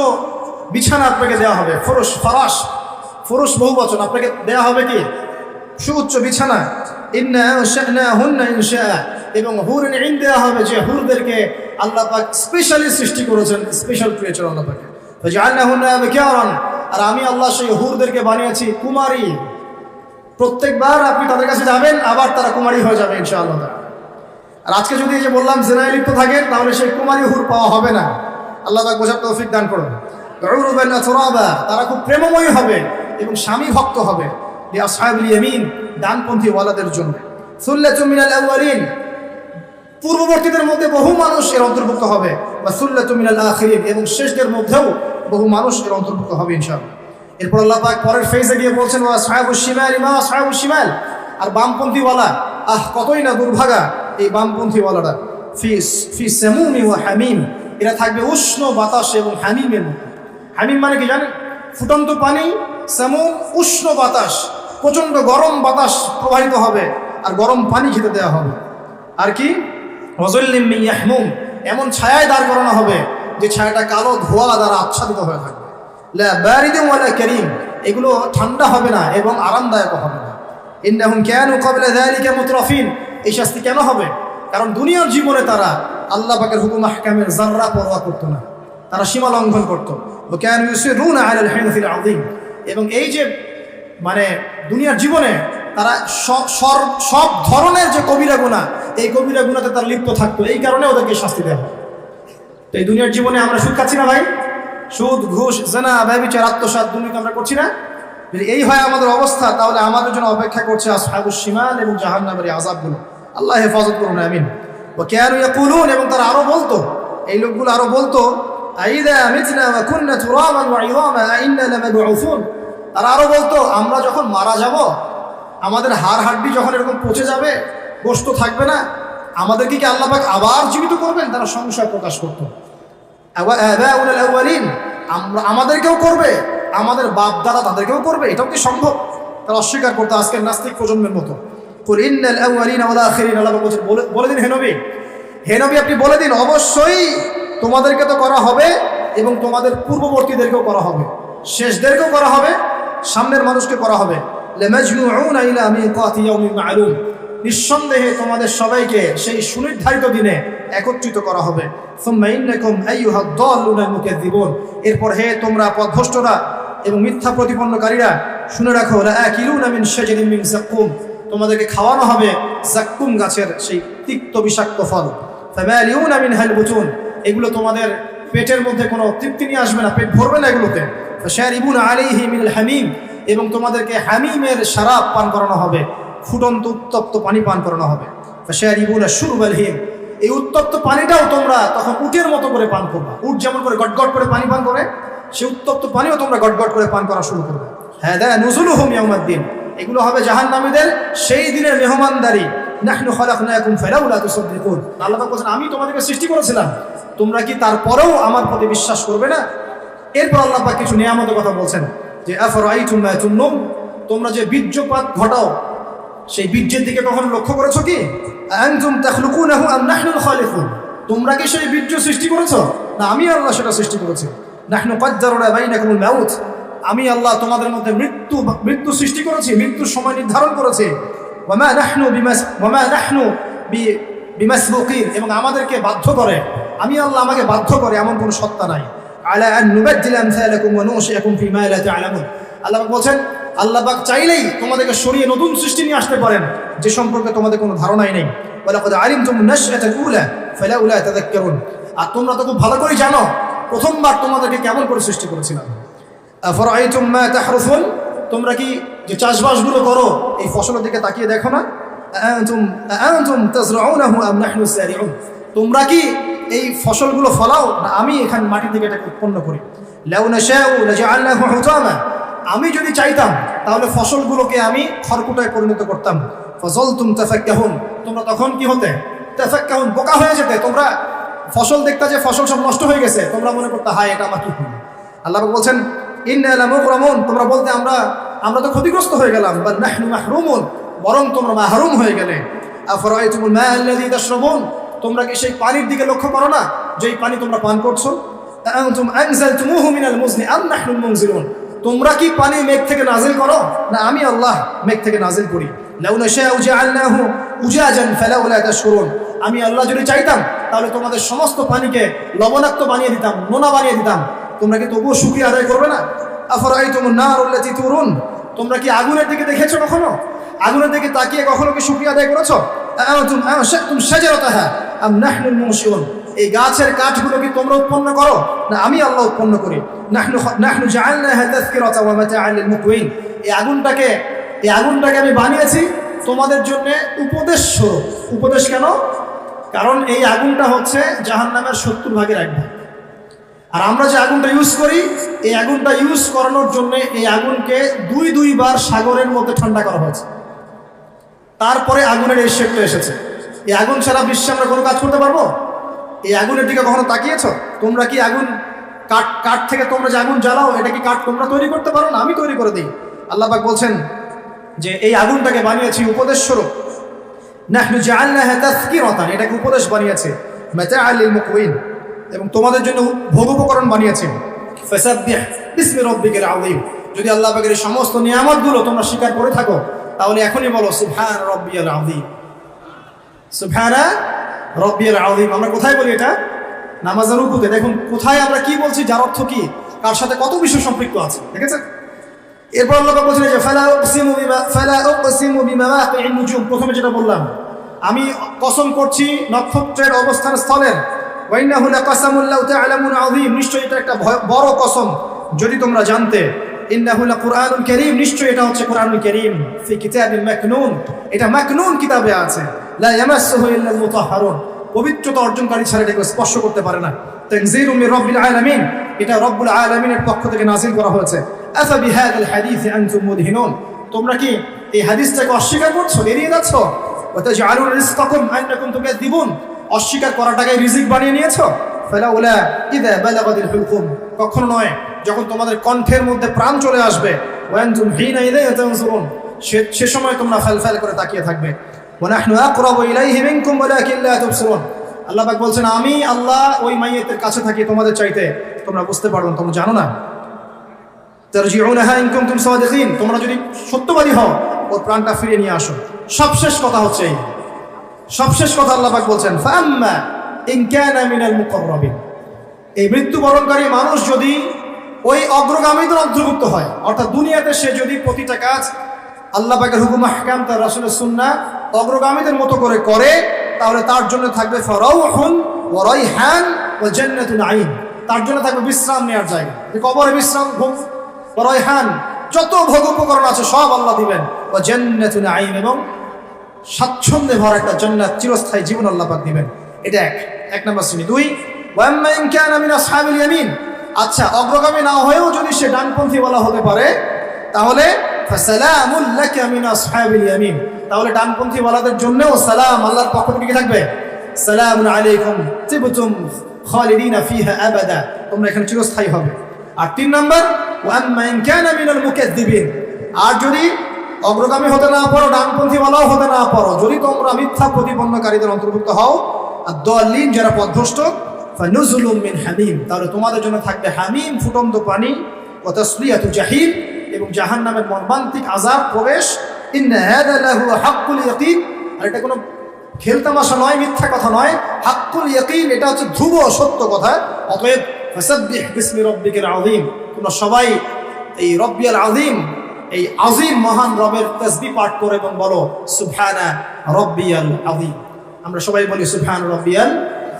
বিছানা আপনাকে দেওয়া হবে। ফুরুশ বহু বচন, আপনাকে দেওয়া হবে কি? সুউচ্চ বিছানা। ইন্না আনশানাহুন্না ইনশাআ, এবং হুরুন ইন দেওয়া হবে, যে হুরদেরকে আল্লাহ পাক স্পেশালি সৃষ্টি করেছেন, স্পেশাল ক্রিয়েচার আল্লাহ পাক। ফাজআলনাহুন্না আবকারান, আর আমি আল্লাহ সেই হুরদেরকে বানিয়েছি কুমারী। প্রত্যেকবার আপনি তাদের কাছে যাবেন, আবার তারা কুমারী হয়ে যাবে ইনশাআল্লাহ। আর আজকে যদি এই যে বললাম জিনায় লিপ্ত থাকেন, তাহলে সেই কুমারী হুর পাওয়া হবে না। আল্লাহ পাক বোঝার তৌফিক দান করুন। উরুবান আতরাবা, তারা খুব প্রেমময়ী হবে এবং স্বামী ভক্ত হবে। লিআসহাবিল ইয়ামিন, ডানপন্থী ওয়ালাদের জন্য। সুল্লাতুম মিনাল আউয়ালিন, পূর্ববর্তীদের মধ্যে বহু মানুষ এর অন্তর্ভুক্ত হবে। ওয়া সুল্লাতুম মিনাল আখিরিন, এবং শেষদের মধ্যেও বহু মানুষ এর অন্তর্ভুক্ত হবে ইনশাআল্লাহ। এরপর আল্লাহ পাক পরের ফেজে গিয়ে বলছেন ওয়া আসহাবুশ শিমাল মা আসহাবুশ শিমাল, আর বামপন্থী ওয়ালা, কতই না দুর্ভাগা এই বামপন্থী ওয়ালারা। ফি সামুমি ওয়া হামিম, এরা থাকবে উষ্ণ বাতাস এবং হামিমের মধ্যে। হামিম মানে কি জানেন? ফুটন্ত পানি। সামুম উষ্ণ বাতাস, প্রচণ্ড গরম বাতাস প্রবাহিত হবে আর গরম পানি খেতে দেওয়া হবে। আর কি? ওয়াযুল্লিম মিন ইয়াহমুম, এমন ছায়ায় দাঁড় করানো হবে যে ছায়াটা কালো ধোঁয়া দ্বারা আচ্ছাদিত হয়ে থাকবে। লা বারিদিন ওয়ালা কারীম, এগুলো ঠান্ডা হবে না এবং আরামদায়ক হবে না। ইন্নাহুম কানু ক্বাবলা যালিকা মুতরাফিন, এই শাস্তি কেন হবে? কারণ দুনিয়ার জীবনে তারা আল্লাহ পাকের হুকুম আহকামের যাররা পরোয়া করতো না, তারা সীমা লঙ্ঘন করতো। ওয়া কানু ইউসিরুনা আলাল হিনফিল আযীম, এবং এই যে মানে দুনিয়ার জীবনে তারা সব ধরনের যে কবিরা গুনাহ, এই কবিরা গুনাহতে তারা লিপ্ত থাকতো, এই কারণে ওদেরকে শাস্তি দেওয়া হয়। তো এই দুনিয়ার জীবনে আমরা সুদ খাচ্ছি না ভাই? সুদ, ঘুষ, জিনা, ব্যভিচার, আত্মসাৎ, দুর্নীতি আমরা করছি না? যদি এই হয় আমাদের অবস্থা, তাহলে আমাদের জন্য অপেক্ষা করছে আসহাবুশ শিমাল এবং জাহান্নামের আযাবগুলো। আল্লাহ হেফাজত করুন, আমিন। ওয়া কানু ইয়াকুলুন, এবং তারা আরো বলতো, এই লোকগুলো আরো বলতো, আইযা মিতনা ওয়া কুননা তুরাবান ওয়া ইযামা আইন্না লামাবউসুন, তারা আরো বলতো আমরা যখন মারা যাব, আমাদের হাড় হাড্ডি যখন এরকম পচে যাবে, গোশত থাকবে না, আমাদেরকে কি আল্লাহ পাক আবার জীবিত করবেন? তারা সংশয় প্রকাশ করতো। আবাউল আউয়ালিন, আমাদেরকেও করবে, আমাদের বাপ দাদা তাদেরকেও করবে, এটাও কি সম্ভব? তারা অস্বীকার করতো আজকের নাস্তিক প্রজন্মের মতো। কুল ইন্নাল আউয়ালিনা ওয়াল আখিরিন, আল্লাহ বলেছেন বলে দিন হে নবী আপনি বলে দিন, অবশ্যই তোমাদেরকে তো করা হবে এবং তোমাদের পূর্ববর্তীদেরকেও করা হবে, শেষদেরকেও করা হবে, সামনের মানুষকে করা হবে। লামাজমুউনা ইলা মিকাতি ইয়াউমিন মা'লুম, নিঃসন্দেহে তোমাদের সবাইকে সেই সুনির্ধারিত দিনে একত্রিত করা হবে। সুম্মা ইন্নাকুম আইয়ুহাদ দাল্লুনাল মুকাজ্জিবুন, এরপর হে তোমরা পথভ্রষ্টরা এবং মিথ্যা প্রতিপন্নকারীরা, শুনে রাখো লাআকিলুনা মিন শাজারিন মিন যাক্কুম, তোমাদেরকে খাওয়ানো হবে যাক্কুম গাছের সেই তিক্ত বিষাক্ত ফল। ফামালিউনা মিনহাল বুতুন, এগুলো তোমাদের পেটের মধ্যে কোনো তৃপ্তি নিয়ে আসবে না, পেট ভরবে না এগুলোতে। ফাশারিবুনা আলাইহি মিনাল হামিম, এবং তোমাদেরকে হামিমের শরাব পান করানো হবে, ফুটন্ত উত্তপ্ত পানি পান করানো হবে। ফাশারিবুনা শুরবাল হিম, এই উত্তপ্ত পানিটাও তোমরা তখন উটের মতো করে পান করবে। উট যেমন করে গটগট করে পানি পান করে, সেই উত্তপ্ত পানিও তোমরা গটগট করে পান করা শুরু করবে। হাদা নুজুলুহুম ইয়াউমাদ্দিন, এগুলো হবে জাহান্নামীদের সেই দিনের মেহমানদারি। নাহনু খালাকনাকুম ফালাউলা তুসাদ্দিকুন, আল্লাহ পাক বলেন আমি তোমাদেরকে সৃষ্টি করেছিলাম, তোমরা কি তারপরেও আমার প্রতি বিশ্বাস করবে না? এরপর আল্লাহ পাক কিছু নিয়ামতের কথা বলছেন যে আফরাআইতুম মা তুমনুন, তোমরা যে বীর্যপাত ঘটাও, সেই বীর্যের দিকে কখনো লক্ষ্য করেছো কি? আনতুম তাখলুকুনাহু আম নাহনুল খালিকুন, তোমরা কি সেই বীর্য সৃষ্টি করেছো না আমি আল্লাহ সেটা সৃষ্টি করেছি। নাহনু কদ্দারনা বাইনাকুমুল মাউত, আমি আল্লাহ তোমাদের মধ্যে মৃত্যু সৃষ্টি করেছি, মৃত্যুর সময় নির্ধারণ করেছি। ওয়ামা নাহনু বিমাসবুকিন, এবং আমাদেরকে বাধ্য করে, আমি আল্লাহ আমাকে বাধ্য করে এমন কোনো সত্তা নাই। আলা আন নুবাদদিল আমসালাকুম ওয়া নুশিআকুম ফিমা লা তা'লামুন, আল্লাহ বলছেন আল্লাহ পাক চাইলেই তোমাদেরকে সরিয়ে নতুন সৃষ্টি নিয়ে আসতে পারেন যে সম্পর্কে তোমাদের কোনো ধারণাই নেই। ওয়ালাকাদ আলিমতুম নাশআতাল উলা ফালাউলা তাযাক্কারুন, আর তোমরা তো খুব ভালো করে জানো প্রথমবার তোমাদেরকে কেমন করে সৃষ্টি করেছিলাম। আফরাআইতুম মা তাহরুসুন, তোমরা কি যে চাষবাসগুলো করো এই ফসলের দিকে তাকিয়ে দেখো না? আনতুম তাজরাউনাহু আম নাহনু সারিউন, তোমরা কি এই ফসলগুলো ফলাও না আমি এখানে মাটি থেকে এটাকে উৎপন্ন করি? লাউ নাশাউ লাজআলনাহু হুতামা, আমি যদি চাইতাম তাহলে ফসলগুলোকে আমি খড়কুটায় পরিণত করতাম। ফাযালতুম তাফাক্কাহুন, তোমরা তখন কি হতে? তাফাক্কাহুন, বোকা হয়ে যেতে। তোমরা ফসল দেখতে যে ফসল সব নষ্ট হয়ে গেছে, তোমরা মনে করতে হায় এটা আমার কি হলো। আল্লাহ বলছেন ইন্না লামুগরামুন, তোমরা বলতে আমরা তো ক্ষতিগ্রস্ত হয়ে গেলাম। বাল নাহনু মাহরুমুন, বরং তোমরা মাহরুম হয়ে গেলে। আফরাআইতুমুল মা আল্লাযী তাশরাবুন, তোমরা কি সেই পানির দিকে লক্ষ্য করো না যেই পানি তোমরা পান করছো? আনতুম আনজালতুমুহু মিনাল মুজনি আম নাহনুল মুনজিলুন, তোমরা কি পানি মেঘ থেকে নাজিল করো না আমি আল্লাহ মেঘ থেকে নাজিল করি? লাউ নাশাউ জাআলনাহু উজাজান ফালাউলা তাশকুরুন, আমি আল্লাহ যদি চাইতাম তাহলে তোমাদের সমস্ত পানিকে লবণাক্ত বানিয়ে দিতাম, নোনা বানিয়ে দিতাম, তোমরা কি তবুও শুকরিয়া আদায় করবে না? আফরাআইতুমুন নারুল্লাতী তুরুন, তোমরা কি আগুনের দিকে দেখেছো কখনো? আগুনের দিকে তাকিয়ে কখনো কি শুকরিয়া আদায় করেছো? আনতুম আনশাতুম শাজারাতাহা আম নাহনুল মুনশিউন, এই গাছের কাঠগুলো কি তোমরা উৎপন্ন করো না আমি আল্লাহ উৎপন্ন করি? নাহনু জাআলনাহা তাযকিরাতাও ওয়া মাতাআন লিল মুকওয়িন, এই আগুনটাকে এই আগুনটাকে আমি বানিয়েছি তোমাদের জন্য উপদেশ স্বরূপ। উপদেশ কেন? কারণ এই আগুনটা হচ্ছে জাহান্নামের 70 ভাগের 1 ভাগ। আর আমরা যে আগুনটা ইউজ করি, এই আগুনটা ইউজ করানোর জন্য এই আগুনকে দুইবার সাগরের মধ্যে ঠান্ডা করা হয়েছে, তারপরে আগুনের এই শেপটা এসেছে। এই আগুন ছাড়া বিশ্বে আমরা কোনো কাজ করতে পারবো? এই আগুনের দিকে কখনো তাকিয়েছ? তোমরা কি আগুন কাঠ থেকে তোমরা যে আগুন জ্বালাও, এটা কি কাঠ তোমরা তৈরি করতে পারো না? আমি তৈরি করে দিই। আল্লাহ পাক বলছেন যে এই আগুনটাকে বানিয়েছি উপদেশ স্বরূপ। নাহনু জাআলনাহা তাযকিরাতান, এটাকে উপদেশ বানিয়েছে, মাতাআল লিল মুকউইন, এবং তোমাদের জন্য ভোগোপকরণ বানিয়েছে। ফাসাব্বিহ বিসমি রাব্বিকাল আযীম। যদি আল্লাহ পাকের সমস্ত নিয়ামতগুলো তোমরা স্বীকার করে থাকো, তাহলে এখনই বলো সুবহান রাব্বিয়াল আযীম, সুবহানা রাব্বিয়াল আযীম। আমরা কোথায় বলি এটা? নামাজের রুকুতে। দেখুন কোথায় আমরা কি বলছি, যার অর্থ কি, কার সাথে কত বিষয় সম্পৃক্ত আছে, দেখেছেন? এরপর আল্লাহ পাক বলছেন যে ফালা উকসিমু বিমাওয়াকি'ন নুজুম। প্রথমে যেটা বললাম, আমি কসম করছি নক্ষত্রের অবস্থান স্থলের। ওয়া ইন্নাহু লাকাসামুন লাউ তা'লামুন আযীম, নিশ্চয়ই এটা একটা বড় কসম যদি তোমরা জানতে। ইন্নাহু লাকুরআনুন কারীম, নিশ্চয়ই এটা হচ্ছে কুরআনুল কারীম। ফি কিতাবিন মাকনুন, এটা মাকনুন কিতাবে আছে। লা ইয়ামাসসুহু ইল্লাল মুতাহহারুন, পবিত্রতা অর্জনকারী ছাড়া এটাকে স্পর্শ করতে পারে না। তানজিলুম মির রাব্বিল আলামিন, এটা রব্বুল আলামিনের পক্ষ থেকে নাযিল করা হয়েছে। আফা বিহাযাল হাদীসি আনতুম মুদহিনুন, তোমরা কি এই হাদিসটাকে অস্বীকার করছো, এড়িয়ে যাচ্ছ? ওয়া তাজআলুন রিজকাকুম আন্নাকুম তুকাযযিবুন, অস্বীকার করাটাকে রিজিক বানিয়ে নিয়েছো। ফালাউলা ইযা বালাগাতিল হুলকুম, কখনো নয় যখন তোমাদের কণ্ঠের মধ্যে প্রাণ চলে আসবে। ওয়া আনতুম হিনা ইলাইহি তানজুরুন, সে সময় তোমরা ফেলফেল করে তাকিয়ে থাকবে। ওয়া নাহনু আকরাবু ইলাইহি মিনকুম ওয়ালাকিন লা তুবসিরুন, আল্লাহ পাক বলছেন আমি আল্লাহ ওই মাইয়েতের কাছে থাকি তোমাদের চাইতে, তোমরা বুঝতে পারো না, তোমরা জানো না। তারজিউনাহা ইন কুনতুম সাদিকিন, তোমরা যদি সত্যবাদী হও ওর প্রাণটা ফিরিয়ে নিয়ে আসো। সবশেষ কথা হচ্ছে এই, সবশেষ কথা আল্লাহ পাক বলছেন ফাআম্মা ইন কানা মিনাল মুকাররাবিন, এই মৃত্যুবরণকারী মানুষ যদি ওই অগ্রগামীদের অন্তর্ভুক্ত হয়, অর্থাৎ দুনিয়াতে সে যদি প্রতিটা কাজ আল্লাহ পাকের হুকুম আহকাম, তার রাসূলের সুন্নাহ অগ্রগামীদের মতো করে করে, তাহলে তার জন্য থাকবে ফারাউহুন ওয়া রাইহান ওয়া জান্নাতুন নাঈম, তার জন্য থাকবে বিশ্রাম নেওয়ার জায়গা। কবরে বিশ্রাম, ঘুম, রাইহান, যত ভোগ উপকরণ আছে সব আল্লাহ দিবেন। ওয়া জান্নাতুন নাঈম, এবং স্বাচ্ছন্দ্যে ভরা একটা জান্নাত, চিরস্থায়ী জীবন আল্লাহ পাক দিবেন। এটা এক নম্বর শ্রেণী। 2, ওয়া আম্মা ইন কানা মিন আসহাবিল ইয়ামিন, আচ্ছা অগ্রগামী না হয়েও যদি সে ডানপন্থী ওয়ালা হতে পারে, তাহলে ফাসালামুল লাকা মিন আসহাবিল ইয়ামিন, তাহলে ডানপন্থী ওয়ালাদের জন্যও সালাম আল্লাহর পক্ষ থেকে থাকবে। সালামুন আলাইকুম তিবতুম খালিদিনা ফিহা আবাদা, তোমরা এখানে চিরস্থায়ী হবে। আর 3 নম্বর, ওয়া আম্মা ইন কানা মিনাল মুকাযযিবিন, আর যদি অগ্রগামী হতে না পারো, ডানপন্থী ওয়ালাও হতে না পারো, যদি তোমরা মিথ্যা প্রতিপন্নকারীদের অন্তর্ভুক্ত হও, আর দাল্লিন যারা পথভ্রষ্ট, ফানুজুলুম মিন হামিম, তাহলে তোমাদের জন্য থাকবে হামিম, ফুটন্ত পানি, ওয়া তাসলিয়াতু জাহিম, এবং জাহান্নামের মর্মান্তিক আযাব প্রবেশ। ইন্না হাযা লাহু হাক্কুল ইয়াকিন, আর এটা কোনো খেলতামাশা নয়, মিথ্যা কথা নয়, হাক্কুল ইয়াকিন, এটা হচ্ছে ধ্রুব সত্য কথা। অতএব ফাসাব্বিহ বিসমি রাব্বিকাল আযীম, তোমরা সবাই এই রব্বিয়াল আযীম, এই আযীম মহান রবের তাসবিহ পাঠ করে এবং বলো সুবহানা রাব্বিয়াল আযীম। আমরা সবাই বলি সুবহান রাব্বিয়াল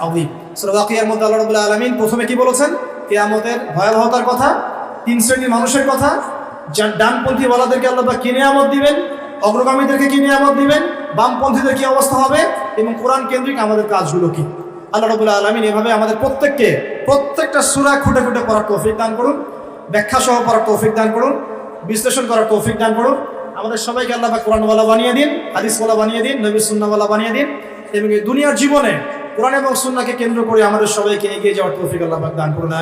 আযীম। সূরা ওয়াকিয়ার মধ্যে আল্লাহ রাব্বুল আলামিন প্রথমে কি বলেছেন? কিয়ামতের ভয়াবহতার কথা, 3 শ্রেণীর মানুষের কথা, ডানপন্থী ওয়ালাদেরকে আল্লাহ পাক কি নিয়ামত দিবেন, অগ্রগামীদেরকে কি নিয়ামত দিবেন, বামপন্থীদের কি অবস্থা হবে, এবং কোরআন কেন্দ্রিক আমাদের কাজগুলো কি। আল্লাহ রাব্বুল আলামিন এভাবে আমাদের প্রত্যেককে প্রত্যেকটা সূরা খুঁটে খুঁটে পড়ার তৌফিক দান করুন, ব্যাখ্যা সহ পড়ার তৌফিক দান করুন, বিশ্লেষণ করার তৌফিক দান করুন। আমাদের সবাইকে আল্লাহ পাক কোরআনওয়ালা বানিয়ে দিন, হাদিসওয়ালা বানিয়ে দিন, নবী সুন্নাহওয়ালা বানিয়ে দিন, এবং এই দুনিয়ার জীবনে কোরআন এবং সুন্নাহকে কেন্দ্র করে আমাদের সবাইকে এগিয়ে যাওয়ার তৌফিক আল্লাহ পাক দান করুন।